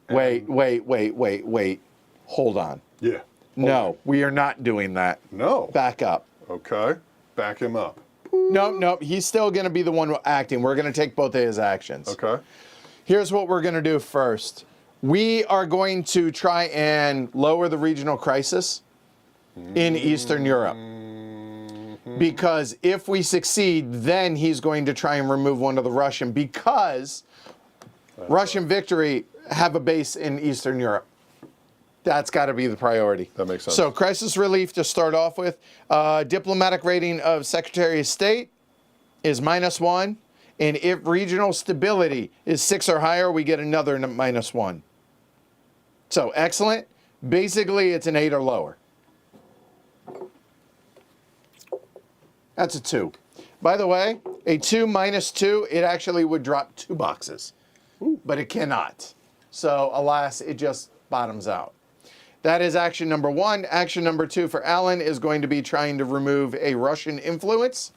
Hold on. Yeah. No, we are not doing that. No. Back up. Okay. Back him up. Nope. He's still going to be the one acting. We're going to take both of his actions. Okay. Here's what we're going to do first. We are going to try and lower the regional crisis in Eastern Europe. Because if we succeed, then he's going to try and remove one of the Russian, because Russian victory have a base in Eastern Europe. That's got to be the priority. That makes sense. So crisis relief to start off with. Diplomatic rating of Secretary of State is -1. And if regional stability is 6 or higher, we get another -1. So excellent. Basically, it's an 8 or lower. That's a 2. By the way, a 2 -2, it actually would drop 2 boxes. But it cannot. So alas, it just bottoms out. That is action number 1. Action number 2 for Alan is going to be trying to remove a Russian influence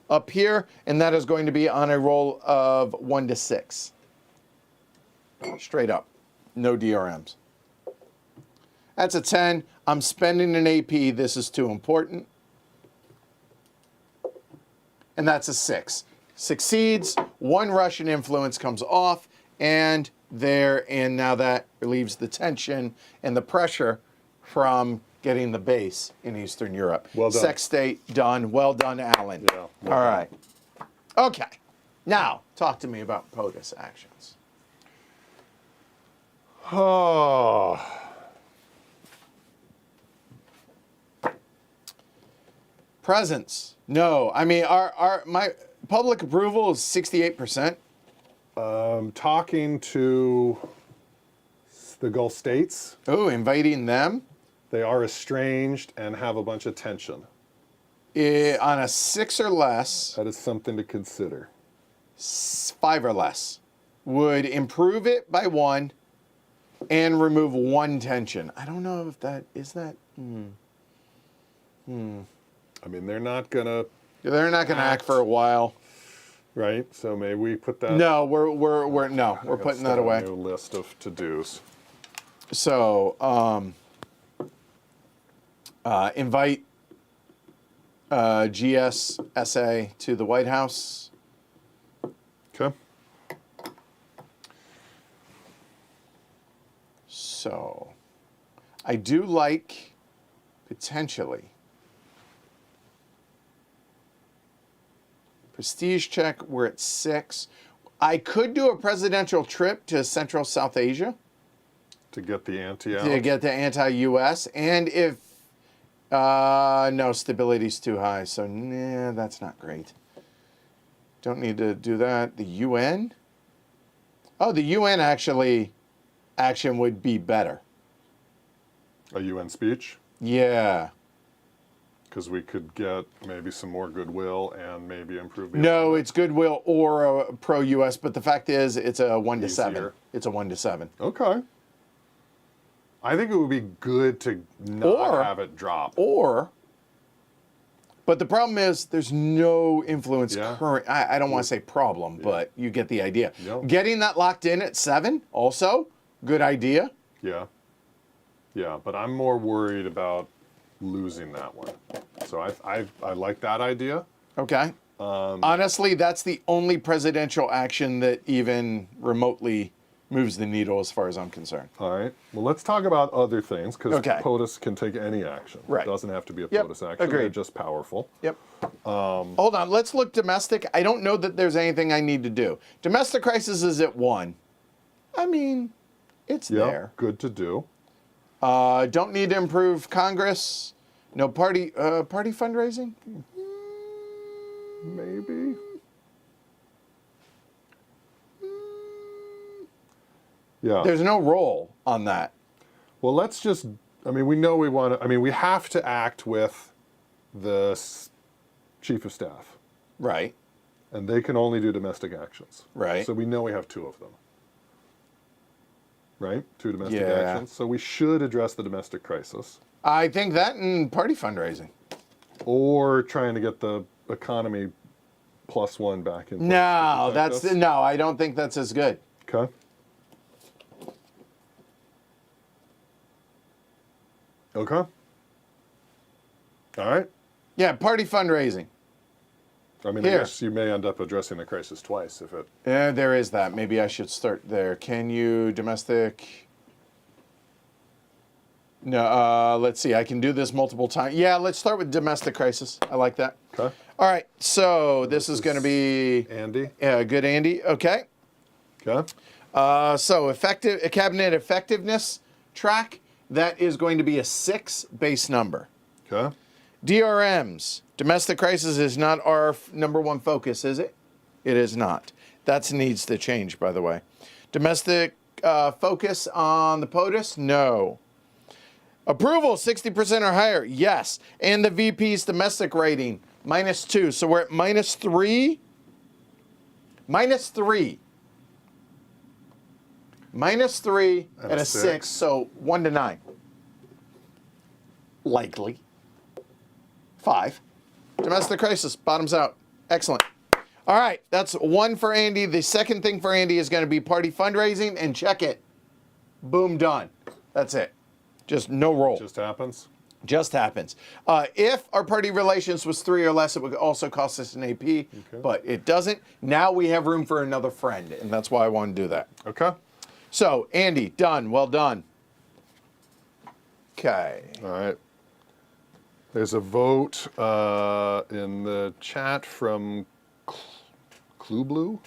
up here, and that is going to be on a roll of 1 to 6. Straight up. No DRMs. That's a 10. I'm spending an AP. This is too important. And that's a 6. Succeeds. 1 Russian influence comes off, and now that relieves the tension and the pressure from getting the base in Eastern Europe. Well done. Sex state done. Well done, Alan. Yeah, well All done. right. Okay. Now, talk to me about POTUS actions. Oh. Presence. No. I mean, my public approval is 68%. Talking to the Gulf states. Oh, inviting them. They are estranged and have a bunch of tension. On a 6 or less, That is something to consider. 5 or less, would improve it by 1 and remove 1 tension. I don't know if that is that. I mean, they're not gonna, They're not going to act for a while. right? So maybe we put that. No, we're putting that away. A new list of to-dos. So, invite GSSA to the White House. Okay. So, I do like, potentially, prestige check, we're at 6. I could do a presidential trip to Central South Asia To get the ante out. to get the anti-U.S. And if, no, stability's too high, so nah, that's not great. Don't need to do that. The UN? Oh, the UN action would be better. A UN speech. Yeah. Because we could get maybe some more goodwill and maybe improve the. No, it's goodwill or a pro-U.S., but the fact is it's a 1 to 7. Easier. It's a 1 to 7. Okay. I think it would be good to not have it drop. But the problem is there's no influence Yeah. current. I don't want to say problem, but you get the idea. Yeah. Getting that locked in at 7, also, good idea. Yeah. Yeah, but I'm more worried about losing that one. So I like that idea. Okay. Honestly, that's the only presidential action that even remotely moves the needle as far as I'm concerned. All right. Well, let's talk about other things, because Okay. POTUS can take any action. Right. It doesn't have to be a Yep, POTUS action. agreed. They're just powerful. Yep. Hold on. Let's look domestic. I don't know that there's anything I need to do. Domestic crisis is at 1. I mean, it's there. Good to do. Don't need to improve Congress. No party fundraising. Maybe. Yeah. There's no role on that. Well, let's just, I mean, we know we want to, I mean, we have to act with the chief of staff, Right. and they can only do domestic actions. Right. So we know we have 2 of them. Right? 2 domestic Yeah. actions. So we should address the domestic crisis. I think that and party fundraising. Or trying to get the economy +1 back in place to No, protect that's us. no. I don't think that's as good. Okay. Okay. All right. Yeah, party fundraising. I mean, Here. I guess you may end up addressing the crisis twice if it. Yeah, there is that. Maybe I should start there. Can you domestic? No. Let's see. I can do this multiple times. Yeah, let's start with domestic crisis. I like that. Okay. All right. So this is going to be Andy. good, Andy. Okay. Okay. So cabinet effectiveness track. That is going to be a 6 base number. Okay. DRMs, domestic crisis is not our number 1 focus, is it? It is not. That needs to change, by the way. Domestic focus on the POTUS? No. Approval, 60% or higher? Yes. And the VP's domestic rating, -2. So we're at -3. -3. -3 and a 6. So 1 to 9. Likely. 5. Domestic crisis, bottoms out. Excellent. All right, that's 1 for Andy. The second thing for Andy is going to be party fundraising, and check it. Boom, done. That's it. Just no roll. Just happens. Just happens. If our party relations was 3 or less, it would also cost us an AP, but it doesn't. Now we have room for another friend, and that's why I want to do that. Okay. So, Andy, done. Well done. Okay. All right. There's a vote in the chat from Cool Blue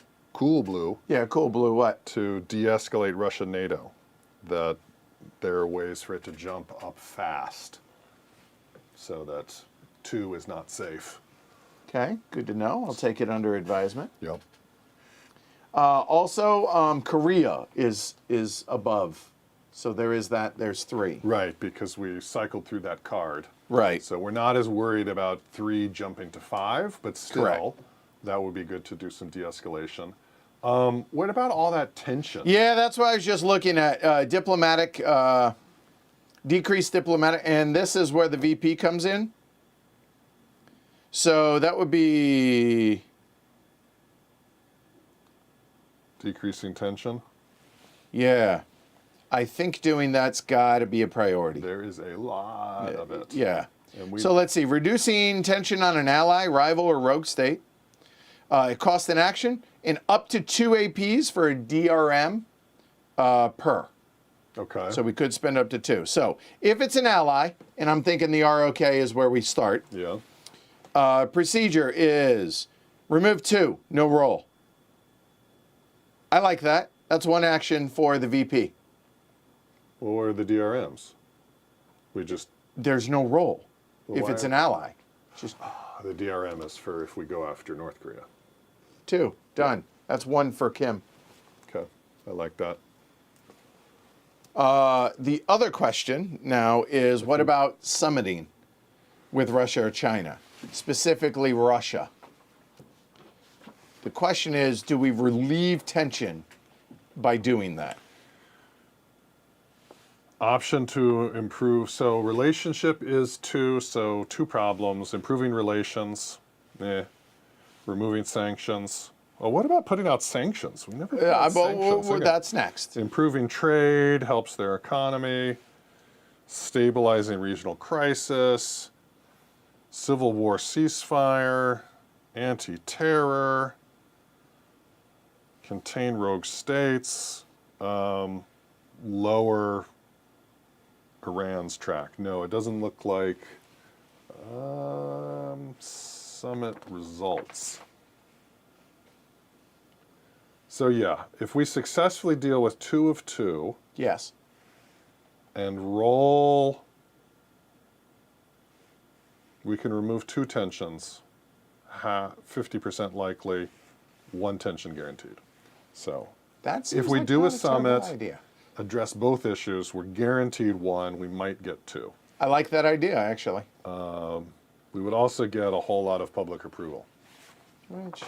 Yeah, cool, Blue. What? to de-escalate Russia-NATO. That there are ways for it to jump up fast, so that 2 is not safe. Okay, good to know. I'll take it under advisement. Yep. Also, Korea is above. So there is that. There's 3. Right, because we cycled through that card. Right. So we're not as worried about 3 jumping to 5, but still, Correct. that would be good to do some de-escalation. What about all that tension? Yeah, that's what I was just looking at. Diplomatic, decreased diplomatic, and this is where the VP comes in. So that would be, Decreasing tension? yeah. I think doing that's got to be a priority. There is a lot of it. Yeah. And So let's see. Reducing tension on an ally, rival, or rogue state. Cost in action, and up to 2 APs for a DRM per. Okay. So we could spend up to 2. So if it's an ally, and I'm thinking the ROK is where we start, yeah. procedure is remove 2, no roll. I like that. That's 1 action for the VP. Or the DRMs? We just, There's no roll Well, if why- it's an ally. Just the DRM is for if we go after North Korea. 2, done. That's 1 for Kim. Okay. I like that. The other question now is, what about summiting with Russia or China? Specifically Russia. The question is, do we relieve tension by doing that? Option to improve. So relationship is 2. So 2 problems. Improving relations. Removing sanctions. Well, what about putting out sanctions? We never put out sanctions. Okay. That's next. Improving trade helps their economy. Stabilizing regional crisis. Civil war ceasefire. Anti-terror. Contain rogue states. lower Iran's track. No, it doesn't look like summit results. So yeah, if we successfully deal with 2 of 2 Yes. and roll, we can remove 2 tensions, 50% likely, 1 tension guaranteed. So That if we like do a not terrible summit, idea. address both issues, we're guaranteed 1, we might get 2. I like that idea, actually. We would also get a whole lot of public approval. Which,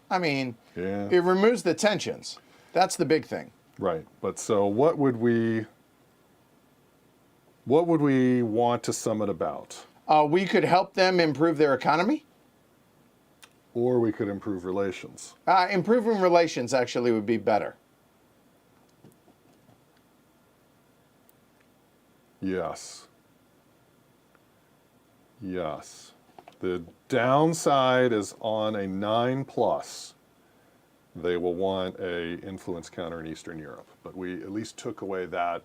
I mean, Yeah. it removes the tensions. That's the big thing. Right, but so what would we want to summit about? We could help them improve their economy. Or we could improve relations. Improving relations actually would be better. Yes. Yes. The downside is on a 9+. They will want a influence counter in Eastern Europe, but we at least took away that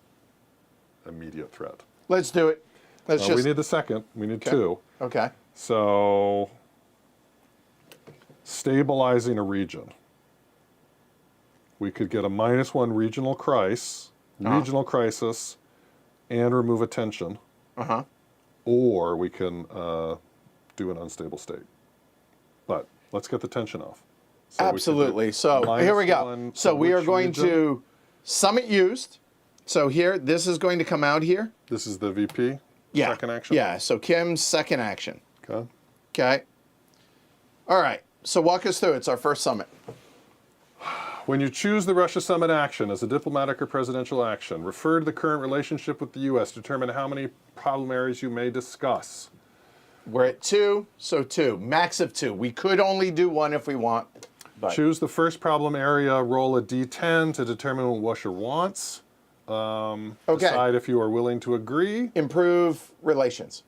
immediate threat. Let's do it. Let's We need the second. We need 2. Okay. So, stabilizing a region. We could get a -1 regional crisis, and remove a tension. Uh-huh. Or we can do an unstable state. But let's get the tension off. So Absolutely. So here we go. So we are going to summit used. So here, this is going to come out here. This is the VP Yeah. second action? Yeah. So Kim's second action. Okay. Okay. All right. So walk us through. It's our first summit. When you choose the Russia summit action as a diplomatic or presidential action, refer to the current relationship with the U.S. Determine how many problem areas you may discuss. We're at 2, so 2. Max of 2. We could only do 1 if we want. But Choose the first problem area, roll a d10 to determine what Russia wants. Decide if you are willing to agree. Improve relations.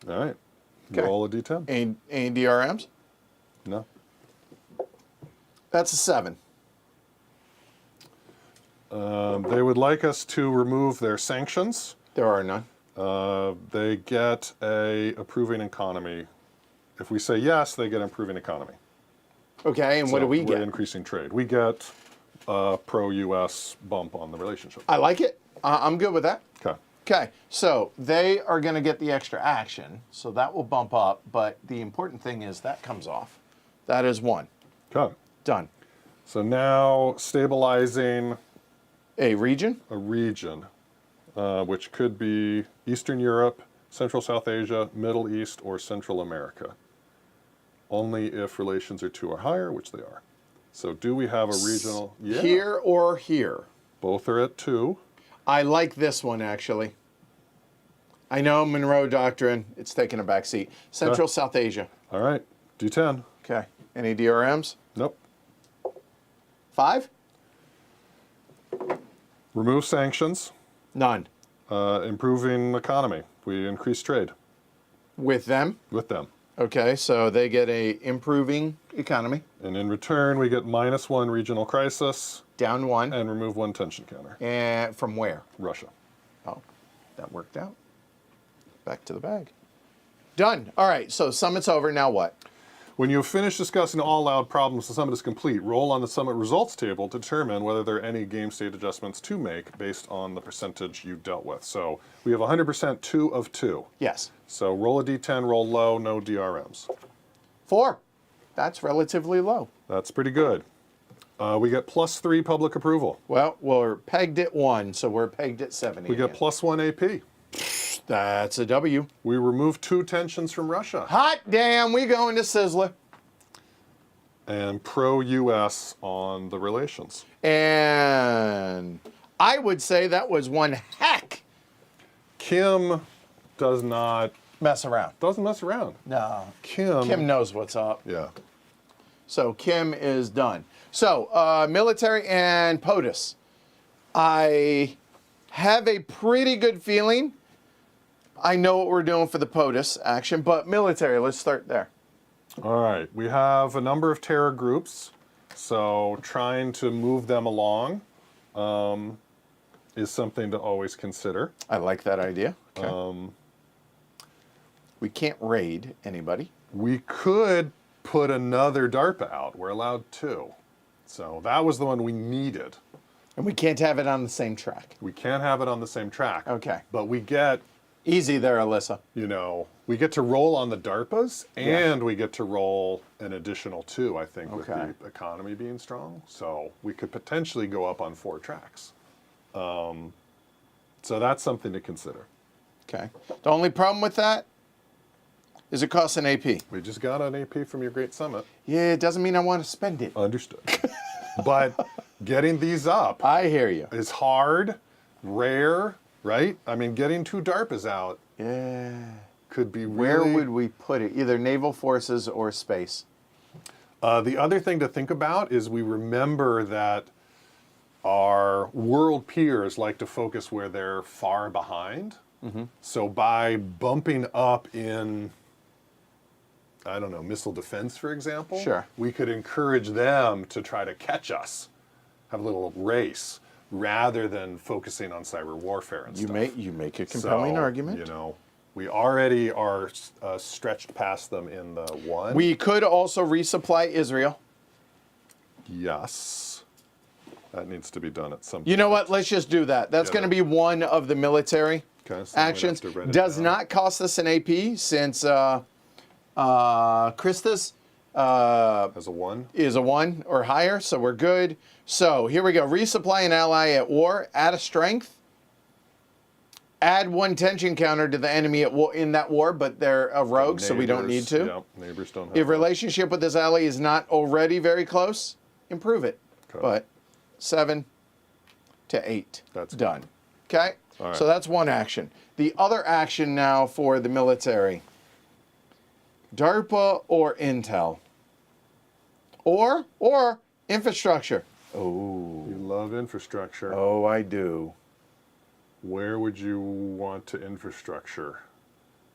All right. Okay. Roll a d10. Any DRMs? No. That's a 7. They would like us to remove their sanctions. There are none. They get a approving economy. If we say yes, they get improving economy. Okay, and what do we We're get? increasing trade. We get a pro-U.S. bump on the relationship. I like it. I'm good with that. Okay. Okay, so they are going to get the extra action, so that will bump up, but the important thing is that comes off. That is 1. Okay. Done. So now stabilizing A region? a region, which could be Eastern Europe, Central South Asia, Middle East, or Central America. Only if relations are 2 or higher, which they are. So do we have a regional? Yeah. Here or here? Both are at 2. I like this one, actually. I know Monroe Doctrine. It's taking a back seat. Central South Asia. All right. D10. Okay. Any DRMs? Nope. 5? Remove sanctions. None. Improving economy. We increase trade With them? with them. Okay, so they get a improving economy. And in return, we get -1 regional crisis Down 1. and remove 1 tension counter. And from where? Russia. Oh, that worked out. Back to the bag. Done. All right, so summit's over. Now what? When you have finished discussing all allowed problems, the summit is complete. Roll on the summit results table to determine whether there are any game state adjustments to make based on the percentage you dealt with. So we have 100% 2 of 2. Yes. So roll a d10, roll low, no DRMs. 4. That's relatively low. That's pretty good. We get +3 public approval. Well, we're pegged at 1, so we're pegged at 70. We get again. +1 AP. That's a W. We remove 2 tensions from Russia. Hot damn, we going to Sizzler. And pro-US on the relations. And I would say that was one heck Kim doesn't mess around. mess around. No. Kim. Kim knows what's up. Yeah. So Kim is done. So military and POTUS. I have a pretty good feeling. I know what we're doing for the POTUS action, but military, let's start there. All right. We have a number of terror groups, so trying to move them along. is something to always consider. I like that idea. Okay. We can't raid anybody. We could put another DARPA out. We're allowed 2. So that was the one we needed. And we can't have it on the same track. We can't have it on the same track. Okay. But we get, Easy there, Alyssa. we get to roll on the DARPAs, and we get to roll an additional 2, I think, with the economy being strong. So we could potentially go up on 4 tracks. So that's something to consider. Okay. The only problem with that is it costs an AP. We just got an AP from your Great Summit. Yeah, it doesn't mean I want to spend it. Understood. But getting these up I hear you. is hard, rare, right? I mean, getting 2 DARPAs out could be really... Where would we put it? Either naval forces or space. The other thing to think about is we remember that our world peers like to focus where they're far behind. So by bumping up in, I don't know, missile defense, for example, we could encourage them to try to catch us, have a little race, rather than focusing on cyber warfare and stuff. You make a compelling argument. We already are stretched past them in the 1. We could also resupply Israel. Yes. That needs to be done at some point. You know what? Let's just do that. That's going to be one of the military actions. Does not cost us an AP since Christus as a 1 is a 1 or higher, so we're good. So here we go. Resupply an ally at war. Add a strength. Add 1 tension counter to the enemy at war, in that war, but they're a rogue, so we don't need to. Yeah, neighbors don't have If relationship with this ally is not already very close, improve it. But 7 to 8. That's done. Okay? All right. So that's one action. The other action now for the military. DARPA or Intel. Or infrastructure. Oh. You love infrastructure. Oh, I do. Where would you want to infrastructure?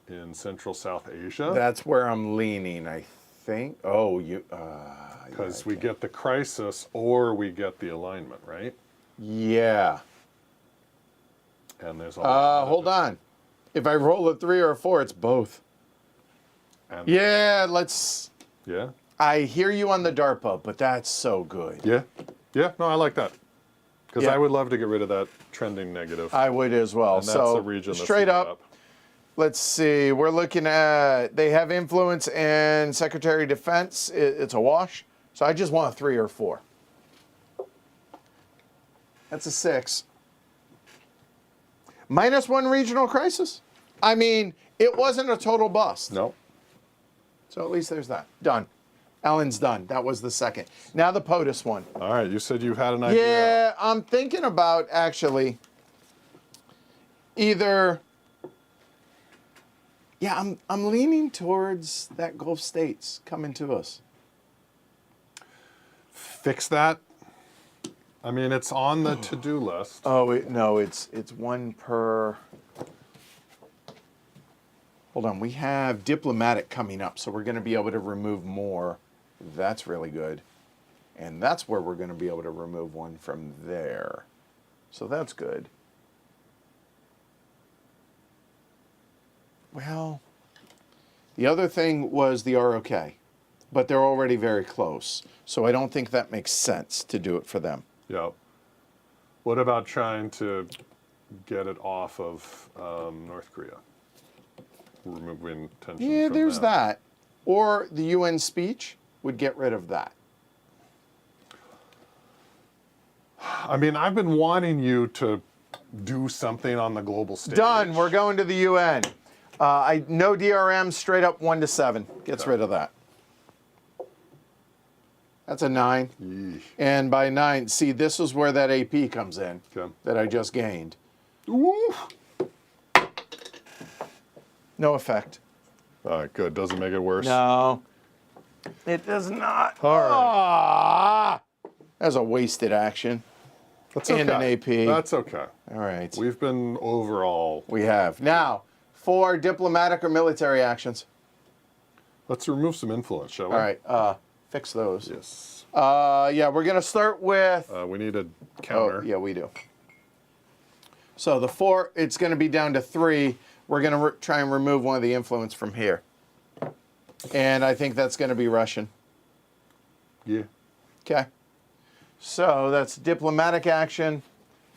In Central South Asia? That's where I'm leaning, I think. Oh, you... Because we get the crisis or we get the alignment, right? Yeah. And there's a hold on. If I roll a 3 or a 4, it's both. And yeah, let's... Yeah? I hear you on the DARPA, but that's so good. Yeah? Yeah, no, I like that. Because I would love to get rid of that trending negative. I would as well. And that's so the region that's straight up, let's see. We're looking at, they have influence in Secretary of Defense. It's a wash. So I just want a 3 or 4. That's a 6. -1 regional crisis. I mean, it wasn't a total bust. No. So at least there's that. Done. Ellen's done. That was the second. Now the POTUS one. All right, you said you had an idea. Yeah, I'm thinking about actually either... Yeah, I'm leaning towards that Gulf states coming to us. Fix that. I mean, it's on the to-do list. Oh, no, it's 1 per... Hold on, we have diplomatic coming up, so we're going to be able to remove more. That's really good. And that's where we're going to be able to remove 1 from there. So that's good. Well, the other thing was the ROK, but they're already very close. So I don't think that makes sense to do it for them. Yeah. What about trying to get it off of North Korea? Removing tensions Yeah, from there's them. that. Or the UN speech would get rid of that. I mean, I've been wanting you to do something on the global stage. Done. We're going to the UN. No DRM, straight up 1 to 7. Gets rid of that. That's a 9. Yeesh. And by 9, see, this is where that AP comes in that I just gained. Ooh. No effect. All right, good. Doesn't make it worse. No. It does not. All right. Ah! That's a wasted action. That's okay. And an AP. That's okay. All right. We've been overall. We have. Now, for diplomatic or military actions. Let's remove some influence, shall we? All right. Fix those. Yes. Yeah, we're gonna start with. We need a counter. Oh, yeah, we do. So the 4, it's gonna be down to 3. We're gonna try and remove one of the influence from here, and I think that's gonna be Russian. Yeah. Okay. So that's diplomatic action.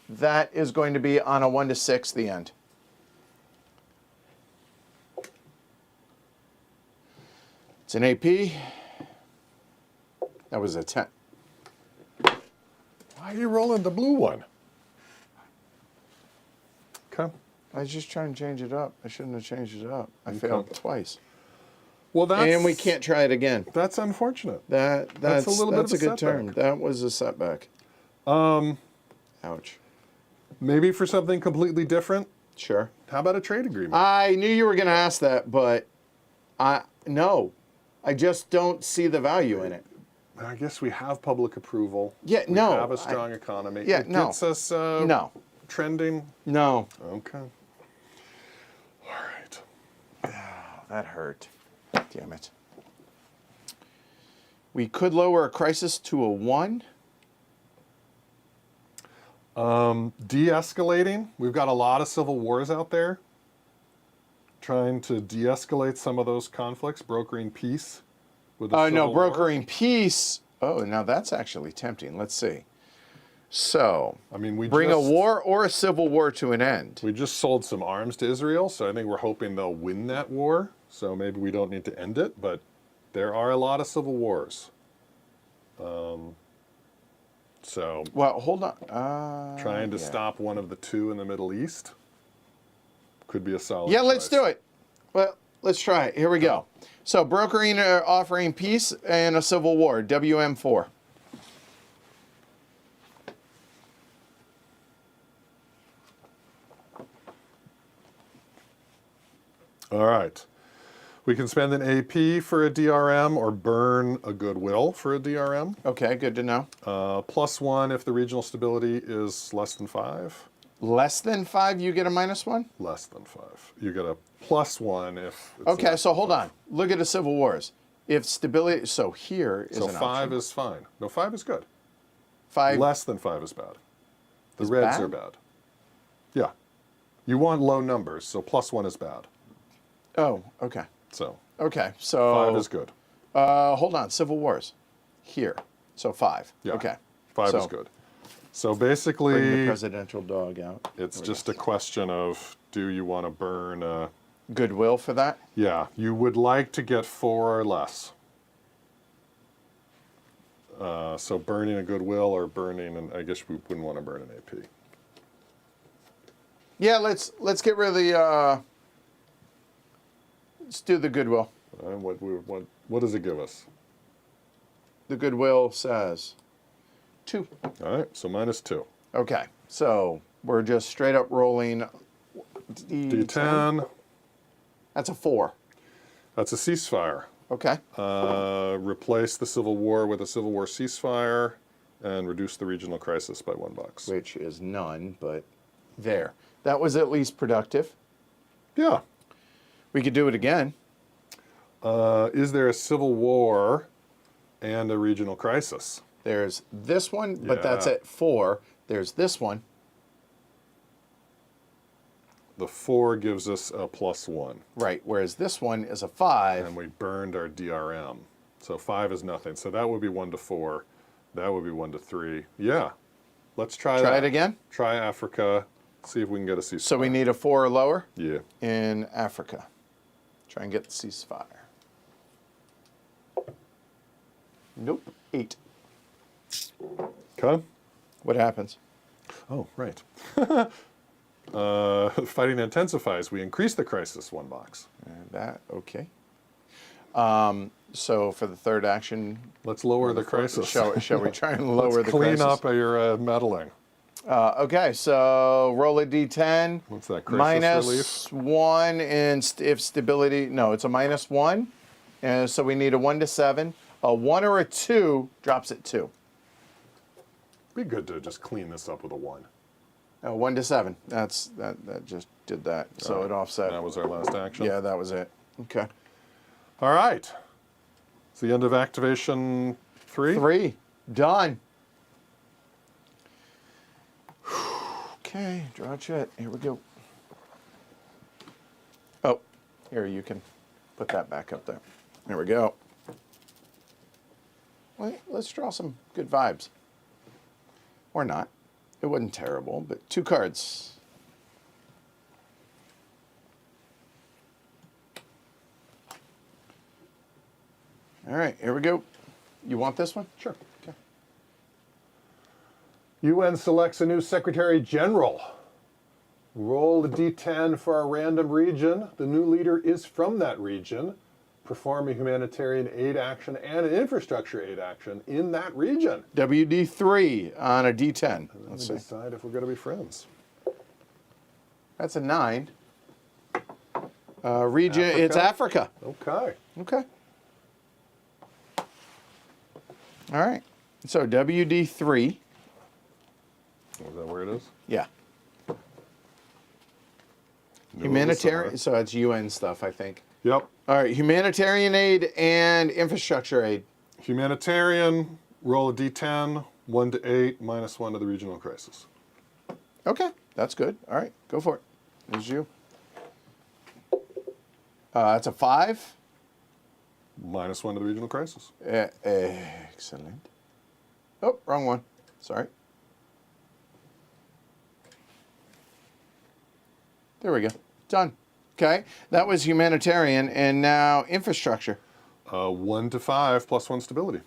That is going to be on a 1 to 6, the end. It's an AP. That was a 10. Why are you rolling the blue one? Okay. I was just trying to change it up. I shouldn't have changed it up. I Okay. failed twice. Well, that's... And we can't try it again. That's unfortunate. That's a little bit of a a good turn. setback. That was a setback. Um, Ouch. maybe for something completely different. Sure. How about a trade agreement? I knew you were going to ask that, but no. I just don't see the value in it. I guess we have public approval. Yeah, we no. have a strong economy. Yeah, it no. gets us No. trending. No. Okay. All right. Oh, that hurt. Damn it. We could lower a crisis to a 1. De-escalating. We've got a lot of civil wars out there. Trying to de-escalate some of those conflicts, brokering peace with a Oh, civil no, war. brokering peace. Oh, now that's actually tempting. Let's see. So, I mean, we bring just, a war or a civil war to an end. We just sold some arms to Israel, so I think we're hoping they'll win that war. So maybe we don't need to end it, but there are a lot of civil wars. So Well, hold on. trying to yeah. stop one of the two in the Middle East could be a solid Yeah, let's choice. do it. Well, let's try it. Here we go. So, brokering or offering peace and a civil war, WM4. All right. We can spend an AP for a DRM or burn a goodwill for a DRM. Okay, good to know. +1 if the regional stability is less than 5. Less than 5, you get a -1? Less than 5. You get a +1 if it's Okay, less so than hold 5. on. Look at the civil wars. If stability, so here is So an 5 option. is fine. No, 5 is good. 5. Less than 5 is bad. The Is reds bad? are bad. Yeah. You want low numbers, so +1 is bad. Oh, okay. So Okay, so 5 is good. hold on. Civil wars, here. So 5. Yeah. Okay. 5 so is good. So Bring the basically, presidential dog out. it's just a question of, do you want to burn Goodwill for that. yeah, you would like to get 4 or less. So burning a goodwill or burning, and I guess we wouldn't want to burn an AP. Yeah, let's get rid of the. Let's do the goodwill. What does it give us? The goodwill says 2. All right, so -2. Okay, so we're just straight up rolling. D10. That's a 4. That's a ceasefire. Okay. Replace the civil war with a civil war ceasefire and reduce the regional crisis by $1. Which is none, but there. That was at least productive. Yeah. We could do it again. Is there a civil war and a regional crisis? There's this one, but that's Yeah. at 4. There's this one. The 4 gives us a +1. Right, whereas this one is a 5. And we burned our DRM. So 5 is nothing. So that would be 1 to 4. That would be 1 to 3. Yeah. Let's try that. Try it again? Try Africa. See if we can get a ceasefire. So we need a 4 or lower Yeah. in Africa. Try and get the ceasefire. Nope. 8. Okay. What happens? Oh, right. Fighting intensifies. We increase the crisis 1 box. That, okay. So for the third action, Let's lower the crisis. shall we try and lower Let's the clean crisis? up your meddling. Okay, so roll a d10. What's that, crisis relief? -1, and if stability, no, it's a -1. And so we need a 1 to 7. A 1 or a 2 drops it 2. Be good to just clean this up with a 1. 1 to 7. That just did that. So All it right. offset. That was our last action. Yeah, that was it. Okay. All right. It's the end of activation 3. 3. Done. Okay, draw chit. Here we go. Oh, here, you can put that back up there. There we go. Wait, let's draw some good vibes. Or not. It wasn't terrible, but 2 cards. All right, here we go. You want this one? Sure. Okay. UN selects a new Secretary General. Roll a d10 for a random region. The new leader is from that region. Perform a humanitarian aid action and an infrastructure aid action in that region. WD3 on a D10. Let's decide if we're going to be friends. That's a 9. Region, Africa? it's Africa. Okay. Okay. All right. So WD3. Is that where it is? Yeah. No, Humanitarian. So it's UN stuff, I think. Yep. All right. Humanitarian aid and infrastructure aid. Humanitarian, roll a d10, 1 to 8, -1 to the regional crisis. Okay. That's good. All right. Go for it. There's you. That's a 5. -1 to the regional crisis. Excellent. Oh, wrong one. Sorry. There we go. Done. Okay. That was humanitarian, and now infrastructure. 1 to 5, +1 stability.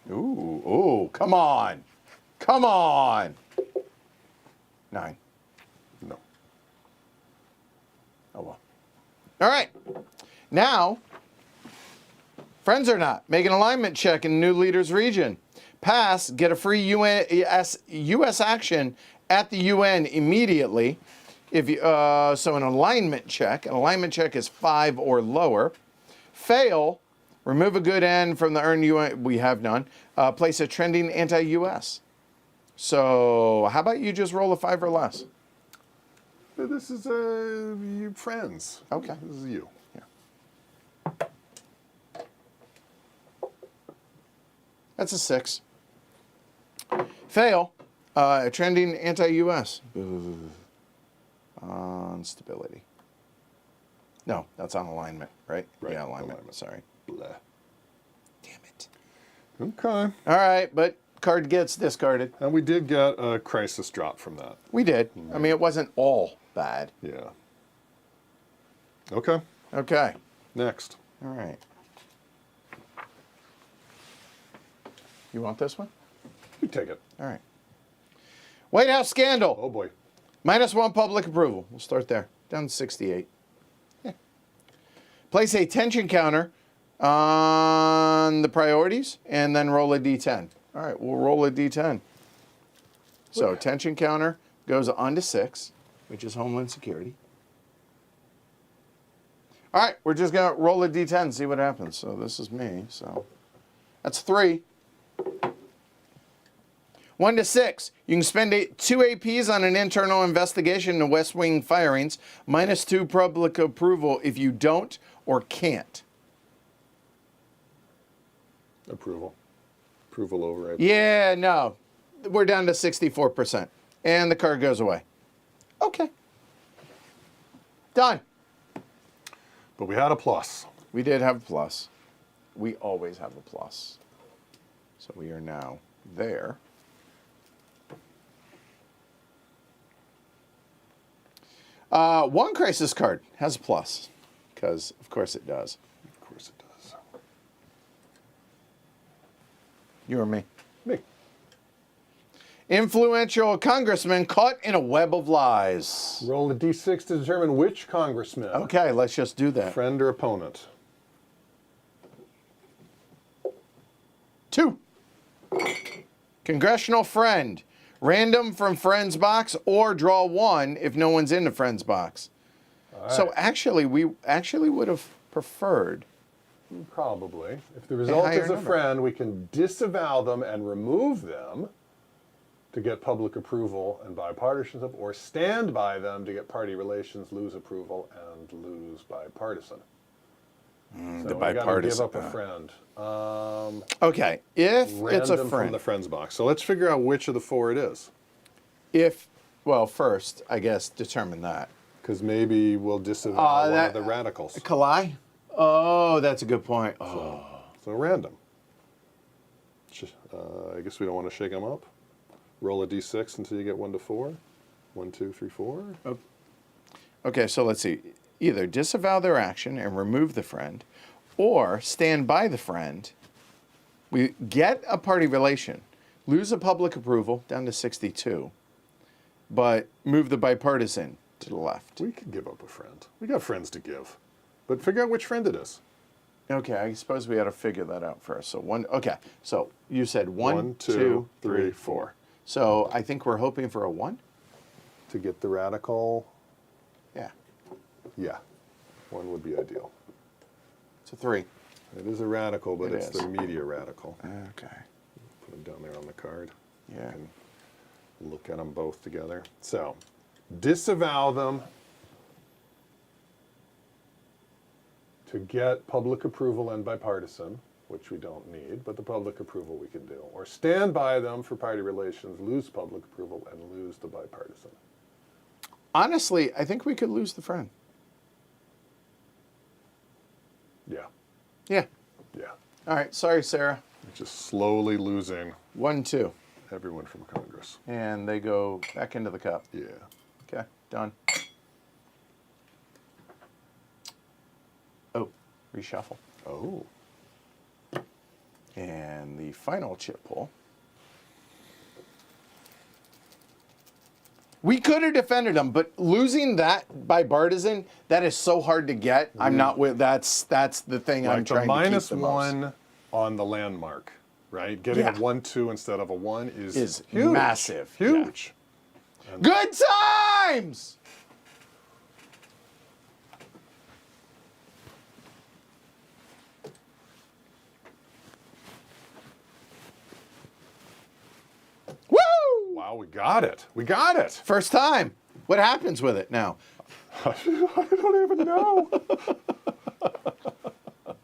Ooh, come on. Come on. 9. No. Oh, well. All right. Now, friends or not, make an alignment check in the new leader's region. Pass, get a free U.S. action at the UN immediately. If you, so an alignment check is 5 or lower. Fail, remove a good end from the earned UN, we have none. Place a trending anti-US. So how about you just roll a 5 or less? This is you friends. Okay. This is you. Yeah. That's a 6. Fail, trending anti-US. On stability. No, that's on alignment, right? Right, Yeah, alignment. alignment. Sorry. Blah. Damn it. Okay. All right, but card gets discarded. And we did get a crisis drop from that. We did. I mean, it wasn't all bad. Yeah. Okay. Okay. Next. All right. You want this one? You take it. All right. White House scandal. Oh boy. -1 public approval. We'll start there. Down to 68. Yeah. Place a tension counter on the priorities and then roll a D10. All right, we'll roll a D10. So tension counter goes on to 6, which is Homeland Security. All right, we're just going to roll a D10 and see what happens. So this is me. So that's 3. 1 to 6. You can spend 2 APs on an internal investigation into West Wing firings. -2 public approval if you don't or can't. Approval. Approval over it. Yeah, no. We're down to 64%. And the card goes away. Okay. Done. But we had a plus. We did have a plus. We always have a plus. So we are now there. One crisis card has a plus, because of course it does. Of course it does. You or me? Me. Influential congressman caught in a web of lies. Roll a d6 to determine which congressman. Okay, let's just do that. Friend or opponent. 2. Congressional friend. Random from friend's box or draw 1 if no one's in the friend's box. All So right. actually, we actually would have preferred. Probably. If the result higher is a number. friend, we can disavow them and remove them to get public approval and bipartisanship, or stand by them to get party relations, lose approval, and lose bipartisan. So the we got to give bipartisan. up a friend. Okay, if it's a Random from friend. the friends box. So let's figure out which of the 4 it is. Well, first, I guess, determine that. Because maybe we'll disavow one of the radicals. Kalai? Oh, that's a good point. Oh. So random. I guess we don't want to shake them up. Roll a d6 until you get 1 to 4. 1, 2, 3, 4. Okay, so let's see. Either disavow their action and remove the friend, or stand by the friend. We get a party relation, lose a public approval down to 62, but move the bipartisan to the left. We could give up a friend. We got friends to give. But figure out which friend it is. Okay, I suppose we got to figure that out first. So okay, so you said 1, 1, 2, 3, 4. So I think we're hoping for a 1? To get the radical, Yeah, yeah. 1 would be ideal. it's a 3. It is a radical, but It it's is. the media radical. Okay, Put them down there on the card. yeah. And look at them both together. So, disavow them to get public approval and bipartisan, which we don't need, but the public approval we can do. Or stand by them for party relations, lose public approval, and lose the bipartisan. Honestly, I think we could lose the friend. Yeah, Yeah. yeah. All right, sorry, Sarah. Just slowly losing 1, 2. everyone from Congress. And they go back into the cup. Yeah. Okay, done. Oh, reshuffle. Oh. And the final chip pull. We could have defended them, but losing that bipartisan, that is so hard to get. I'm not with. That's the thing I'm Like trying the to keep minus the most. 1 on the landmark, right? Getting Yeah. a 1, 2 instead of a 1 Is huge. massive, yeah. Huge. Good times. Woo! Wow, we got it. We got it. First time. What happens with it now? I don't even know.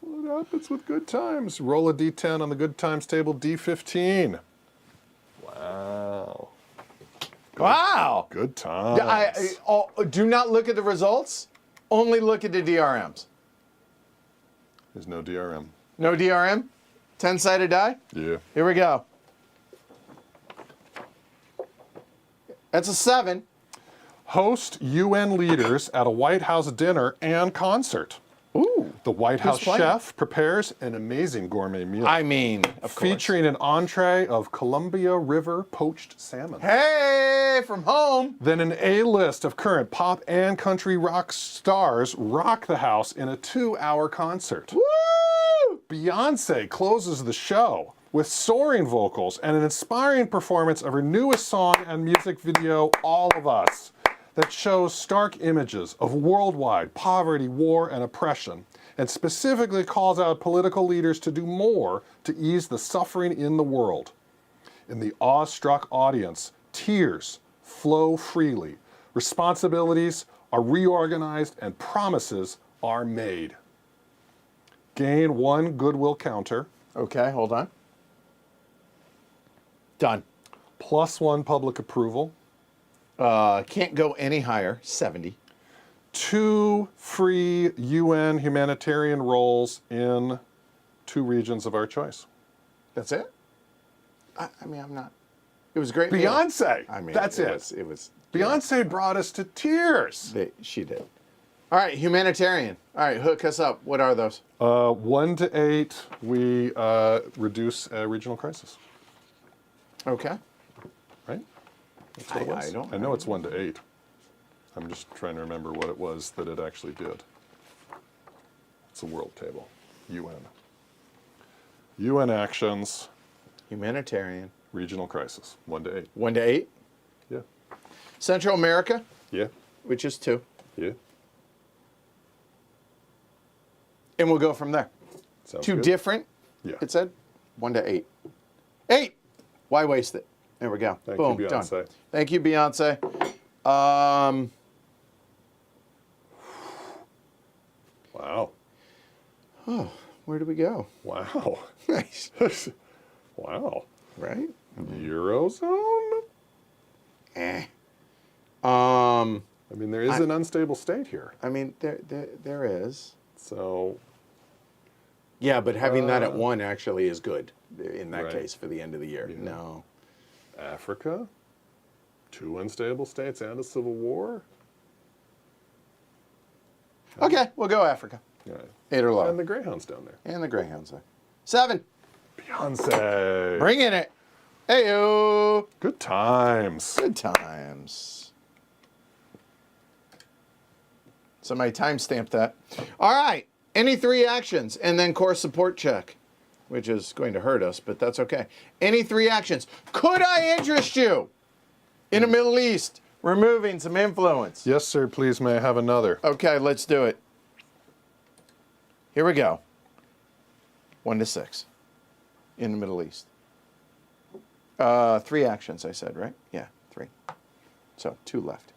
What happens with good times? Roll a d10 on the good times table, d15. Wow. Wow. Good times. Do not look at the results. Only look at the DRMs. There's no DRM. No DRM? 10-sided die? Yeah. Here we go. That's a 7. Host UN leaders at a White House dinner and concert. Ooh. The White House playing? chef prepares an amazing gourmet meal. I mean, of course. Featuring an entree of Columbia River poached salmon. Hey, from home. Then an A-list of current pop and country rock stars rock the house in a 2-hour concert. Woo! Beyonce closes the show with soaring vocals and an inspiring performance of her newest song and music video, All of Us, that shows stark images of worldwide poverty, war, and oppression, and specifically calls out political leaders to do more to ease the suffering in the world. In the awestruck audience, tears flow freely, responsibilities are reorganized, and promises are made. Gain 1 goodwill counter, Okay, hold on. Done. +1 public approval, Can't go any higher. 70. 2 free UN humanitarian roles in 2 regions of our choice. That's it? I mean, I'm not. It was great. Beyonce. I mean, that's it. It was. Beyonce brought us to tears. She did. All right, humanitarian. All right, hook us up. What are those? 1 to 8, we reduce a regional crisis. Okay. Right? That's what it was. I don't I know it's 1 to 8. I'm just trying to remember what it was that it actually did. It's a world table. UN. UN actions, Humanitarian. regional crisis. 1 to 8. 1 to 8. Yeah. Central America, Yeah. which is 2. Yeah. And we'll go from there. Sounds 2 good. different, Yeah. it said. 1 to 8. 8! Why waste it? There we go. Thank Boom, you, Beyonce. done. Thank you, Beyonce. Wow. Oh, where do we go? Wow. Nice. Wow. Right? Eurozone? Eh. I mean, there is an unstable state here. I mean, there is. So, Yeah, but having that at 1 actually is good in that Right. case for the end of the year. Yeah. No. Africa? 2 unstable states and a civil war? Okay, we'll go Africa. Yeah. 8 or lower. And the Greyhound's down there. And the Greyhounds there. 7. Beyonce. Bring in it. Heyo. Good times. Good times. Somebody timestamped that. All right. Any 3 actions and then core support check, which is going to hurt us, but that's okay. Any 3 actions. Could I interest you in the Middle East, removing some influence? Yes, sir. Please, may I have another? Okay, let's do it. Here we go. 1 to 6 in the Middle East. 3 actions, I said, right? Yeah, 3. So 2 left.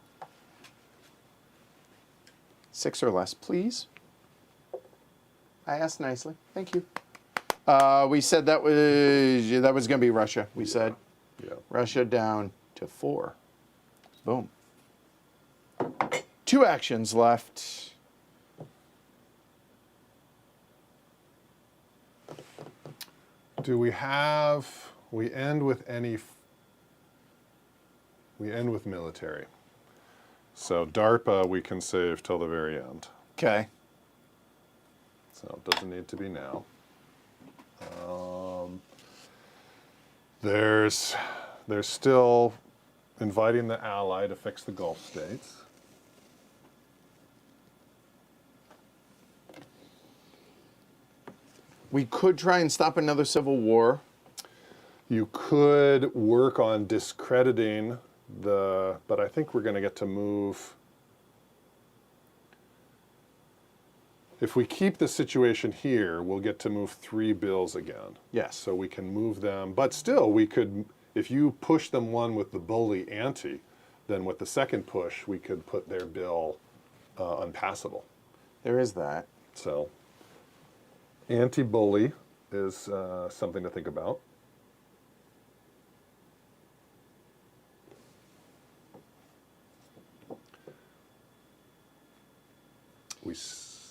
6 or less, please. I asked nicely. Thank you. We said that was going to be Russia. We said Yeah. Russia down to 4. Boom. 2 actions left. Do we have, we end with military. So DARPA we can save till the very end. Okay. So it doesn't need to be now. There's still inviting the ally to fix the Gulf states. We could try and stop another civil war. You could work on discrediting but I think we're going to get to move. If we keep the situation here, we'll get to move 3 bills again. Yes. So we can move them, but still we could, if you push them one with the bully ante, then with the second push, we could put their bill unpassable. There is that. So anti-bully is something to think about.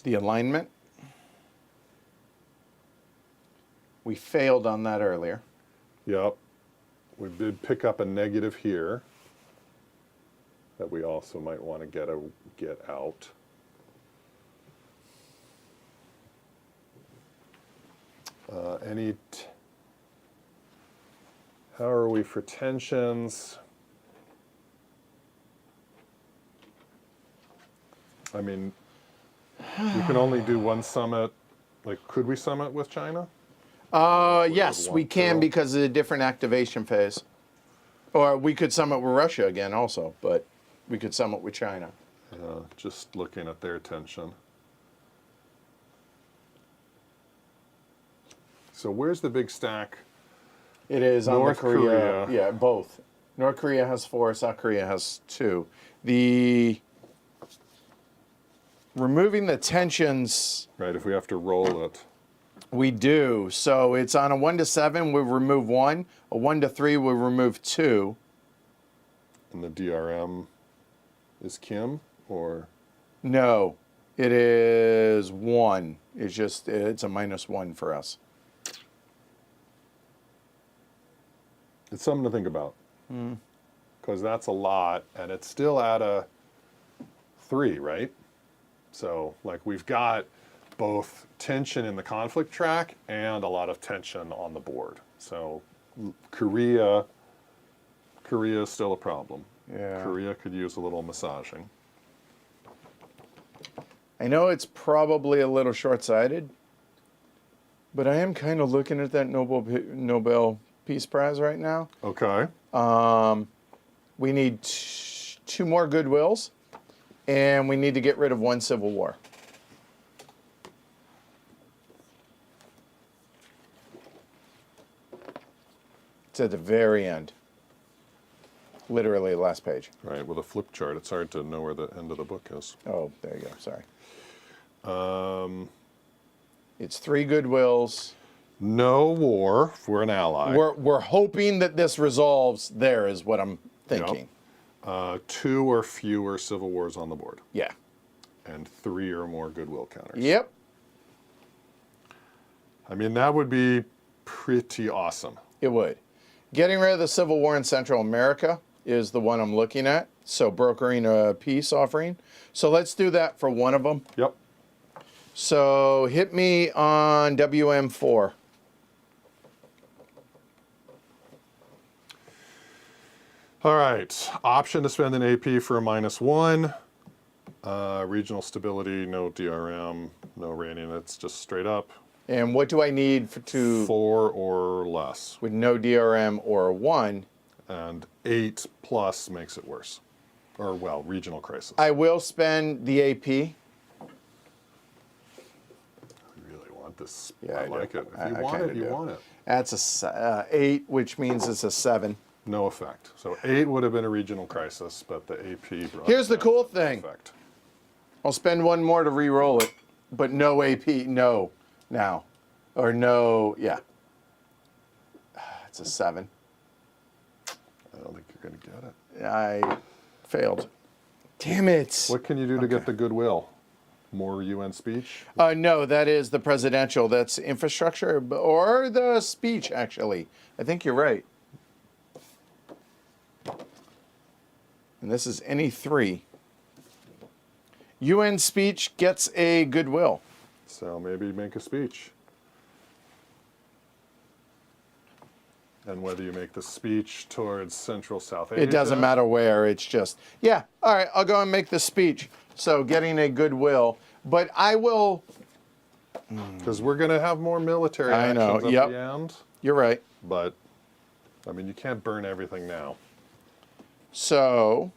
The alignment. We failed on that earlier. Yep. We did pick up a negative here that we also might want to get out. How are we for tensions? I mean, you can only do 1 summit. Like, could we summit with China? Yes, we can because of the different activation phase. Or we could summit with Russia again also, but we could summit with China. Just looking at their tension. So where's the big stack? It is North on the Korea. Yeah, both. North Korea has 4, South Korea has 2. The removing the tensions, Right, if we have to roll it. we do. So it's on a 1 to 7, we remove 1. A 1 to 3, we remove 2. And the DRM is Kim, or? No, it is 1. It's just, it's a -1 for us. It's something to think about. Because that's a lot, and it's still at a 3, right? So, like, we've got both tension in the conflict track and a lot of tension on the board. So, Korea is still a problem. Yeah. Korea could use a little massaging. I know it's probably a little short-sighted, but I am kind of looking at that Nobel Peace Prize right now. Okay. We need 2 more goodwills, and we need to get rid of 1 civil war. It's at the very end. Literally the last page. Right, with a flip chart, it's hard to know where the end of the book is. Oh, there you go. Sorry. It's 3 goodwills. No war for an ally. We're hoping that this resolves there is what I'm thinking. Yep. 2 or fewer civil wars on the board. Yeah. And 3 or more goodwill counters. Yep. I mean, that would be pretty awesome. It would. Getting rid of the Civil War in Central America is the one I'm looking at. So brokering a peace offering. So let's do that for one of them. Yep. So hit me on WM4. All right. Option to spend an AP for a -1. Regional stability, no DRM, no rating. It's just straight up. And what do I need to 4 or less. with no DRM or a 1? And 8 plus makes it worse. Or, well, regional crisis. I will spend the AP. I really want this. Yeah, I I do. like it. If I you want kinda it, you do. want it. That's a 8, which means it's a 7. No effect. So 8 would have been a regional crisis, but the AP brought Here's the that cool into thing. effect. I'll spend 1 more to re-roll it, but no AP, no, now. Or no, yeah. It's a 7. I don't think you're going to get it. I failed. Damn it. What can you do to get the goodwill? More UN speech? No, that is the presidential. That's infrastructure or the speech, actually. I think you're right. And this is any 3. UN speech gets a goodwill. So maybe make a speech. And whether you make the speech towards Central South Asia. It doesn't matter where, it's just, yeah, all right, I'll go and make the speech. So getting a goodwill, but I will, Because we're going to have more military I know, actions yep. at the end. you're right. But, I mean, you can't burn everything now. So,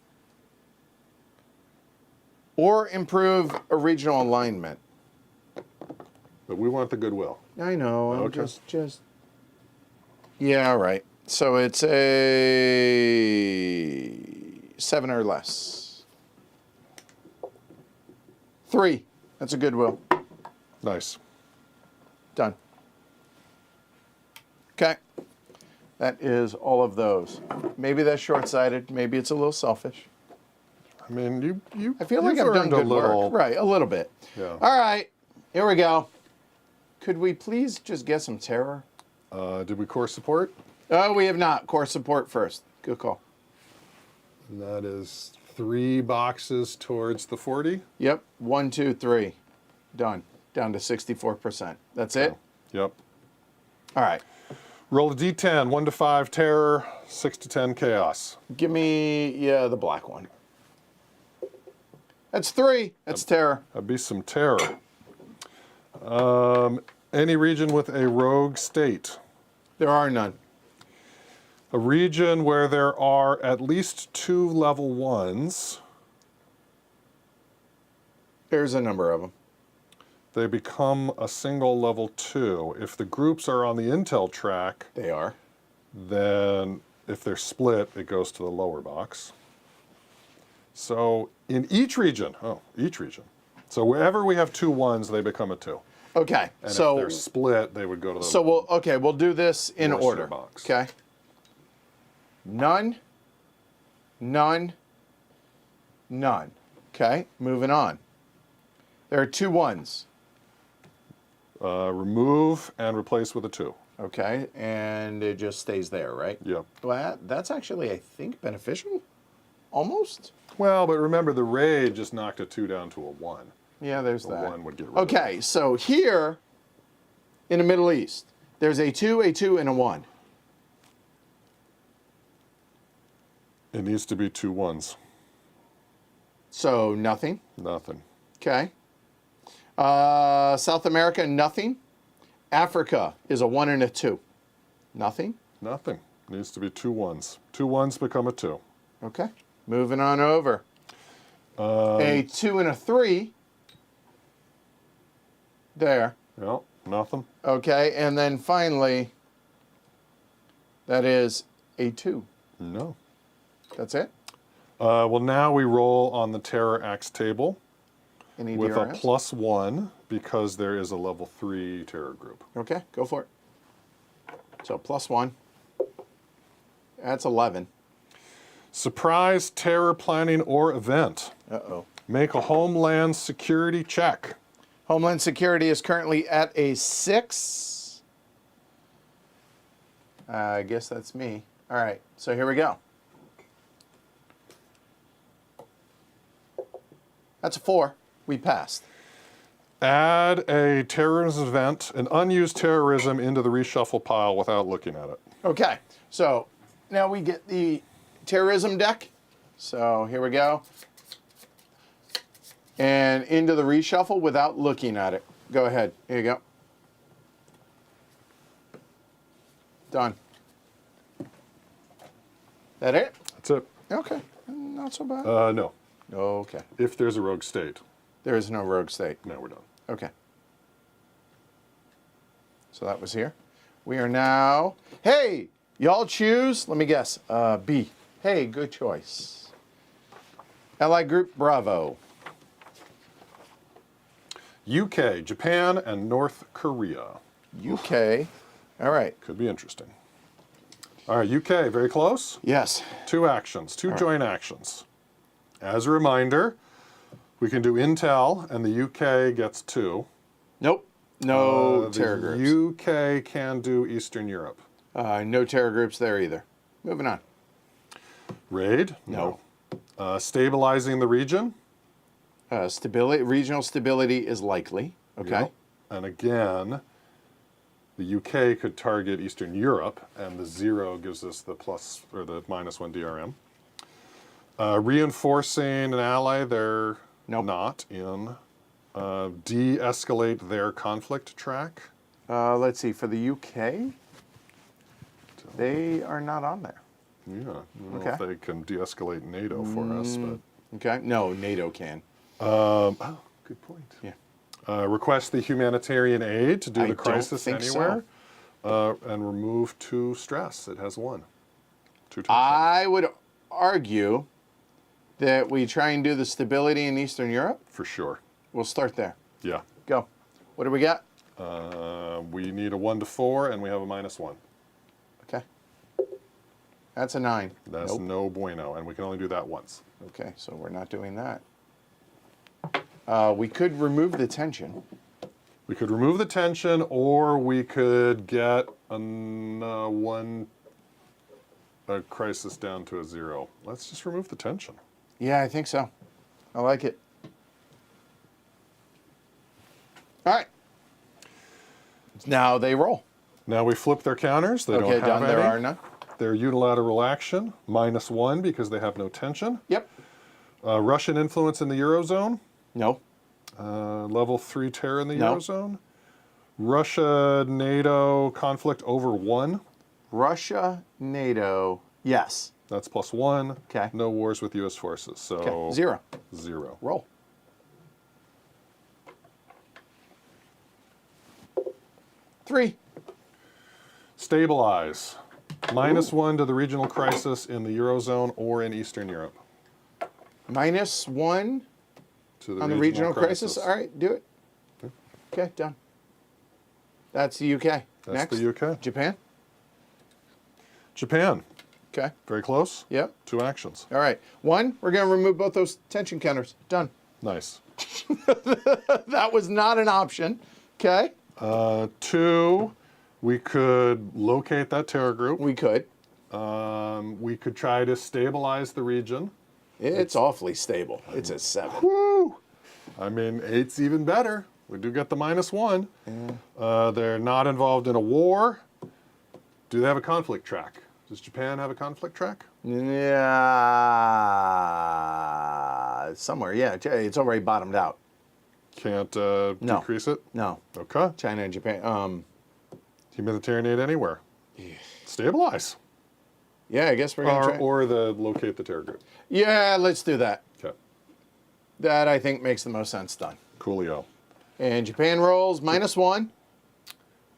or improve a regional alignment. But we want the goodwill. I know, I'm Okay. just, yeah, all right. So it's a 7 or less. 3, that's a goodwill. Nice. Done. Okay. That is all of those. Maybe that's short-sighted. Maybe it's a little selfish. I mean, you. I feel like you've I've done earned a good little. work. Right, a little bit. Yeah. All right, here we go. Could we please just get some terror? Did we core support? Oh, we have not. Core support first. Good call. And that is 3 boxes towards the 40. Yep. 1, 2, 3. Done. Down to 64%. That's it? Yep. All right. Roll a d10, 1 to 5 terror, 6 to 10 chaos. Give me, yeah, the black one. That's 3. That's terror. That'd be some terror. Any region with a rogue state. There are none. A region where there are at least 2 level 1s. There's a number of them. They become a single level 2. If the groups are on the intel track, They are. then if they're split, it goes to the lower box. So in each region, So wherever we have 2 1s, they become a 2. Okay. And So if they're split, they would go to the So we'll do this in Worcester order. box. Okay. None. None. None. Okay. Moving on. There are 2 1s. remove and replace with a 2. Okay. And it just stays there, right? Yep. Well, that's actually, I think, beneficial. Almost. Well, but remember the raid just knocked a 2 down to a 1. Yeah, there's The that. 1 would get rid of Okay. So here in the Middle East, there's a 2, and a 1. it. It needs to be 2 1s. So nothing. Nothing. Okay. South America, nothing. Africa is a 1 and a 2. Nothing. Nothing. Needs to be 2 1s. 2 1s become a 2. Okay. Moving on over. A 2 and a 3. There. No, nothing. Okay. And then finally, that is a 2. No. That's it? Well, now we roll on the Terror Axe table Any with a DRS? +1 because there is a level 3 terror group. Okay, go for it. So +1. That's 11. Surprise, terror planning, or event. Uh-oh. Make a homeland security check. Homeland Security is currently at a 6. I guess that's me. All right, so here we go. That's a 4. We passed. Add a terrorism event, an unused terrorism, into the reshuffle pile without looking at it. Okay, so now we get the terrorism deck. So here we go. And into the reshuffle without looking at it. Go ahead. Here you go. Done. That it? That's it. Okay, not so bad. No. Okay. If there's a rogue state. There is no rogue state. Now we're done. Okay. So that was here. We are now, hey, y'all choose, let me guess, B. Hey, good choice. Ally Group, Bravo. UK, Japan, and North Korea. UK, all right. Could be interesting. All right, UK, very close. Yes. 2 actions, 2 joint actions. As a reminder, we can do Intel, and the UK gets 2. Nope, no terror the groups. UK can do Eastern Europe. No terror groups there either. Moving on. Raid? No. Stabilizing the region? Stability, regional stability is likely. Okay. Yep. And again, the UK could target Eastern Europe, and the 0 gives us the plus or the -1 DRM. Reinforcing an ally, they're Nope. not in. De-escalate their conflict track. Let's see, for the UK, they are not on there. Yeah, I don't know Okay. if they can de-escalate NATO for us, but Okay, no, NATO can. oh, good point. Yeah. Request the humanitarian aid to do I the don't crisis think anywhere, and remove 2 stress. It has 1. 2 tension. I would argue that we try and do the stability in Eastern Europe. For sure. We'll start there. Yeah. Go. What do we got? We need a 1 to 4, and we have a -1. Okay. That's a 9. That's Nope. no bueno, and we can only do that once. Okay, so we're not doing that. We could remove the tension. We could remove the tension, or we could get a crisis down to a 0. Let's just remove the tension. Yeah, I think so. I like it. All right. Now they roll. Now we flip their counters. They Okay, don't have done. any. There are none. Their unilateral action, -1 because they have no tension. Yep. Russian influence in the Eurozone. No. Level 3 terror in the No. Eurozone. Russia, NATO conflict over 1. Russia, NATO. Yes. That's +1. Okay. No wars with U.S. forces. So Okay. 0. 0. Roll. Three. Stabilize. -1 to the regional crisis in the Eurozone or in Eastern Europe. -1 To on the regional crisis. All right, do it. Okay, done. That's the UK. That's Next. the UK. Japan. Japan. Okay. Very close. Yep. 2 actions. All right. 1, we're going to remove both those tension counters. Done. Nice. That was not an option. Okay. 2, we could locate that terror group. We could. We could try to stabilize the region. It's awfully stable. It's a 7. Woo! I mean, 8's even better. We do get the -1. Yeah. They're not involved in a war. Do they have a conflict track? Does Japan have a conflict track? Yeah. Somewhere. Yeah. It's already bottomed out. Can't No. decrease it? No. Okay. China and Japan. Humanitarian aid anywhere. Stabilize. Yeah, I guess we're going to try. Or the locate the terror group. Yeah, let's do that. Okay. That, I think, makes the most sense. Done. Coolio. And Japan rolls -1.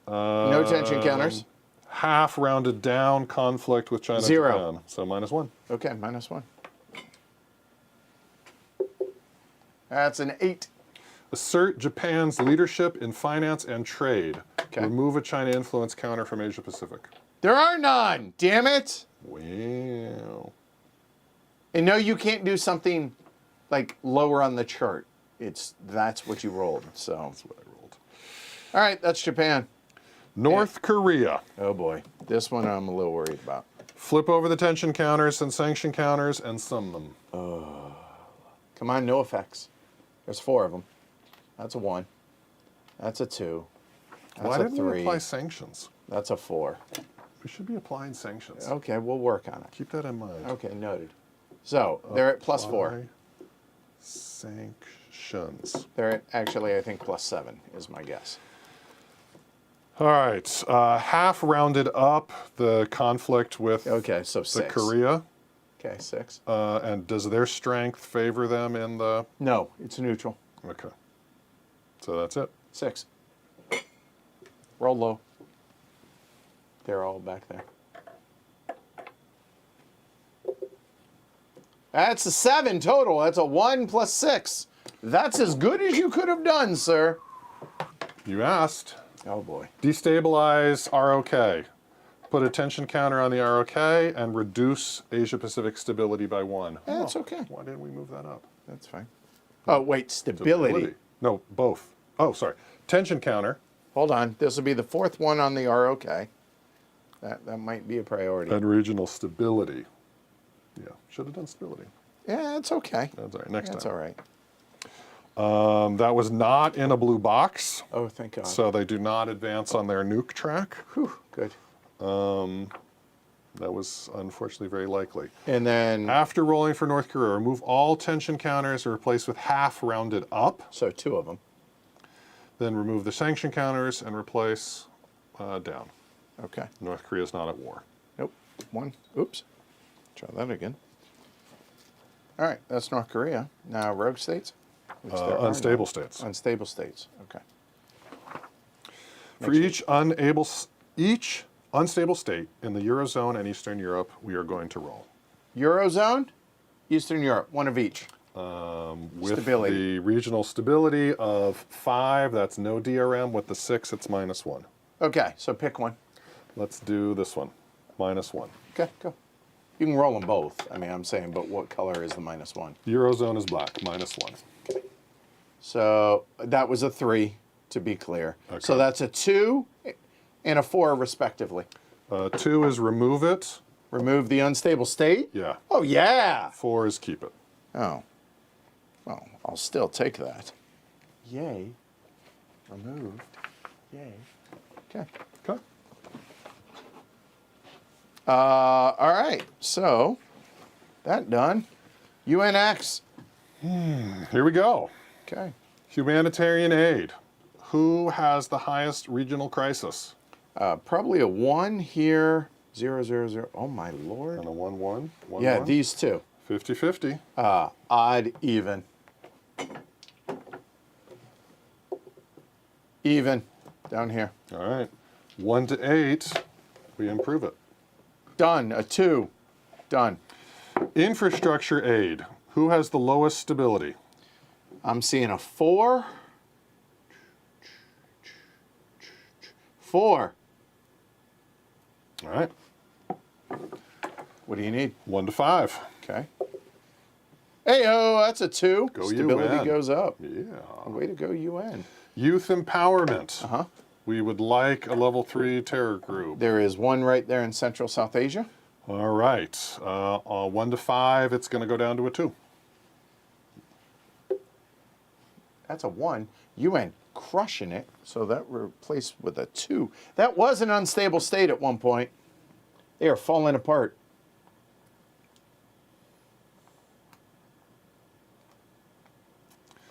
No tension counters. Half rounded down conflict with China and 0. Japan. So -1. Okay, -1. That's an 8. assert Japan's leadership in finance and trade. Okay. Remove a China influence counter from Asia Pacific. There are none. Damn it. Wow. And no, you can't do something like lower on the chart. That's what you rolled. So That's what I rolled. all right, that's Japan. North Korea. Oh boy, this one I'm a little worried about. Flip over the tension counters and sanction counters and sum them. Come on, no effects. There's 4 of them. That's a 1. That's a 2. That's Why a didn't 3. we apply sanctions? That's a 4. We should be applying sanctions. Okay, we'll work on it. Keep that in mind. Okay, noted. So they're at +4. Apply sanctions. They're at, actually, I think +7 is my guess. All right, half rounded up the conflict with Okay, so the 6. Korea. Okay, 6. And does their strength favor them in the... No, it's neutral. Okay. So that's it. 6. Roll low. They're all back there. That's a 7 total. That's a 1 + 6. That's as good as you could have done, sir. You asked. Oh boy. Destabilize ROK. Put a tension counter on the ROK and reduce Asia Pacific stability by 1. Yeah, that's okay. Why didn't we move that up? That's fine. Oh wait, stability. No, both. Oh, sorry. Tension counter. Hold on. This will be the 4th one on the ROK. That might be a priority. And regional stability. Yeah, should have done stability. Yeah, it's okay. That's all right. Next That's time. all right. That was not in a blue box, Oh, thank God. so they do not advance on their nuke track. Whew, good. That was unfortunately very likely. And then, After rolling for North Korea, remove all tension counters and replace with half rounded up. so 2 of them. Then remove the sanction counters and replace down. Okay. North Korea is not at war. Nope. 1. Oops. Try that again. All right, that's North Korea. Now, rogue states? Which there are Unstable none. states. Unstable states. Okay. For each unstable state in the Eurozone and Eastern Europe, we are going to roll. Eurozone, Eastern Europe, 1 of each. With Stability. the regional stability of 5, that's no DRM. With the 6, it's -1. Okay, so pick one. Let's do this one, -1. Okay, go. You can roll them both. I mean, I'm saying, but what color is the -1? Eurozone is black, -1. So that was a 3, to be clear. Okay. So that's a 2 and a 4, respectively. 2 is remove it. Remove the unstable state? Yeah. Oh, yeah. 4 is keep it. Oh. Well, I'll still take that. Yay. Removed. Yay. Okay. Okay. All right. So, that done. UNX. Here we go. Okay. Humanitarian aid. Who has the highest regional crisis? Probably a 1 here. 0, 0, 0. Oh, my Lord. And a 1-1. Yeah, these two. 50-50. Odd, even. Even. Down here. All right. 1 to 8. We improve it. Done. A 2. Done. Infrastructure aid. Who has the lowest stability? I'm seeing a 4. 4. All right. What do you need? 1 to 5. Okay. Hey-oh, that's a 2. Go Stability UN. goes up. Yeah. Way to go, UN. Youth empowerment. Uh-huh. We would like a level 3 terror group. There is one right there in Central South Asia. All right. 1 to 5, it's going to go down to a 2. That's a 1. UN crushing it. So that replaced with a 2. That was an unstable state at one point. They are falling apart.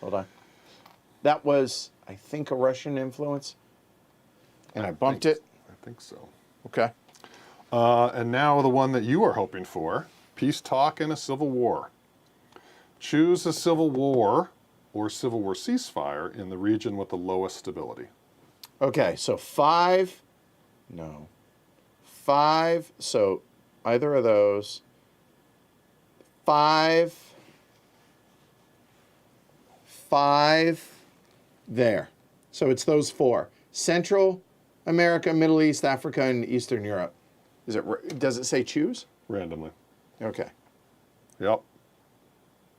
Hold on. That was, I think, a Russian influence. And I bumped it. I think so. Okay. And now the one that you are hoping for, peace talk and a civil war. Choose a civil war or civil war ceasefire in the region with the lowest stability. Okay, so 5. No. 5. So either of those. 5. 5. there. So it's those four. Central America, Middle East, Africa, and Eastern Europe. Does it say choose? Randomly. Okay. Yep.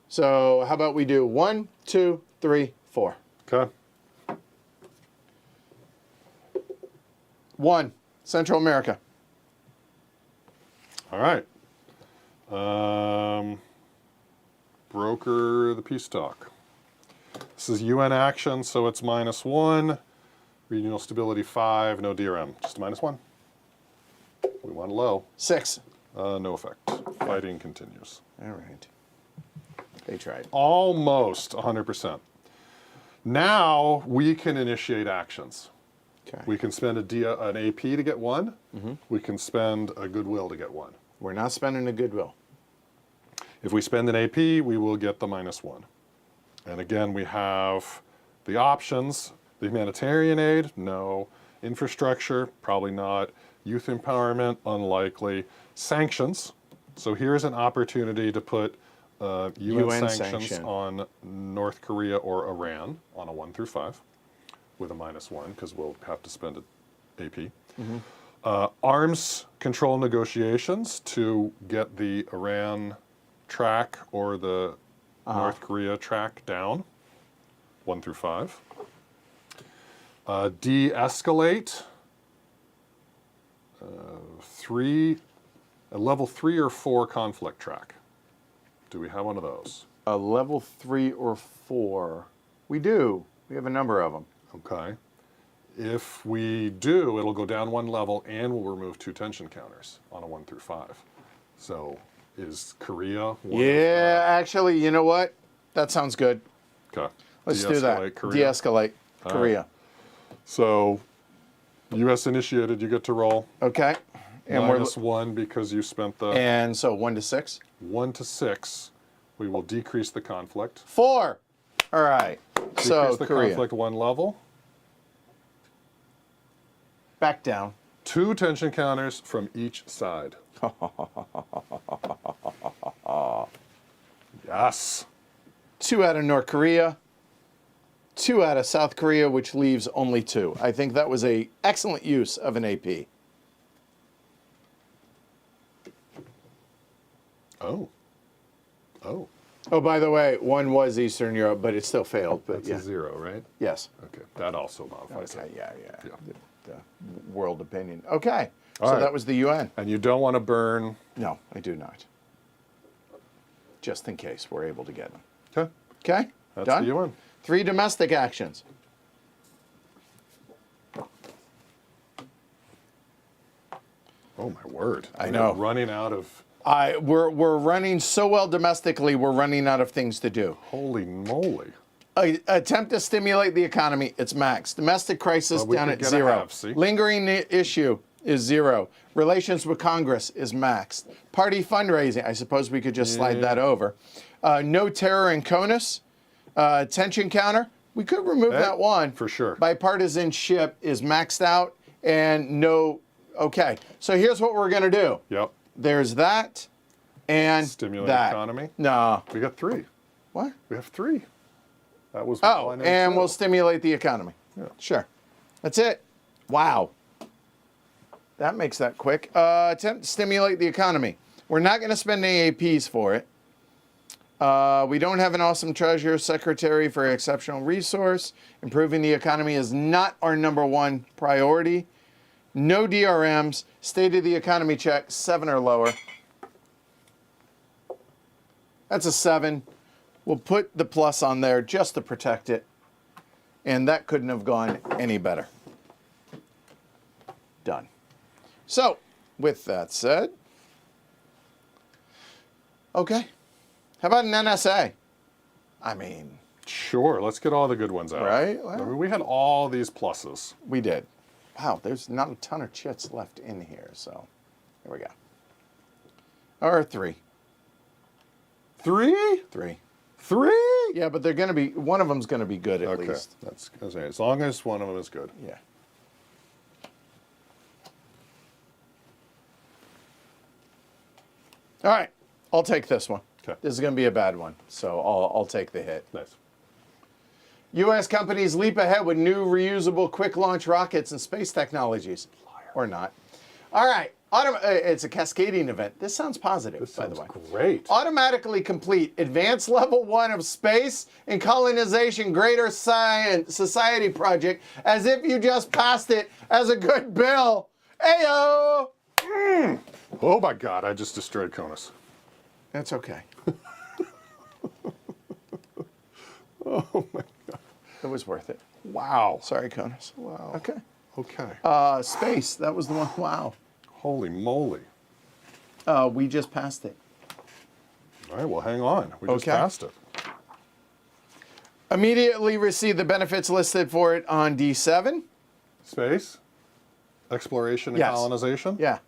So how about we do 1, 2, 3, 4. Okay. 1, Central America. All right. Broker the peace talk. This is UN action, so it's -1. Regional stability 5, no DRM, just a -1. We want low. 6. No effect. Fighting continues. All right. They tried. Almost 100%. Now we can initiate actions. Okay. We can spend an AP to get 1. We can spend a goodwill to get 1. We're not spending a goodwill. If we spend an AP, we will get the -1. And again, we have the options. The humanitarian aid, no. Infrastructure, probably not. Youth empowerment, unlikely. Sanctions. So here's an opportunity to put UN sanctions on North Korea or Iran on a 1 through 5 with a -1 because we'll have to spend an AP. Arms control negotiations to get the Iran track or the North Korea track down, 1 through 5. De-escalate, a level 3 or 4 conflict track. Do we have one of those? A level 3 or 4. We do. We have a number of them. Okay. If we do, it'll go down 1 level and we'll remove 2 tension counters on a 1 through 5. So is Korea one? Yeah, actually, you know what? That sounds good. Okay. Let's do that. Korea. De-escalate Korea. So U.S. initiated, you get to roll. Okay. And -1 because you spent the... And so 1 to 6? 1 to 6. We will decrease the conflict. 4. All right. So Decrease the Korea. conflict 1 level. Back down. 2 tension counters from each side. Yes. 2 out of North Korea. 2 out of South Korea, which leaves only 2. I think that was an excellent use of an AP. Oh. Oh. Oh, by the way, 1 was Eastern Europe, but it still failed. But That's yeah. a 0, right? Yes. Okay. That also modifies Okay. it. Yeah. Yeah. The world opinion. Okay. All So right. that was the UN. And you don't want to burn... No, I do not. Just in case we're able to get them. Okay. Okay. That's Done. the UN. 3 domestic actions. Oh, my word. I know. We're running out of... We're running so well domestically, we're running out of things to do. Holy moly. Attempt to stimulate the economy, it's max. Domestic crisis Well, we down could at get a 0. half, see? Lingering issue is 0. Relations with Congress is maxed. Party fundraising, I suppose we could just slide that over. No terror in CONUS. Tension counter, we could remove that 1. For sure. Bipartisanship is maxed out and no, okay. So here's what we're gonna do. Yep. There's that and Stimulate that. economy. No. We got 3. What? We have 3. That was Oh, 1 and 2. we'll stimulate the economy. Yeah. Sure. That's it. Wow. That makes that quick. Attempt to stimulate the economy. We're not going to spend any APs for it. We don't have an awesome treasurer secretary for exceptional resource. Improving the economy is not our #1 priority. No DRMs. State of the economy check, 7 or lower. That's a 7. We'll put the plus on there just to protect it. And that couldn't have gone any better. Done. So, with that said, okay. How about an NSA? I mean, Sure. Let's get all the good ones out. Right? I mean, we had all these pluses. we did. Wow, there's not a ton of chits left in here, so here we go. Or 3. 3? 3. 3? Yeah, but they're going to be, one of them's going to be good at Okay. least. That's as long as one of them is good. Yeah. All right, I'll take this one. Okay. This is going to be a bad one, so I'll take the hit. Nice. U.S. companies leap ahead with new reusable quick launch rockets and space technologies. Or not. All right. It's a cascading event. This sounds positive, by the way. Great. Automatically complete advanced level 1 of space and colonization greater science society project as if you just passed it as a good bill. Ayo! Oh my God, I just destroyed Conus. That's okay. Oh my God. It was worth it. Wow. Sorry, Conus. Wow. Okay. Okay. Space. That was the one. Wow. Holy moly. We just passed it. All right, well, hang on. We just Okay. passed it. Immediately receive the benefits listed for it on D7. Space, exploration and Yes. colonization. Yeah.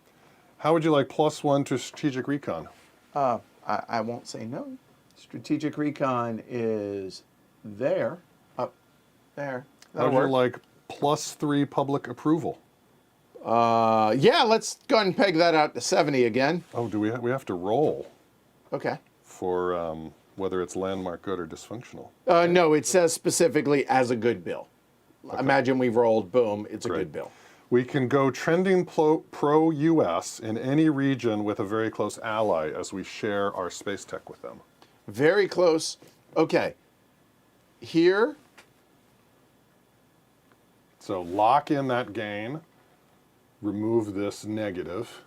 How would you like +1 to strategic recon? I won't say no. Strategic recon is there. Up there. How That'll would you work. like +3 public approval? Yeah, let's go ahead and peg that out to 70 again. Oh, do we have to roll Okay. for whether it's landmark good or dysfunctional? No, it says specifically as a good bill. Imagine we've rolled, boom, it's a Great. good bill. We can go trending pro-US in any region with a very close ally as we share our space tech with them. Very close. Okay. Here, So lock in that gain, remove this negative.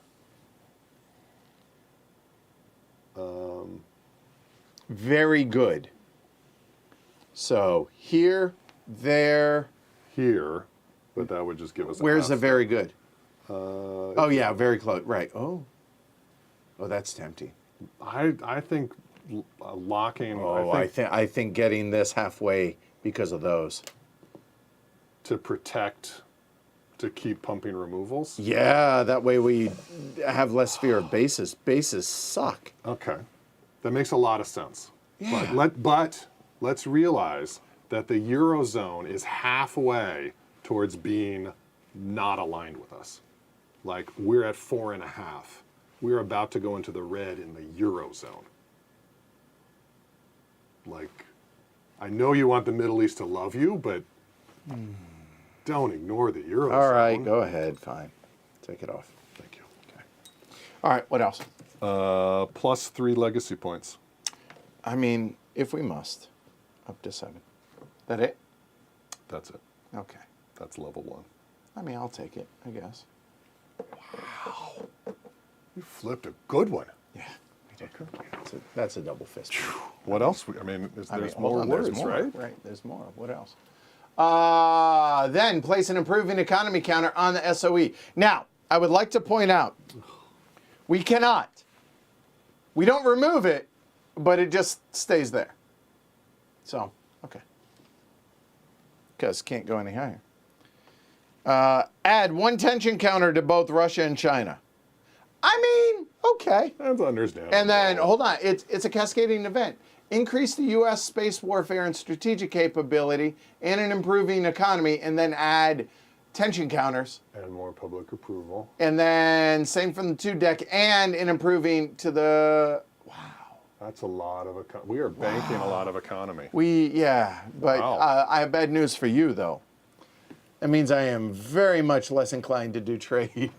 very good. So here, there, Here, but that would just give us a where's half the very good? step. Oh, yeah, very close. Right. Oh, that's tempting. I think locking Oh, I think getting this halfway because of those. to protect, to keep pumping removals. Yeah, that way we have less fear of bases. Bases suck. Okay, that makes a lot of sense. Yeah. But let's realize that the Eurozone is halfway towards being not aligned with us. Like we're at 4.5. We're about to go into the red in the Eurozone. Like, I know you want the Middle East to love you, but don't ignore the Eurozone. All right, go ahead. Fine. Take it off. Thank you. Okay. All right, what else? +3 legacy points. I mean, if we must, up to 7. That it? That's it. Okay. That's level 1. I mean, I'll take it, I guess. You flipped a good one. Yeah, we did. That's a double fist. What else? I mean, there's hold more on, words, there's more, right? Right, there's more. What else? Then place an improving economy counter on the SOE. Now, I would like to point out, we cannot. We don't remove it, but it just stays there. So, okay. Because can't go any higher. Add 1 tension counter to both Russia and China. I mean, okay. That's understandable. And then, hold on, it's a cascading event. Increase the U.S. space warfare and strategic capability and an improving economy, and then add tension counters. And more public approval. And then same from the 2 deck and an improving to the, wow. That's a lot of, we are banking a lot of economy. But Wow. I have bad news for you, though. That means I am very much less inclined to do trade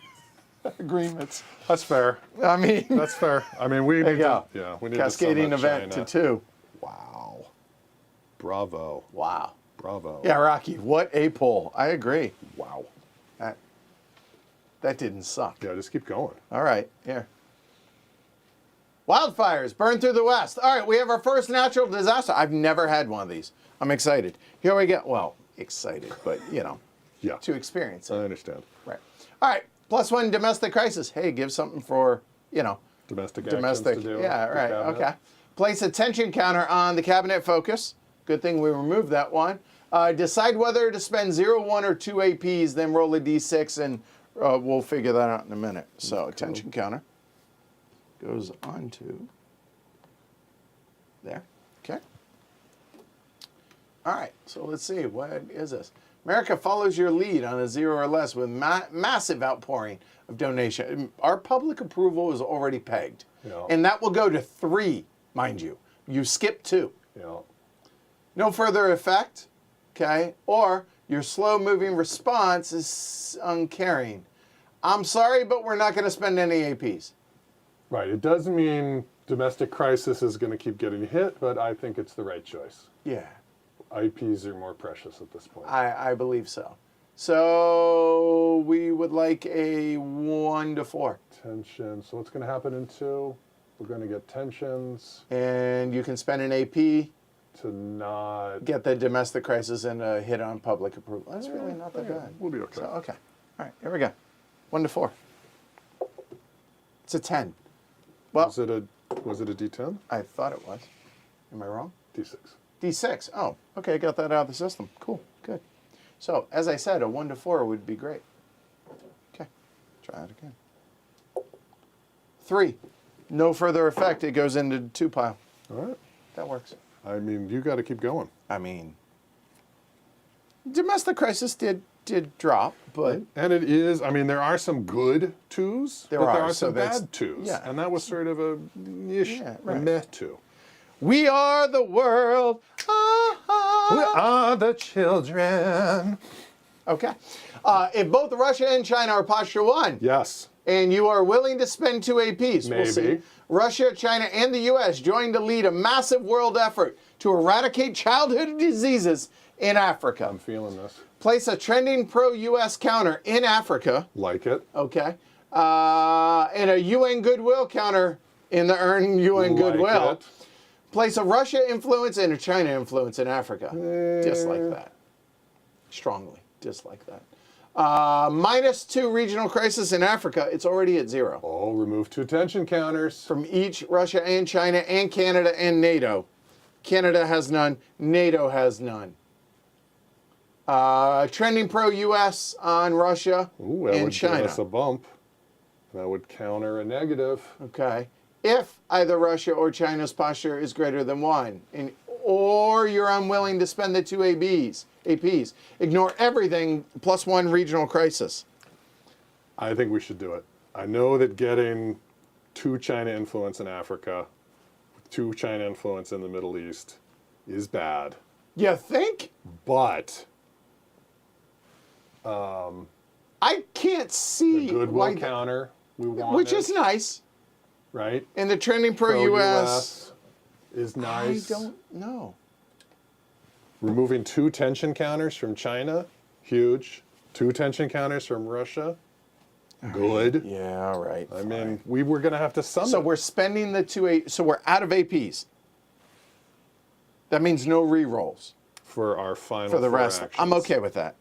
agreements. That's fair. I mean, That's fair. I mean, we there you need go. to, yeah, we need Cascading to sum up event China. to 2. Wow. Bravo. Wow. Bravo. Yeah, Rocky, what a pull. I agree. Wow. That didn't suck. Yeah, just keep going. All right, here. Wildfires burn through the West. All right, we have our first natural disaster. I've never had one of these. I'm excited. Here we go. Well, excited, but, Yeah. to experience it. I understand. Right. All right, +1 domestic crisis. Hey, give something for, Domestic domestic. actions to do. Yeah, the right. cabinet. Okay. Place a tension counter on the cabinet focus. Good thing we removed that one. Decide whether to spend 0, 1, or 2 APs, then roll a d6, and we'll figure that out in a minute. So tension counter goes on to there. Okay. All right. So let's see. What is this? America follows your lead on a 0 or less with massive outpouring of donation. Our public approval is already pegged. Yeah. And that will go to 3, mind you. You skip 2. Yeah. No further effect. okay? Or your slow-moving response is uncaring. I'm sorry, but we're not going to spend any APs. Right. It doesn't mean domestic crisis is going to keep getting hit, but I think it's the right choice. Yeah, IPs are more precious at this point. I believe so. So we would like a 1 to 4. Tension. So what's going to happen in 2? We're going to get tensions And you can spend an AP, to not... get the domestic crisis, and a hit on public approval. That's really not that bad. We'll be okay. So, okay. All right, here we go. 1 to 4. It's a 10. Well, Was it a D10? I thought it was. Am I wrong? D6. D6. Oh, okay, I got that out of the system. Cool, good. So, as I said, a 1 to 4 would be great. Okay, try it again. 3. No further effect. It goes into 2 pile. All right. That works. I mean, you got to keep going. I mean, domestic crisis did drop, but And it is, I mean, there are some good 2s, There but there are, are so some that's- bad 2s. yeah. And that was sort of a ish, Yeah, a right. meh 2. we are the world. We are the children. Okay. If both Russia and China are posture 1, Yes. and you are willing to spend 2 APs, we'll see. Maybe. Russia, China, and the U.S. join to lead a massive world effort to eradicate childhood diseases in Africa. I'm feeling this. Place a trending pro-U.S. counter in Africa, Like it. okay, and a UN goodwill counter in the earn UN Like goodwill. it. Place a Russia influence and a China influence in Africa. Dislike that. Strongly dislike that. -2 regional crisis in Africa. It's already at 0. Oh, remove 2 tension counters. From each Russia and China and Canada and NATO. Canada has none. NATO has none. Trending pro-U.S. on Russia Ooh, that and would China. give us a bump. That would counter a negative. Okay. If either Russia or China's posture is greater than 1, or you're unwilling to spend the 2 APs, ignore everything +1 regional crisis. I think we should do it. I know that getting 2 China influence in Africa, 2 China influence in the Middle East is bad. You think? But I can't see the goodwill why, counter we want, which is nice, right? and the trending pro-U.S. is nice. I don't know. Removing 2 tension counters from China, huge. 2 tension counters from Russia, good. Yeah, all right. I mean, we were going to have to sum So it. we're spending the 2 so we're out of APs. That means no re-rolls for our final for the 4 rest. actions. I'm okay with that.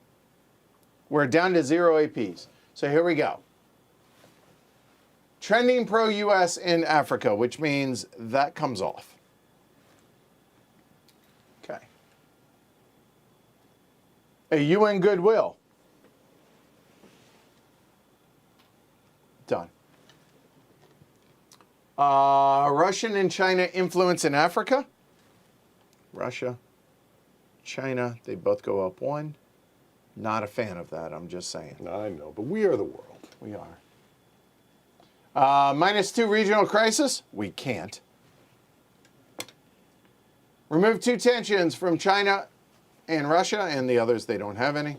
We're down to 0 APs. So here we go. Trending pro-U.S. in Africa, which means that comes off. Okay. A UN goodwill. Done. Russian and China influence in Africa. Russia, China, they both go up 1. Not a fan of that, I'm just saying. I know, but we are the world. We are. -2 regional crisis? We can't. Remove 2 tensions from China and Russia, and the others, they don't have any.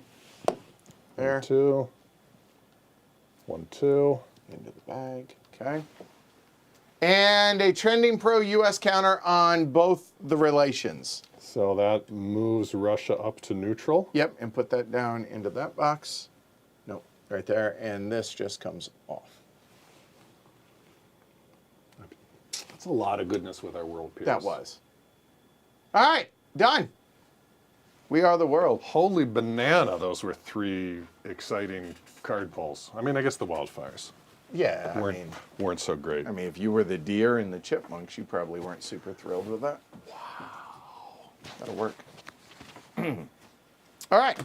There. 1, 2. 1, 2. Into the bag. Okay. And a trending pro-U.S. counter on both the relations. So that moves Russia up to neutral. Yep, and put that down into that box. Nope, right there. And this just comes off. That's a lot of goodness with our world peers. That was. All right, done. We are the world. Holy banana, those were 3 exciting card pulls. I mean, I guess the wildfires Yeah, weren't so great. I mean, if you were the deer and the chipmunks, you probably weren't super thrilled with that. Wow. That'll work. All right.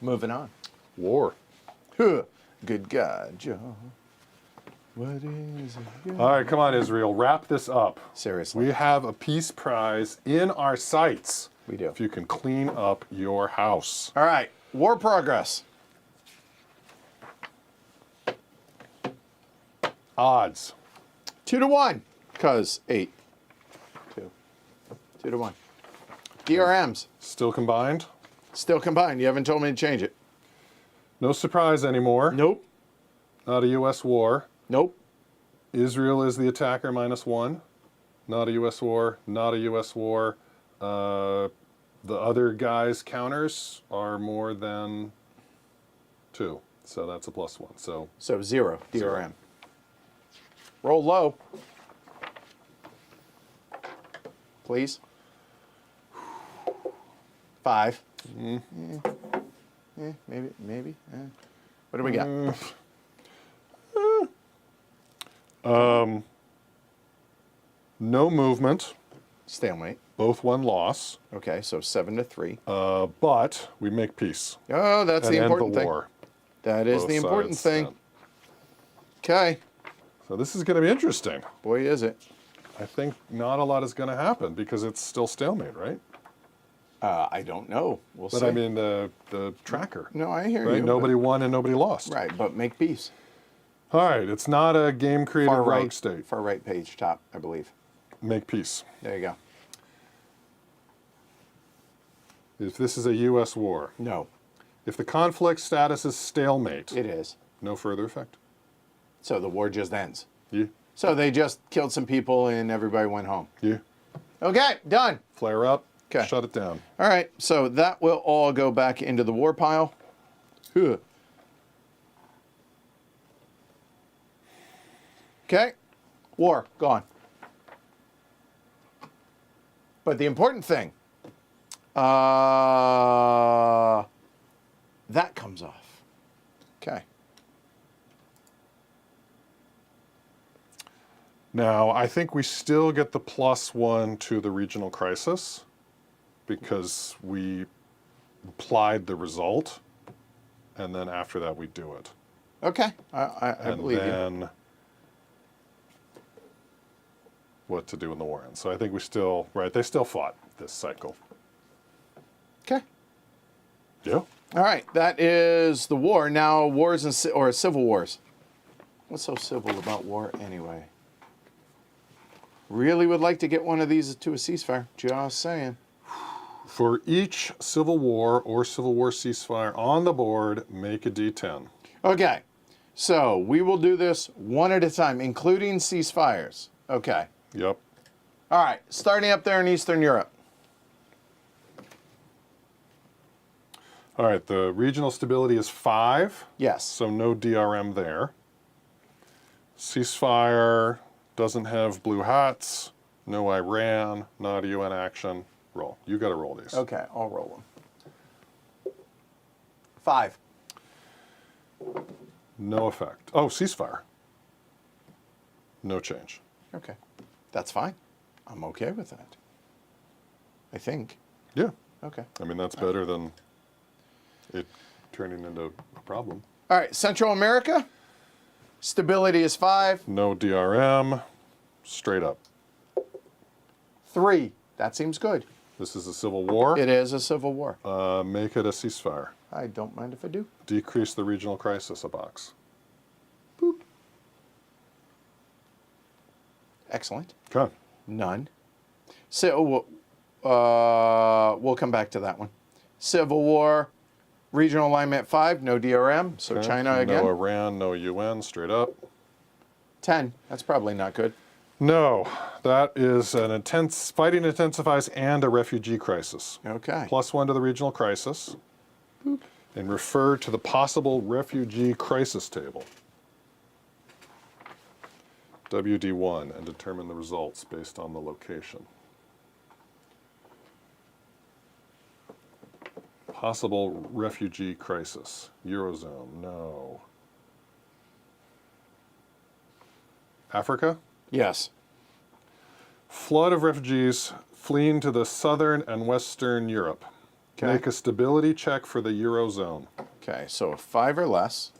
Moving on. War. Huh. Good God, Joe. What is it? All right, come on, Israel. Wrap this up. Seriously. We have a peace prize in our sights. We do. If you can clean up your house. All right. War progress. Odds. 2 to 1. Because 8. 2. 2 to 1. DRMs. Still combined? Still combined. You haven't told me to change it. No surprise anymore. Nope. Not a U.S. war. Nope. Israel is the attacker -1. Not a U.S. war. Not a U.S. war. The other guys' counters are more than 2. So that's a +1. So 0, DRM. Roll low. Please. 5. Maybe. What do we got? No movement. Stalemate. Both won loss. Okay, so 7 to 3. But we make peace. Oh, that's and the important end the thing. war. That is Both the important sides thing. stand. Okay. So this is going to be interesting. Boy, is it. I think not a lot is going to happen because it's still stalemate, right? I don't know. We'll see. But I mean the tracker. No, I hear Right? you. Nobody won and nobody lost. Right, but make peace. All right, it's not a game created Far rogue right. state. Far right page, top, I believe. Make peace. There you go. If this is a U.S. war, No, if the conflict status is stalemate, it is. no further effect. So the war just ends. Yeah, So they just killed some people and everybody went home. yeah. Okay, done. Flare up. 'Kay. Shut it down. All right, so that will all go back into the war pile. Huh. Okay, war, gone. But the important thing, that comes off. Okay. Now, I think we still get the +1 to the regional crisis because we applied the result, and then after that we do it. Okay, I And believe you. then what to do in the war ends. So I think we still, right, they still fought this cycle. Okay. Yeah. All right, that is the war. Now, wars and or civil wars. What's so civil about war anyway? Really would like to get one of these to a ceasefire. Just saying. For each civil war or civil war ceasefire on the board, make a D10. Okay, so we will do this one at a time, including ceasefires. Okay. Yep. All right, starting up there in Eastern Europe. All right, the regional stability is 5, Yes. so no DRM there. Ceasefire doesn't have blue hats, no Iran, not a UN action. Roll. You got to roll these. Okay, I'll roll them. 5. No effect. Oh, ceasefire. No change. Okay, that's fine. I'm okay with that. I think. Yeah. Okay. I mean, that's better than it turning into a problem. All right, Central America. Stability is 5. No DRM. Straight up. 3. That seems good. This is a civil war. It is a civil war. Make it a ceasefire. I don't mind if I do. Decrease the regional crisis a box. Boop. Excellent. Okay. None. So we'll come back to that one. Civil war, regional alignment 5, no DRM. So Okay. China again. No Iran, no UN, straight up. 10. That's probably not good. No, that is an intense, fighting intensifies and a refugee crisis. Okay. +1 to the regional crisis. Boop. And refer to the possible refugee crisis table. WD1 and determine the results based on the location. Possible refugee crisis. Eurozone, no. Africa? Yes. Flood of refugees fleeing to the southern and western Europe. Okay. Make a stability check for the Eurozone. Okay, so a 5 or less.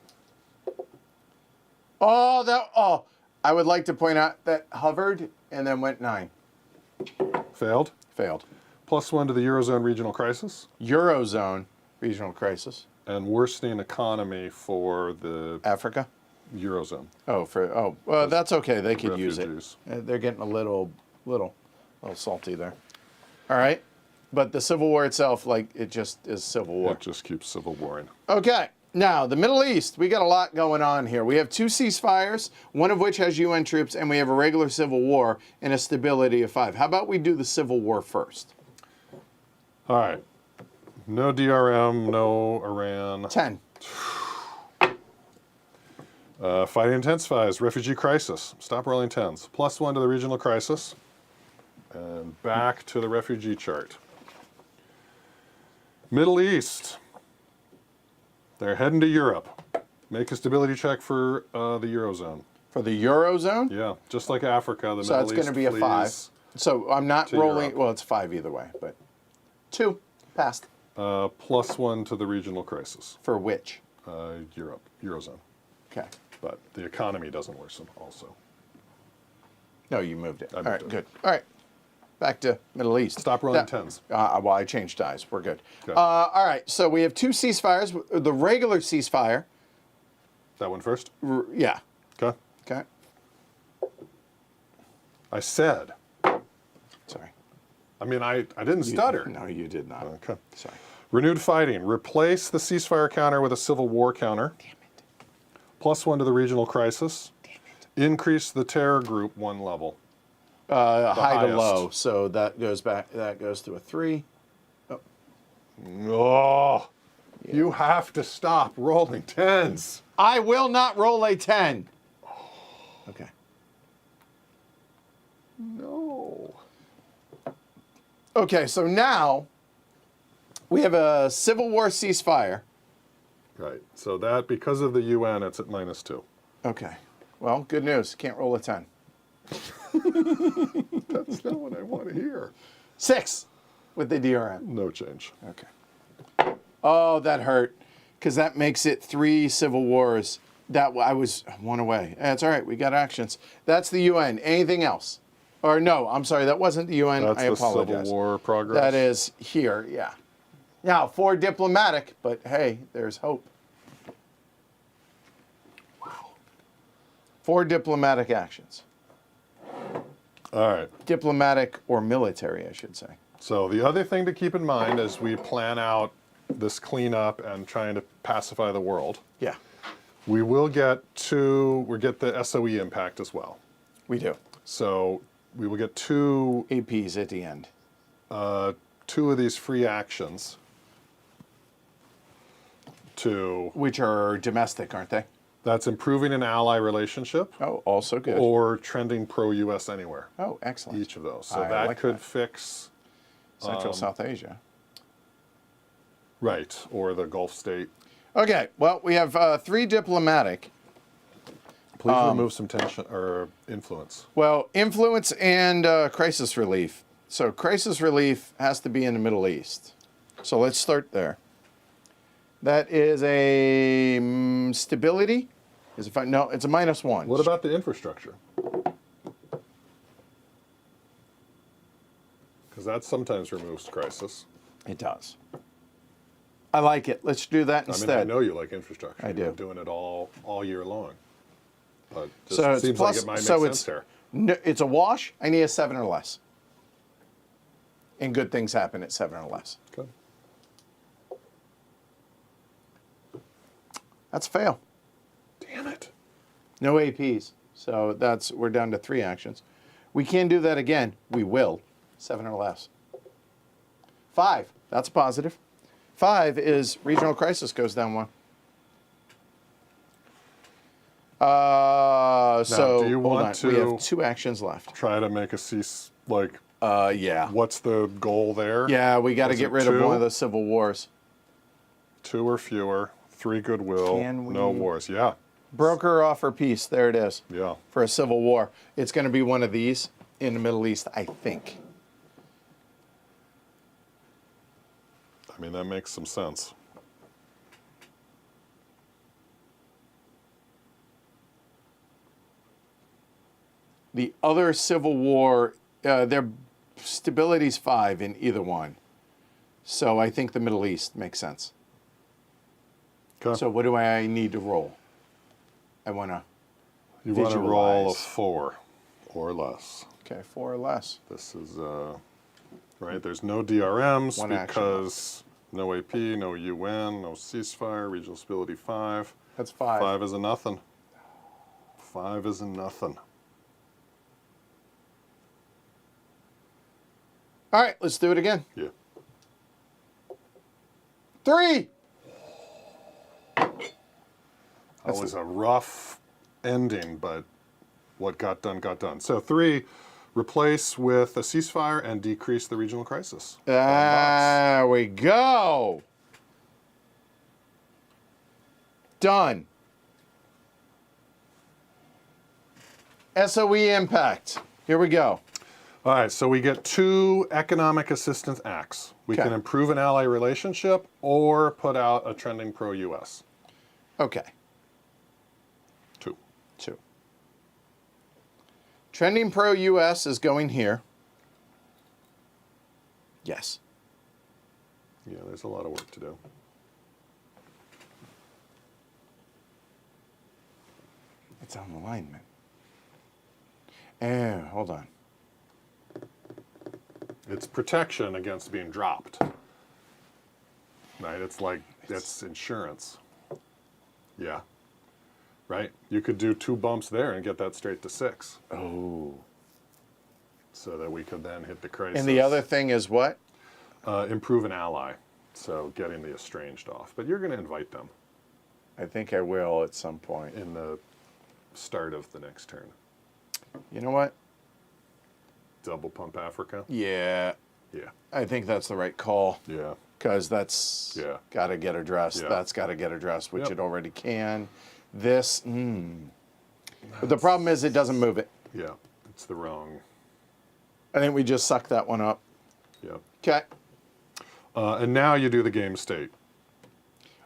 Oh, I would like to point out that hovered and then went 9. Failed. Failed. +1 to the Eurozone regional crisis. Eurozone regional crisis. And worsening economy for the Africa. Eurozone. Well, that's okay. They could use it. Refugees. They're getting a little salty there. All right. But the Civil War itself, like, it just is Civil War. It just keeps civil warring. Okay. Now, the Middle East, we got a lot going on here. We have 2 ceasefires, one of which has UN troops, and we have a regular civil war and a stability of 5. How about we do the Civil War first? All right. No DRM, no Iran. 10. Fighting intensifies. Refugee crisis. Stop rolling 10s. +1 to the regional crisis. And back to the refugee chart. Middle East. They're heading to Europe. Make a stability check for the Eurozone. For the Eurozone? Yeah, just like Africa, the So Middle that's East going to be a 5. flees So I'm not to rolling. Europe. Well, it's 5 either way, but 2 passed. +1 to the regional crisis. For which? Europe, Eurozone. Okay. But the economy doesn't worsen also. No, you moved it. I All moved right, it. good. All right. Back to Middle East. Stop rolling 10s. Well, I changed dies. We're good. Okay. All right. So we have 2 ceasefires. The regular ceasefire. That one first? Yeah. Okay. Okay. I said. Sorry. I mean, I didn't stutter. No, you did not. Okay. Sorry. Renewed fighting. Replace the ceasefire counter with a civil war counter. Damn it. +1 to the regional crisis. Damn it. Increase the terror group 1 level. High to highest. low. So that goes back. That goes to a 3. Oh, you have to stop rolling 10s. I will not roll a 10. Okay. No. Okay. So now we have a Civil War ceasefire. Right. So that, because of the UN, it's at -2. Okay. Well, good news. Can't roll a 10. That's not what I want to hear. 6 with the DRM. No change. Okay. Oh, that hurt. Because that makes it 3 civil wars. That I was 1 away. That's all right. We got actions. That's the UN. Anything else? Or no, I'm sorry. That wasn't the UN. That's I the apologize. Civil War progress. That is here. Yeah. Now, 4 diplomatic, but hey, there's hope. Wow. 4 diplomatic actions. All right. Diplomatic or military, I should say. So the other thing to keep in mind as we plan out this cleanup and trying to pacify the world, Yeah, we will get the SOE impact as well. we do. So we will get 2 APs at the end. 2 of these free actions to, Which are domestic, aren't they? that's improving an ally relationship Oh, also good. or trending pro-US anywhere. Oh, excellent. Each of those. So I that like could that. fix, Central South Asia. right, or the Gulf state. Okay, well, we have 3 diplomatic. Please remove some tension or influence. Well, influence and crisis relief. So crisis relief has to be in the Middle East. So let's start there. That is a stability. Is it fine? No, it's a -1. What about the infrastructure? Because that sometimes removes crisis. It does. I like it. Let's do that I instead. mean, I know you like infrastructure. I do. You've been doing it all year long. But just So it's seems plus, like it might make so sense here. it's a wash. I need a 7 or less. And good things happen at 7 or less. Good. That's a fail. Damn it. No APs. So we're down to 3 actions. We can do that again. We will. 7 or less. 5. That's a positive. 5 is regional crisis goes down 1. So do you hold want on. to- We have 2 actions left. Try to make a cease, like, Yeah. what's the goal there? Yeah, we got to Was get it rid of 2? one of the civil wars. 2 or fewer, 3 goodwill, Can no we- wars. Yeah, Broker offer peace. There it is. yeah. For a civil war. It's going to be one of these in the Middle East, I think. I mean, that makes some sense. The other civil war, their stability's 5 in either one. So I think the Middle East makes sense. Okay. So what do I need to roll? I want to, you want to roll a visualize. 4 or less. okay, 4 or less. This is right? There's no DRMs One action because no AP, no UN, no ceasefire, regional stability 5. That's 5. 5 is a nothing. 5 is a nothing. All right, let's do it again. Yeah. 3. That was a rough ending, but what got done, got done. So 3, replace with a ceasefire and decrease the regional crisis. There we go. Done. SOE impact. Here we go. All right, so we get 2 economic assistance acts. We Okay. can improve an ally relationship or put out a trending pro-US. Okay. 2. 2. Trending pro-US is going here. Yes. Yeah, there's a lot of work to do. It's on alignment. Oh, hold on. It's protection against being dropped. Right? It's like, that's insurance. Yeah. Right? You could do 2 bumps there and get that straight to 6. Oh. So that we could then hit the crisis. And the other thing is what? Improve an ally. So getting the estranged off. But you're going to invite them I think I will at some point. in the start of the next turn. You know what? Double pump Africa. Yeah. Yeah. I think that's the right call. Yeah. Because that's Yeah. got to get addressed. Yeah. That's got to get addressed, which Yep. it already can. This, But the problem is it doesn't move it. Yeah. It's the wrong. I think we just suck that one up. Yeah. Okay. And now you do the game state.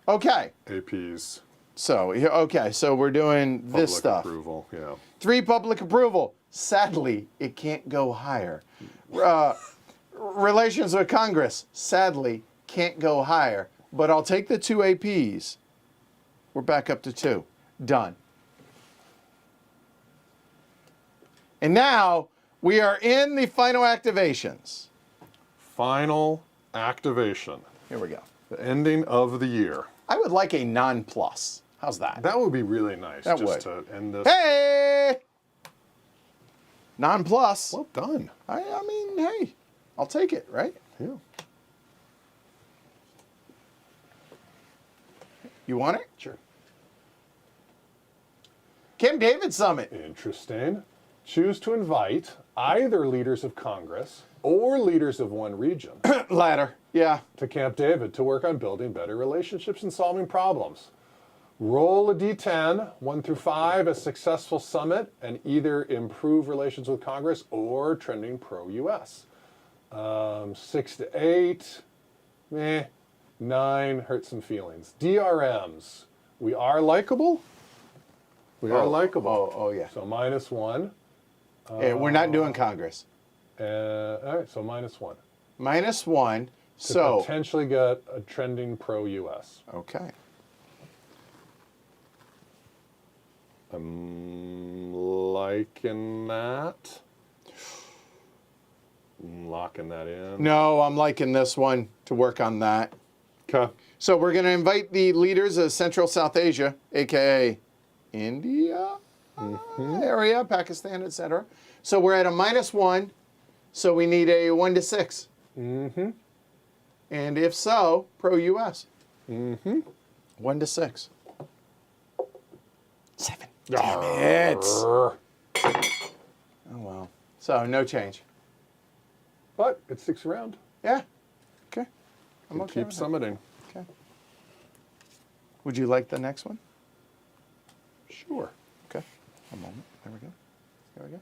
Okay. APs. So, okay. So we're doing Public this stuff. approval. Yeah. 3, public approval. Sadly, it can't go higher. Relations with Congress. Sadly, can't go higher. But I'll take the 2 APs. We're back up to 2. Done. And now we are in the final activations. Final activation. Here we go. The ending of the year. I would like a non-plus. How's that? That would be really nice. That just would. to end this. Hey! Non-plus. Well done. I mean, hey, I'll take it, right? Yeah. You want it? Sure. Camp David Summit. Interesting. Choose to invite either leaders of Congress or leaders of one region Ladder. Yeah. to Camp David to work on building better relationships and solving problems. Roll a D10, 1 through 5, a successful summit, and either improve relations with Congress or trending pro-US. 6 to 8, 9, hurt some feelings. DRMs, we are likable. We are likable. Oh, yeah. So -1. Hey, we're not doing Congress. All right, so -1. -1. To So, potentially get a trending pro-US. okay. I'm liking that. Locking that in. No, I'm liking this one to work on that. Okay. So we're going to invite the leaders of Central South Asia, a.k.a. India area, Pakistan, etc. So we're at a -1. So we need a 1 to 6. Mm-hmm. And if so, pro-US. Mm-hmm. 1 to 6. 7. Damn it. Oh, well. So no change. But it sticks around. Yeah. Okay. I'm We okay keep with that. summiting. Okay. Would you like the next one? Sure. Okay. A moment. There we go. There we go.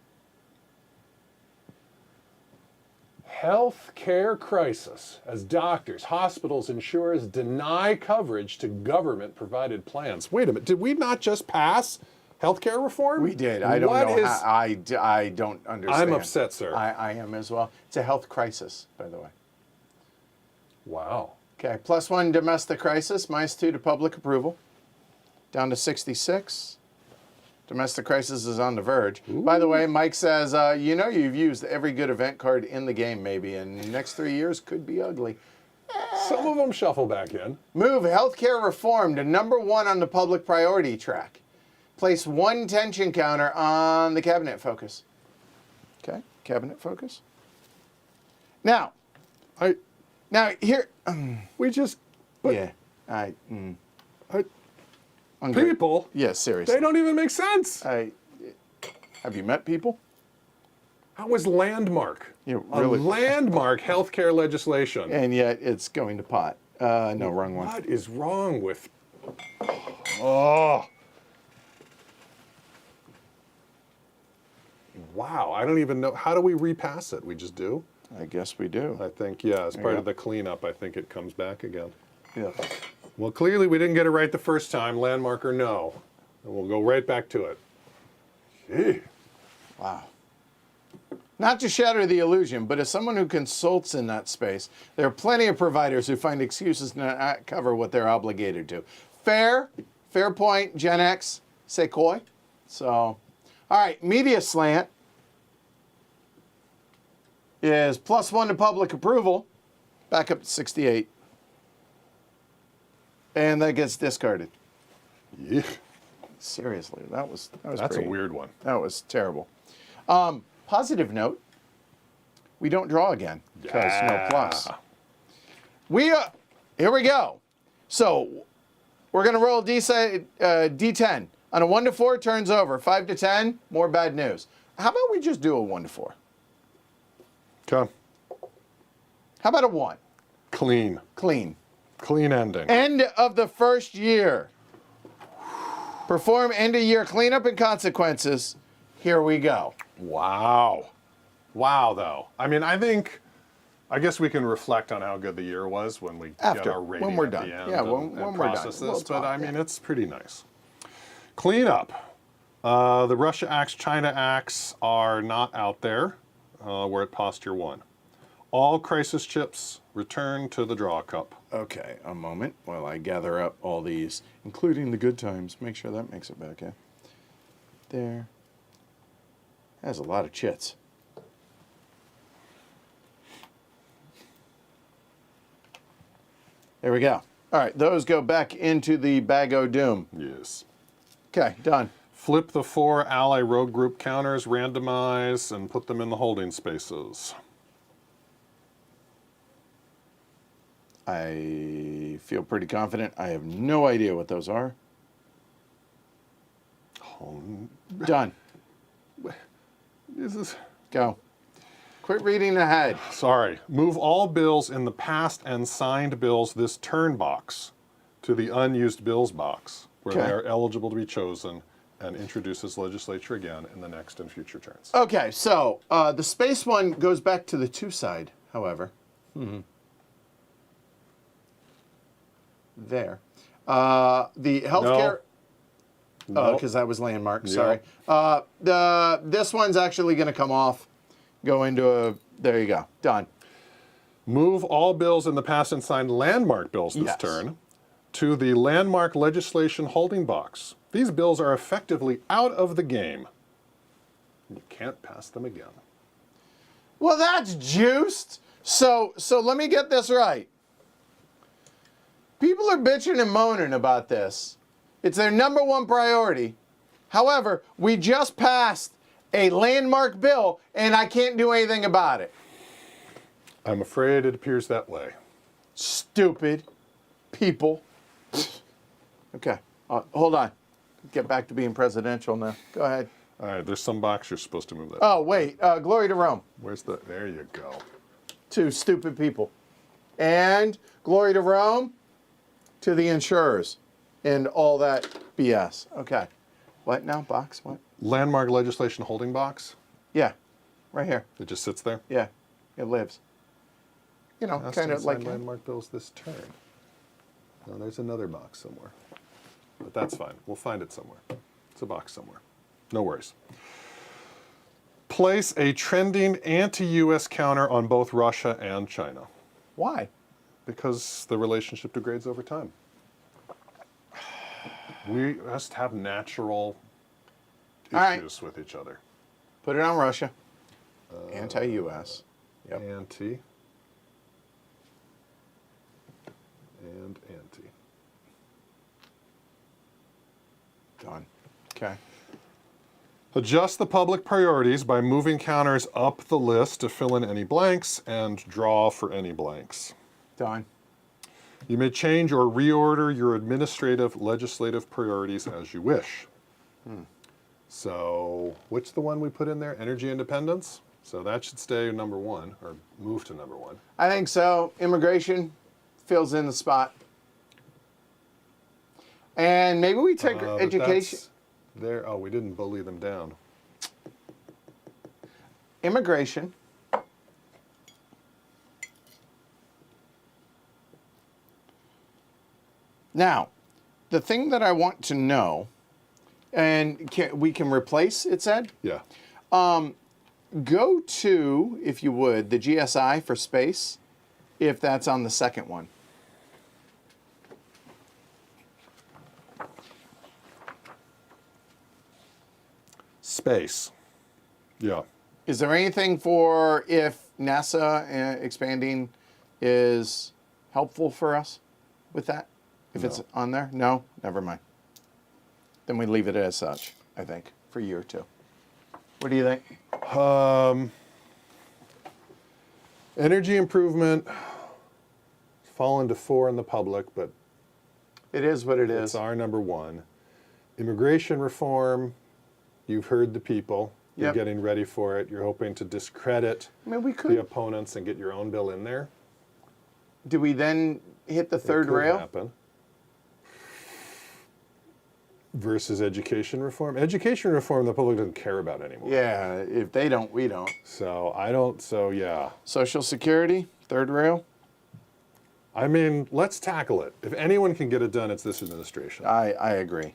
Healthcare crisis as doctors, hospitals, insurers deny coverage to government-provided plans. Wait a minute. Did we not just pass healthcare reform? We did. I don't What know. is- I don't understand. I'm upset, sir. I am as well. It's a health crisis, by the way. Wow. Okay. +1 domestic crisis, -2 to public approval. Down to 66. Domestic crisis is on the verge. Ooh. By the way, Mike says, you know you've used every good event card in the game, maybe, and the next 3 years could be ugly. Some of them shuffle back in. Move healthcare reform to #1 on the public priority track. Place 1 tension counter on the cabinet focus. Okay, cabinet focus. Now, here... we just... yeah, people? Yeah, seriously. They don't even make sense. Have you met people? That was landmark. Really? A landmark healthcare legislation. And yet it's going to pot. No, wrong one. What is wrong with... Oh. Wow, I don't even know. How do we repass it? We just do? I guess we do. I think, yeah, as part of the cleanup, I think it comes back again. Yeah. Well, clearly we didn't get it right the first time, landmark or no. And we'll go right back to it. Gee. Wow. Not to shatter the illusion, but as someone who consults in that space, there are plenty of providers who find excuses to not cover what they're obligated to. Fair point, Gen X, Sequoia. So, all right, media slant is +1 to public approval, back up to 68. And that gets discarded. Yeah. Seriously, that's a weird one. That was terrible. Positive note, we don't draw again because no plus. Here we go. So we're going to roll D10. On a 1 to 4, turns over. 5 to 10, more bad news. How about we just do a 1 to 4? Okay. How about a 1? Clean. Clean. Clean ending. End of the first year. Perform end of year cleanup and consequences. Here we go. Wow. Wow, though. I mean, I guess we can reflect on how good the year was when we get our rating when we're at done. the end Yeah, when and we're process done. this. But I mean, it's pretty nice. Cleanup. The Russia acts, China acts are not out there. We're at posture 1. All crisis chips return to the draw cup. Okay, a moment while I gather up all these, including the good times. Make sure that makes it back in. There. That's a lot of chits. There we go. All right, those go back into the bag o' doom. Yes. Okay, done. Flip the 4 ally rogue group counters, randomize, and put them in the holding spaces. I feel pretty confident. I have no idea what those are. Oh, done. This is... Go. Quit reading ahead. Sorry. Move all bills in the past and signed bills this turn box to the unused bills box, where they are eligible to be chosen, and introduces legislature again in the next and future turns. Okay, so the space one goes back to the 2 side, however. There. The healthcare... No. Because that was landmark, sorry. This one's actually going to come off, go into a... There you go. Done. Move all bills in the past and signed landmark bills this turn to the landmark legislation holding box. These bills are effectively out of the game. You can't pass them again. Well, that's juiced. So let me get this right. People are bitching and moaning about this. It's their #1 priority. However, we just passed a landmark bill, and I can't do anything about it. I'm afraid it appears that way. Stupid people. Okay, hold on. Get back to being presidential now. Go ahead. All right, there's some box you're supposed to move that. Oh, wait. Glory to Rome. Where's the... There you go. To stupid people. And glory to Rome to the insurers and all that BS. Okay. What now? Box? What? Landmark legislation holding box? Yeah. Right here. It just sits there? Yeah. It lives. You know, kind of like... landmark bills this turn. No, there's another box somewhere. But that's fine. We'll find it somewhere. It's a box somewhere. No worries. Place a trending anti-U.S. counter on both Russia and China. Why? Because the relationship degrades over time. We must have natural right. issues with each other. Put it on Russia. Anti-U.S. Yep. Anti. And anti. Done. Okay. Adjust the public priorities by moving counters up the list to fill in any blanks and draw for any blanks. Done. You may change or reorder your administrative, legislative priorities as you wish. So, what's the one we put in there? Energy independence? So that should stay number 1, or move to number 1. I think so. Immigration fills in the spot. And maybe we take education. There. Oh, we didn't bully them down. Immigration. Now, the thing that I want to know, and we can replace, it said? Yeah. Go to, if you would, the GSI for space, if that's on the second one. Space. Yeah. Is there anything for if NASA expanding is helpful for us with that? If it's on there? No? Never mind. Then we leave it as such, I think, for year 2. What do you think? Energy improvement, fallen to 4 in the public, but It is what it it's is. our number 1. Immigration reform, you've heard the people. You're Yep. getting ready for it. You're hoping to discredit I mean, we the could. opponents and get your own bill in there. Do we then hit the It third could rail? happen. Versus education reform. Education reform, the public doesn't care about anymore. Yeah, if they don't, we don't. So I don't, so yeah. Social Security, third rail? I mean, let's tackle it. If anyone can get it done, it's this administration. I agree.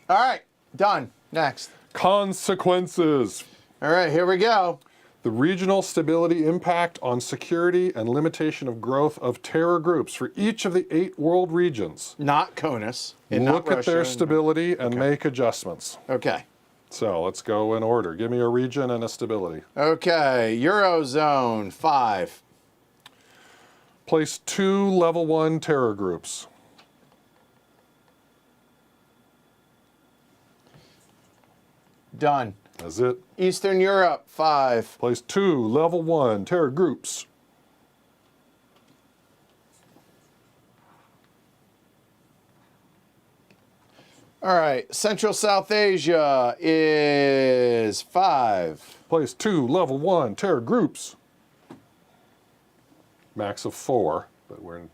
All right, done. Next. Consequences. All right, here we go. The regional stability impact on security and limitation of growth of terror groups for each of the 8 world regions. Not CONUS. And not Look at Russia their and- stability and make adjustments. Okay. So let's go in order. Give me a region and a stability. Okay, Eurozone, 5. Place 2 level 1 terror groups. Done. That's it. Eastern Europe, 5. Place 2 level 1 terror groups. All right, Central South Asia is 5. Place 2 level 1 terror groups. Max of 4, but we're in.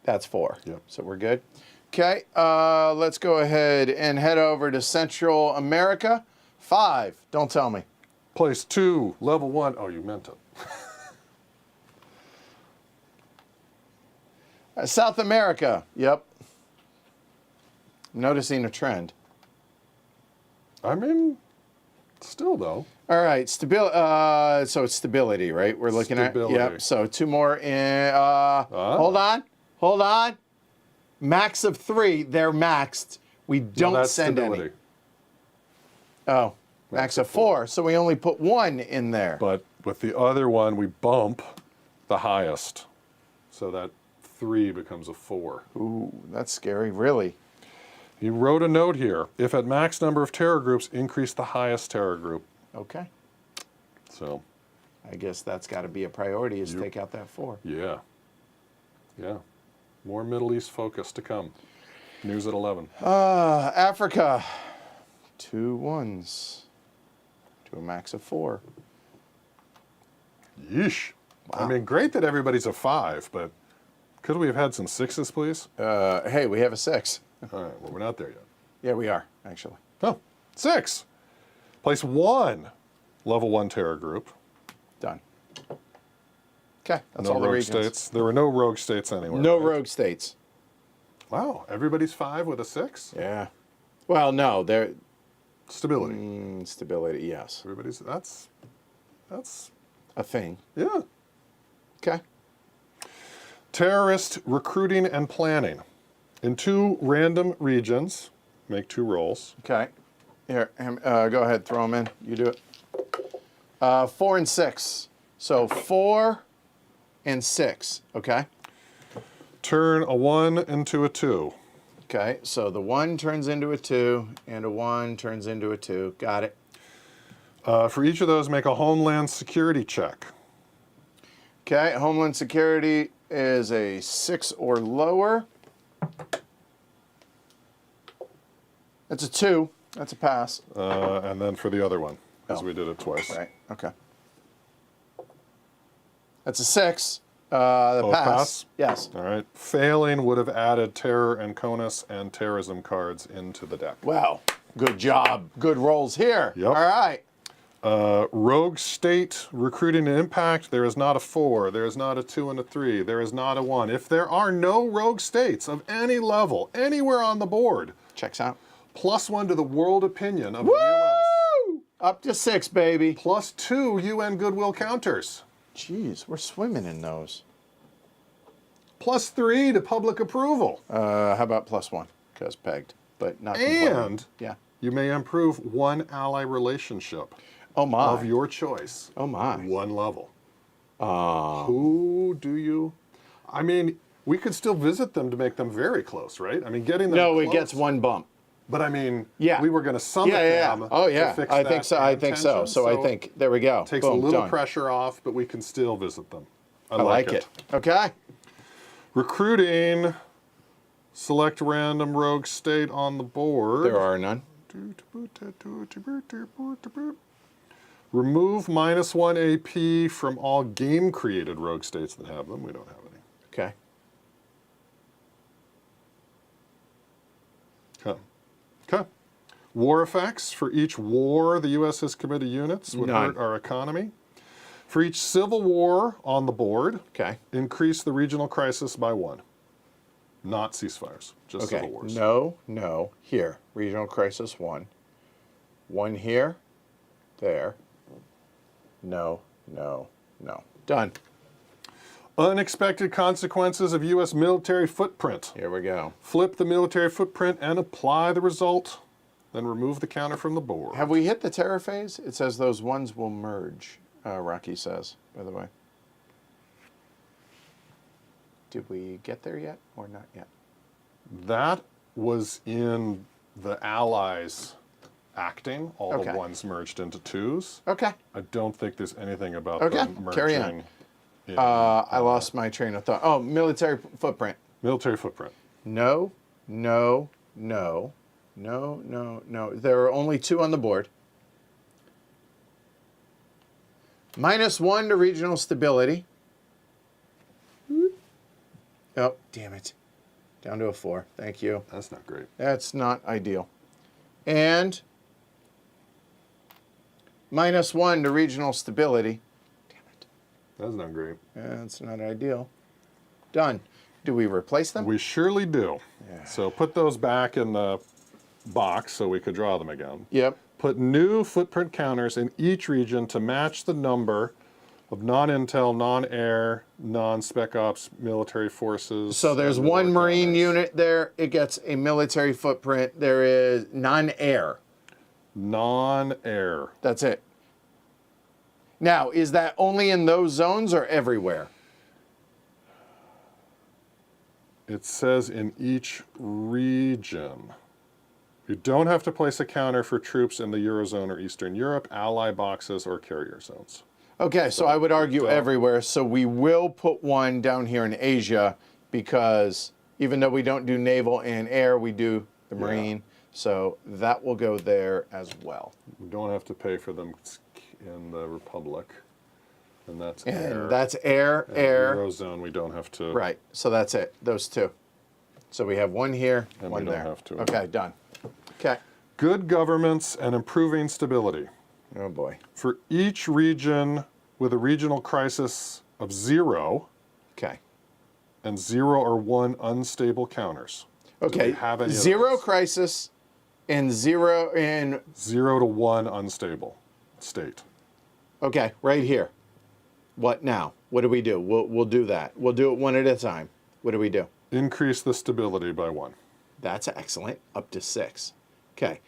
That's 4. Yep. So we're good. Okay, let's go ahead and head over to Central America. 5. Don't tell me. Place 2 level 1. Oh, you meant it. South America. Yep. Noticing a trend. I mean, still though. All right, stability. So it's stability, right? We're looking Stability. at. Yep. So 2 more in. Hold on. Hold on. Max of 3. They're maxed. We don't that's send stability. any. Oh, max of 4. So we only put 1 in there. But with the other one, we bump the highest. So that 3 becomes a 4. Ooh, that's scary. Really. He wrote a note here. If at max number of terror groups, increase the highest terror group. Okay. So, I guess that's got to be a priority. Is take out that 4. yeah. Yeah. More Middle East focus to come. News at 11. Africa. 2 1s. To a max of 4. Yeesh. I mean, great that everybody's a 5, but could we have had some 6s, please? Hey, we have a 6. All right, well, we're not there yet. Yeah, we are, actually. Oh, 6. Place 1 level 1 terror group. Done. Okay, that's No all the rogue regions. states. There were no rogue states anywhere. No right? rogue states. Wow, everybody's 5 with a 6? Yeah. Well, no, they're Stability. stability. Yes, Everybody's, that's, a thing. yeah. Okay. Terrorist recruiting and planning. In 2 random regions, make 2 rolls. Okay. Here, go ahead, throw them in. You do it. 4 and 6. So 4 and 6. Okay. Turn a 1 into a 2. Okay. So the 1 turns into a 2, and a 1 turns into a 2. Got it. For each of those, make a Homeland Security check. Okay. Homeland Security is a 6 or lower. That's a 2. That's a pass. And then for the other one, because Oh. we did it twice. Right. Okay. That's a 6. The Both pass? Yes. All right. Failing would have added terror and CONUS and terrorism cards into the deck. Well, good job. Good rolls here. Yep. All right. Rogue State recruiting and impact. There is not a 4. There is not a 2 and a 3. There is not a 1. If there are no rogue states of any level anywhere on the board, Checks out. +1 to the world opinion of the U.S. Woo! Up to 6, baby. +2 UN goodwill counters. Jeez, we're swimming in those. +3 to public approval. How about +1? Because pegged, but not completely. And Yeah. you may improve 1 ally relationship Oh my. of your choice. Oh my. 1 level. Who do you? I mean, we could still visit them to make them very close, right? I mean, getting them No, close. it gets 1 bump. But I mean, Yeah. we were going to summit Yeah. them. Oh to yeah. fix I that think so. I think so. tension, So I think there we go. takes Boom, a little done. pressure off, but we can still visit them. I like it. Okay. Recruiting. Select random rogue state on the board. There are none. Remove -1 AP from all game-created rogue states that have them. We don't have any. Okay. Okay. Okay. War effects. For each war the U.S. has committed units would None. hurt our economy. For each civil war on the board, Okay. increase the regional crisis by 1. Not ceasefires, just Okay. civil wars. No. Here. Regional crisis 1. 1 here. There. No. Done. Unexpected consequences of U.S. military footprint. Here we go. Flip the military footprint and apply the result. Then remove the counter from the board. Have we hit the terror phase? It says those ones will merge, Rocky says, by the way. Did we get there yet or not yet? That was in the Allies acting. All Okay. the ones merged into 2s. Okay. I don't think there's anything about Okay, them merging. carry on. in, I lost my train of thought. Oh, military footprint. military footprint. No. There are only 2 on the board. -1 to regional stability. Oh, damn it. Down to a 4. Thank you. That's not great. That's not ideal. And -1 to regional stability. Damn it. That's not great. That's not ideal. Done. Do we replace them? We surely do. So put those back in the box so we could draw them again. Yep. Put new footprint counters in each region to match the number of non-intel, non-air, non-spec ops military forces. So there's and the 1 war Marine counters. unit there. It gets a military footprint. There is non-air. Non-air. That's it. Now, is that only in those zones or everywhere? It says in each region. You don't have to place a counter for troops in the Eurozone or Eastern Europe, ally boxes, or carrier zones. Okay, so I would argue everywhere. So we will put 1 down here in Asia because even though we don't do naval and air, we do the Marine. So that will go there as well. We don't have to pay for them in the Republic. And that's air. And that's air, And air. Eurozone, we don't have to. Right, so that's it, those 2. So we have 1 here, And 1 we don't there. have to. Okay, done. Okay. Good governments and improving stability. Oh boy. For each region with a regional crisis of 0 Okay. and 0 or 1 unstable counters. Do we Okay. have any of 0 those? crisis and 0 in. 0 to 1 unstable state. Okay, right here. What now? What do we do? We'll do that. We'll do it 1 at a time. What do we do? Increase the stability by 1. That's excellent. Up to 6. Okay.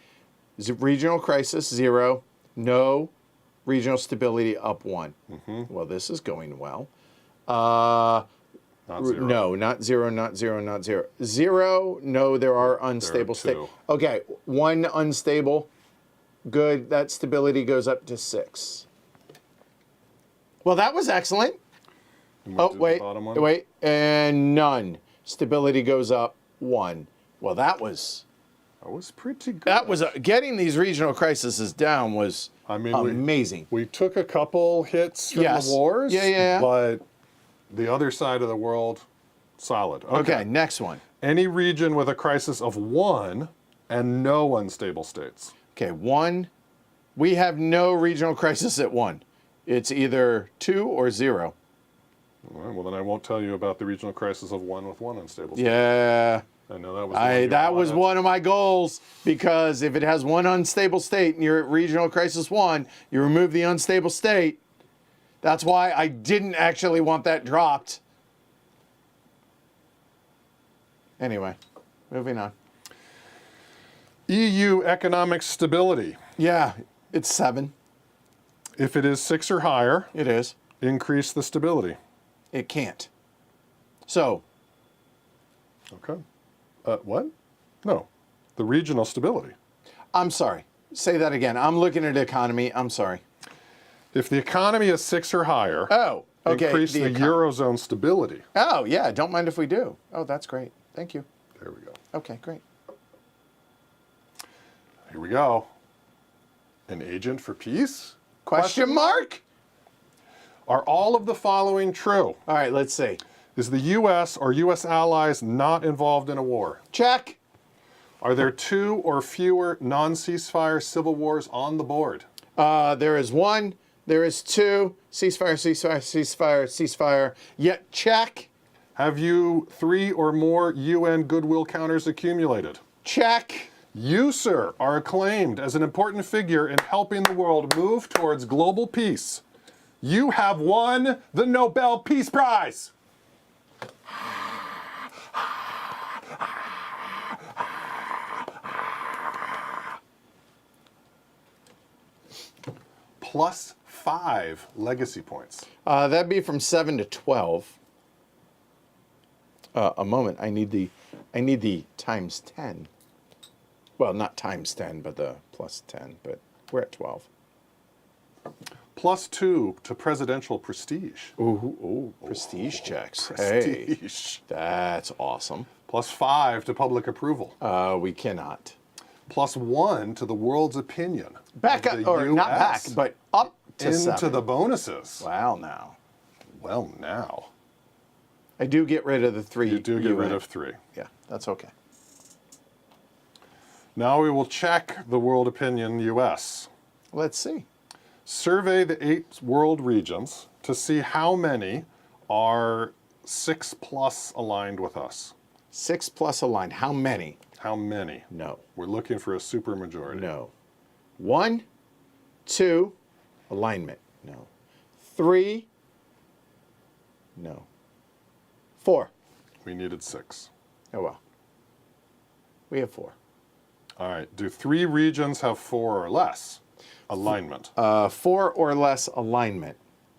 Regional crisis, 0. No regional stability, up 1. Well, this is going well. Not 0. No, not 0, not 0, not 0. 0, no, there are unstable states. 2. Okay, 1 unstable. Good. That stability goes up to 6. Well, that was excellent. And we'll Oh, do the wait, bottom one. wait, and none. Stability goes up 1. Well, that was pretty good. that was getting these regional crises down was amazing. We took a couple hits from Yes. the wars, Yeah. but the other side of the world, solid. Okay, next one. Any region with a crisis of 1 and no unstable states. Okay, 1. We have no regional crisis at 1. It's either 2 or 0. All right, well, then I won't tell you about the regional crisis of 1 with 1 unstable state. Yeah. I know that was That was one of my goals, because if it has 1 unstable state and you're at regional crisis 1, you remove the unstable state. That's why I didn't actually want that dropped. Anyway, moving on. EU economic stability. Yeah, it's 7. If it is 6 or higher, It is. increase the stability. It can't. So, Okay. What? No. The regional stability. I'm sorry. Say that again. I'm looking at economy. I'm sorry. If the economy is 6 or higher, Oh, okay. increase the Eurozone stability. Oh, yeah. Don't mind if we do. Oh, that's great. Thank you. There we go. Okay, great. Here we go. An agent for peace? Question mark? Are all of the following true? All right, let's see. Is the U.S. or U.S. allies not involved in a war? Check. Are there 2 or fewer non-ceasefire civil wars on the board? There is 1. There is 2. Ceasefire, ceasefire, ceasefire, ceasefire. Yet check. Have you 3 or more UN goodwill counters accumulated? Check. You, sir, are acclaimed as an important figure in helping the world move towards global peace. You have won the Nobel Peace Prize. Plus 5 legacy points. That'd be from 7 to 12. A moment. I need the times 10. Well, not times 10, but the plus 10. But we're at 12. Plus 2 to presidential prestige. Ooh, prestige checks. Hey, Prestige. that's awesome. Plus 5 to public approval. We cannot. Plus 1 to the world's opinion. Back of up, the or not back, US but up to into 7. the bonuses. Wow, now. Well, now. I do get rid of the 3. You do get rid of 3. Yeah, that's okay. Now we will check the world opinion US. Let's see. Survey the 8 world regions to see how many are 6 plus aligned with us. 6 plus aligned. How many? How many? No. We're looking for a supermajority. No. 1, 2, alignment. No. 3, no. 4. We needed 6. Oh, well. We have 4. All right. Do 3 regions have 4 or less alignment? 4 or less alignment.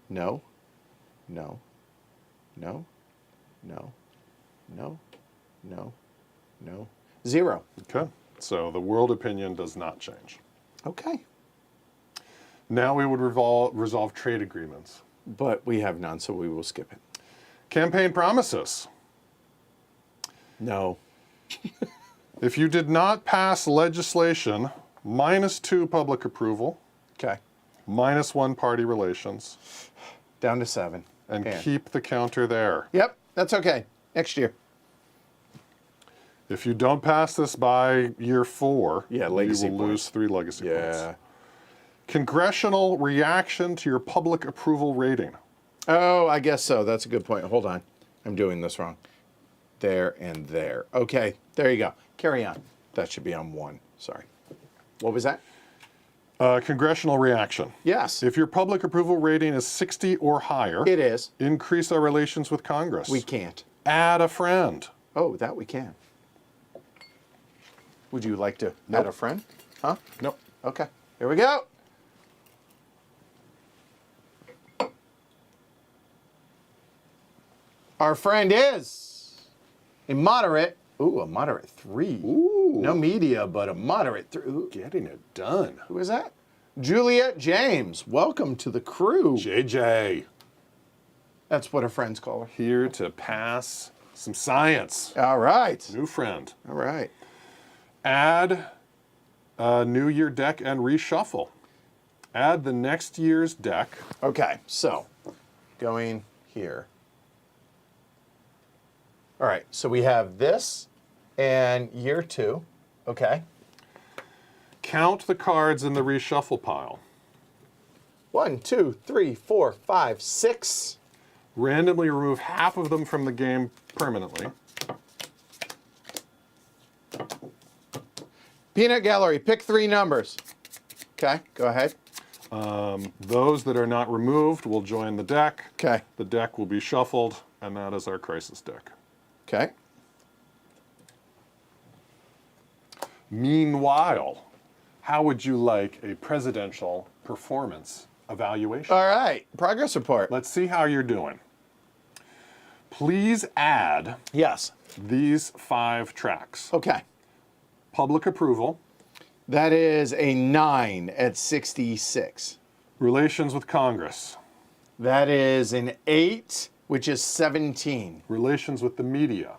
No. No. No. No. No. No. No. 0. Okay. So the world opinion does not change. Okay. Now we would resolve trade agreements. But we have none, so we will skip it. Campaign promises. No. If you did not pass legislation, -2 public approval, Okay. -1 party relations, Down to 7. and Yeah. keep the counter there. Yep, that's okay. Next year. If you don't pass this by year 4, Yeah, you legacy will points. lose 3 legacy points. Yeah. Congressional reaction to your public approval rating. Oh, I guess so. That's a good point. Hold on. I'm doing this wrong. There and there. Okay, there you go. Carry on. That should be on 1. Sorry. What was that? Congressional reaction. Yes, If your public approval rating is 60 or higher, it is. increase our relations with Congress. We can't. Add a friend. Oh, that we can. Would you like to add a friend? Huh? Nope. Okay. Here we go. Our friend is a moderate. Ooh, a moderate 3. Ooh. No media, but a moderate 3. Ooh, Getting it done. who is that? Juliet James. Welcome to the crew. JJ. That's what her friends call her. Here to pass some science. All right. New friend. All right. Add a New Year deck and reshuffle. Add the next year's deck. Okay, so going here. All right, so we have this and year 2. Okay. Count the cards in the reshuffle pile. 1, 2, 3, 4, 5, 6. Randomly remove half of them from the game permanently. Peanut Gallery, pick 3 numbers. Okay, go ahead. Those that are not removed will join the deck. Okay. The deck will be shuffled, and that is our crisis deck. Okay. Meanwhile, how would you like a presidential performance evaluation? All right, progress report. Let's see how you're doing. Please add Yes. these 5 tracks. Okay. Public approval, That is a 9 at 66. relations with Congress, That is an 8, which is 17. relations with the media,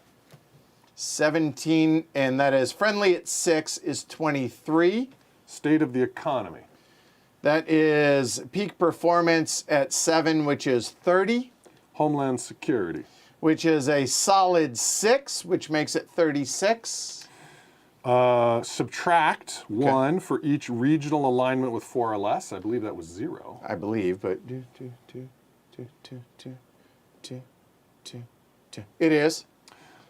17, and that is friendly at 6 is 23. state of the economy, That is peak performance at 7, which is 30, homeland security, which is a solid 6, which makes it 36. subtract 1 for each regional alignment with 4 or less. I believe that was 0. I believe, but it is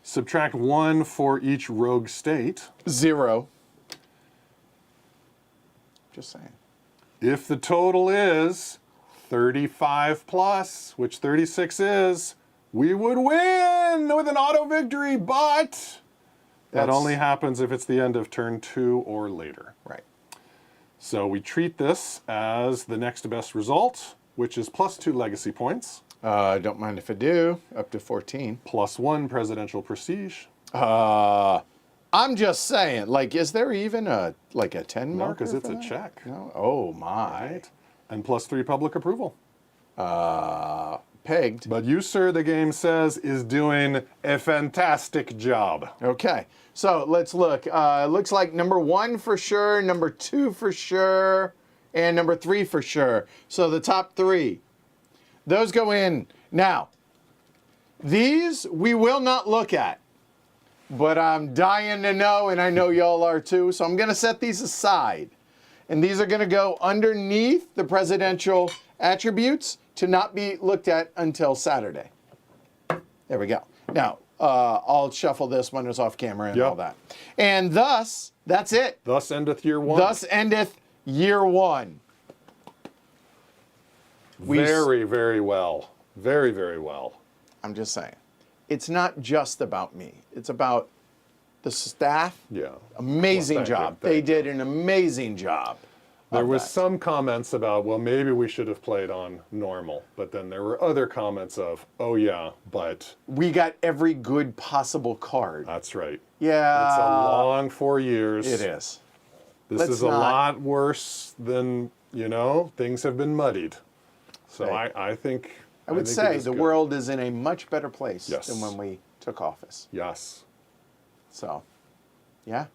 Subtract 1 for each rogue state. 0. Just saying. If the total is 35 plus, which 36 is, we would win with an auto victory, but that That's- only happens if it's the end of turn 2 or later. Right. So we treat this as the next best result, which is plus 2 legacy points, Don't mind if I do. Up to 14. plus 1 presidential prestige. I'm just saying, like, is there even a 10 No, marker? because it's for a that? check. No. Oh my. Right? And plus 3 public approval. Pegged. But you, sir, the game says, is doing a fantastic job. Okay. So let's look. Looks like number 1 for sure, number 2 for sure, and number 3 for sure. So the top 3. Those go in. Now, these we will not look at. But I'm dying to know, and I know y'all are too, so I'm going to set these aside. And these are going to go underneath the presidential attributes to not be looked at until Saturday. There we go. Now, I'll shuffle this when it's off camera and Yep. all that. And thus, that's it. Thus endeth year 1. Thus endeth year 1. Very, very well. Very, very well. I'm just saying. It's not just about me. It's about the staff. Yeah. Amazing Well, thank job. you, They thank you. did an amazing job. There of was that. some comments about, well, maybe we should have played on normal. But then there were other comments of, oh yeah, but We got every good possible card. that's right. Yeah. It's a long 4 years. It is. This Let's is a not- lot worse than, things have been muddied. So Right. I think I would think it say is the good. world is in a much better place Yes. than when we took office. Yes. So, yeah.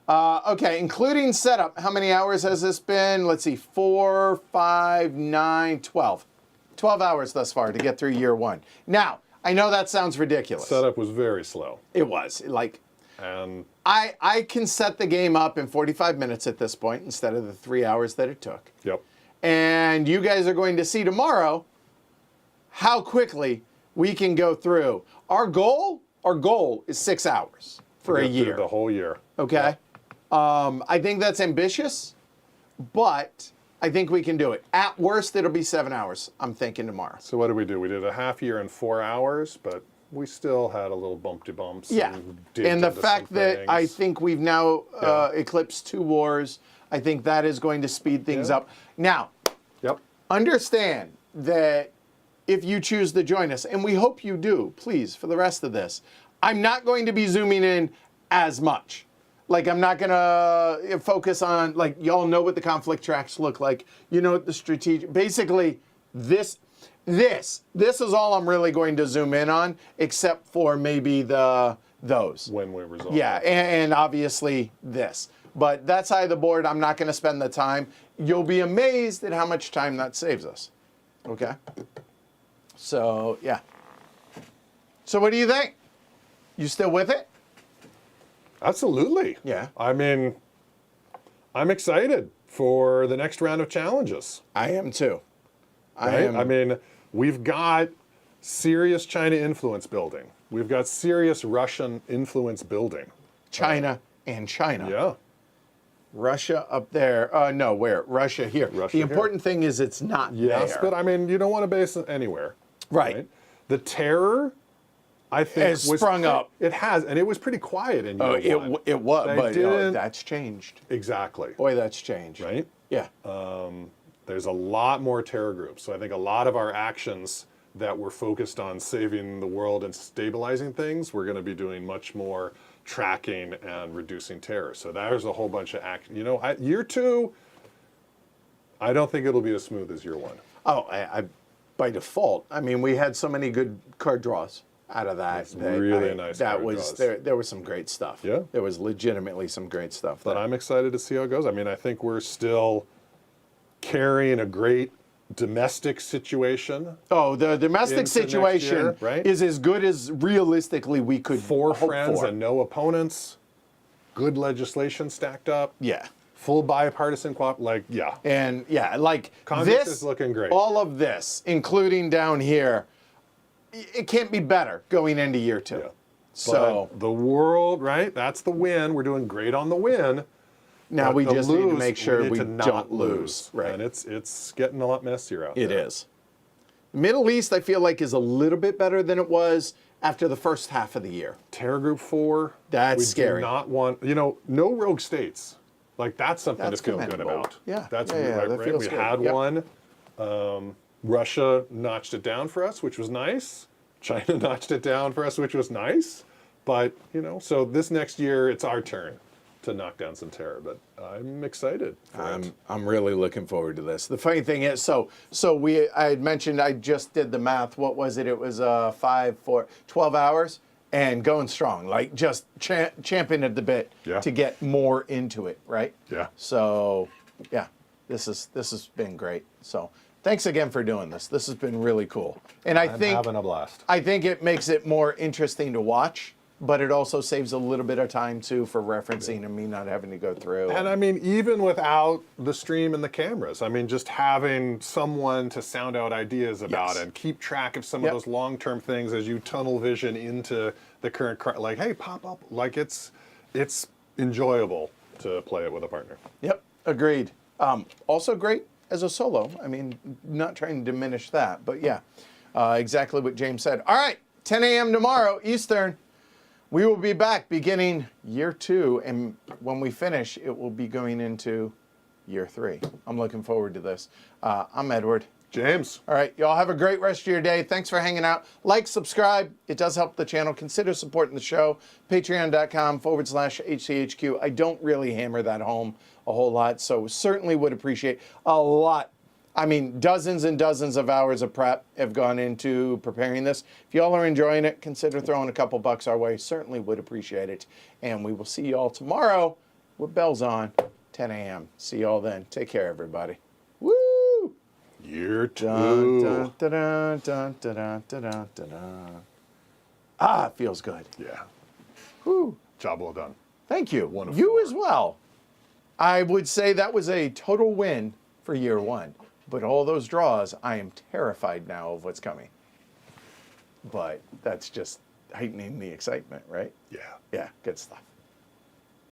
Okay, including setup, how many hours has this been? Let's see, 4, 5, 9, 12. 12 hours thus far to get through year 1. Now, I know that sounds ridiculous. Setup was very slow. It was. Like, And I can set the game up in 45 minutes at this point instead of the 3 hours that it took. yep. And you guys are going to see tomorrow how quickly we can go through. Our goal is 6 hours for a Get through year. The whole year. Okay? I think that's ambitious, but I think we can do it. At worst, it'll be 7 hours, I'm thinking tomorrow. So what did we do? We did a half year in 4 hours, but we still had a little bumpty bumps. Yeah. digged And the into fact some that I things. think we've now eclipsed 2 wars, I think that is going to speed things Yeah. up. Now, Yep. understand that if you choose to join us, and we hope you do, please, for the rest of this, I'm not going to be zooming in as much. Like, I'm not going to focus on, like, y'all know what the conflict tracks look like. You know what the strategic, basically, this is all I'm really going to zoom in on, except for maybe those. When we resolve. Yeah, and obviously this. But that side of the board, I'm not going to spend the time. You'll be amazed at how much time that saves us. Okay? So, yeah. So what do you think? You still with it? Absolutely. Yeah. I mean, I'm excited for the next round of challenges. I am too. Right? I mean, we've got serious China influence building. We've got serious Russian influence building. China and China. Yeah. Russia up there. No, where? Russia here. Russia the here. important thing is it's not Yes, there. but I mean, you don't want to base it anywhere. Right. The terror, I think, Has sprung up. It has, and it was pretty quiet in year one. it was, They but didn't- that's changed. Exactly. Boy, that's changed. Right? Yeah. There's a lot more terror groups. So I think a lot of our actions that were focused on saving the world and stabilizing things, we're going to be doing much more tracking and reducing terror. So there's a whole bunch of action. You know, year 2, I don't think it'll be as smooth as year 1. Oh, I by default. I mean, we had so many good card draws out of that. It's really nice That card was draws. there was some great stuff. Yeah. There was legitimately some great stuff. But there. I'm excited to see how it goes. I mean, I think we're still carrying a great domestic situation. Oh, the domestic into next situation year, right? is as good as realistically we could 4 hope friends for. and no opponents. Good legislation stacked up. Yeah. Full bipartisan yeah. And yeah, like Congress this is looking great. All of this, including down here, it can't be better going into year 2. Yeah. So But the world, right? That's the win. We're doing great on the win. now But we the just need to lose, make sure need we to not don't lose. Right. And it's getting a lot messier out It there. is. Middle East, I feel like, is a little bit better than it was after the first half of the year. Terror Group 4. That's we scary. do not want, no rogue states. Like, that's something That's to feel good commendable. about. Yeah. That's Yeah, right. that right? feels We good. had Yep. one. Russia notched it down for us, which was nice. China notched it down for us, which was nice. But, so this next year, it's our turn to knock down some terror. But I'm excited for it. I'm really looking forward to this. The funny thing is, I had mentioned, I just did the math. What was it? It was 12 hours and going strong, like just champing at the bit Yeah. to get more into it, right? Yeah. So, yeah, this has been great. So, thanks again for doing this. This has been really cool. And I'm having a blast. I think it makes it more interesting to watch, but it also saves a little bit of time too for referencing and me not having to go through. And I mean, even without the stream and the cameras, I mean, just having someone to sound out ideas about Yes. and keep track of some Yep. of those long-term things as you tunnel vision into the current, like, hey, pop up. Like, it's enjoyable to play it with a partner. Yep, agreed. Also great as a solo. I mean, not trying to diminish that, but yeah, exactly what James said. All right, 10 a.m. tomorrow, Eastern. We will be back beginning year 2, and when we finish, it will be going into year 3. I'm looking forward to this. I'm Edward. James. All right, y'all have a great rest of your day. Thanks for hanging out. Like, subscribe. It does help the channel. Consider supporting the show. Patreon.com/HCHQ. I don't really hammer that home a whole lot, so certainly would appreciate a lot. I mean, dozens and dozens of hours of prep have gone into preparing this. If y'all are enjoying it, consider throwing a couple bucks our way. Certainly would appreciate it. And we will see y'all tomorrow with bells on, 10 a.m. See y'all then. Take care, everybody. Woo! Year 2. Dun, dun, dun, dun, dun, dun, dun, dun, dun. Ah, it feels good. Yeah. Whew. Job well done. Thank you. 1 of You 4. as well. I would say that was a total win for year 1. But all those draws, I am terrified now of what's coming. But that's just heightening the excitement, right? Yeah. Yeah, good stuff.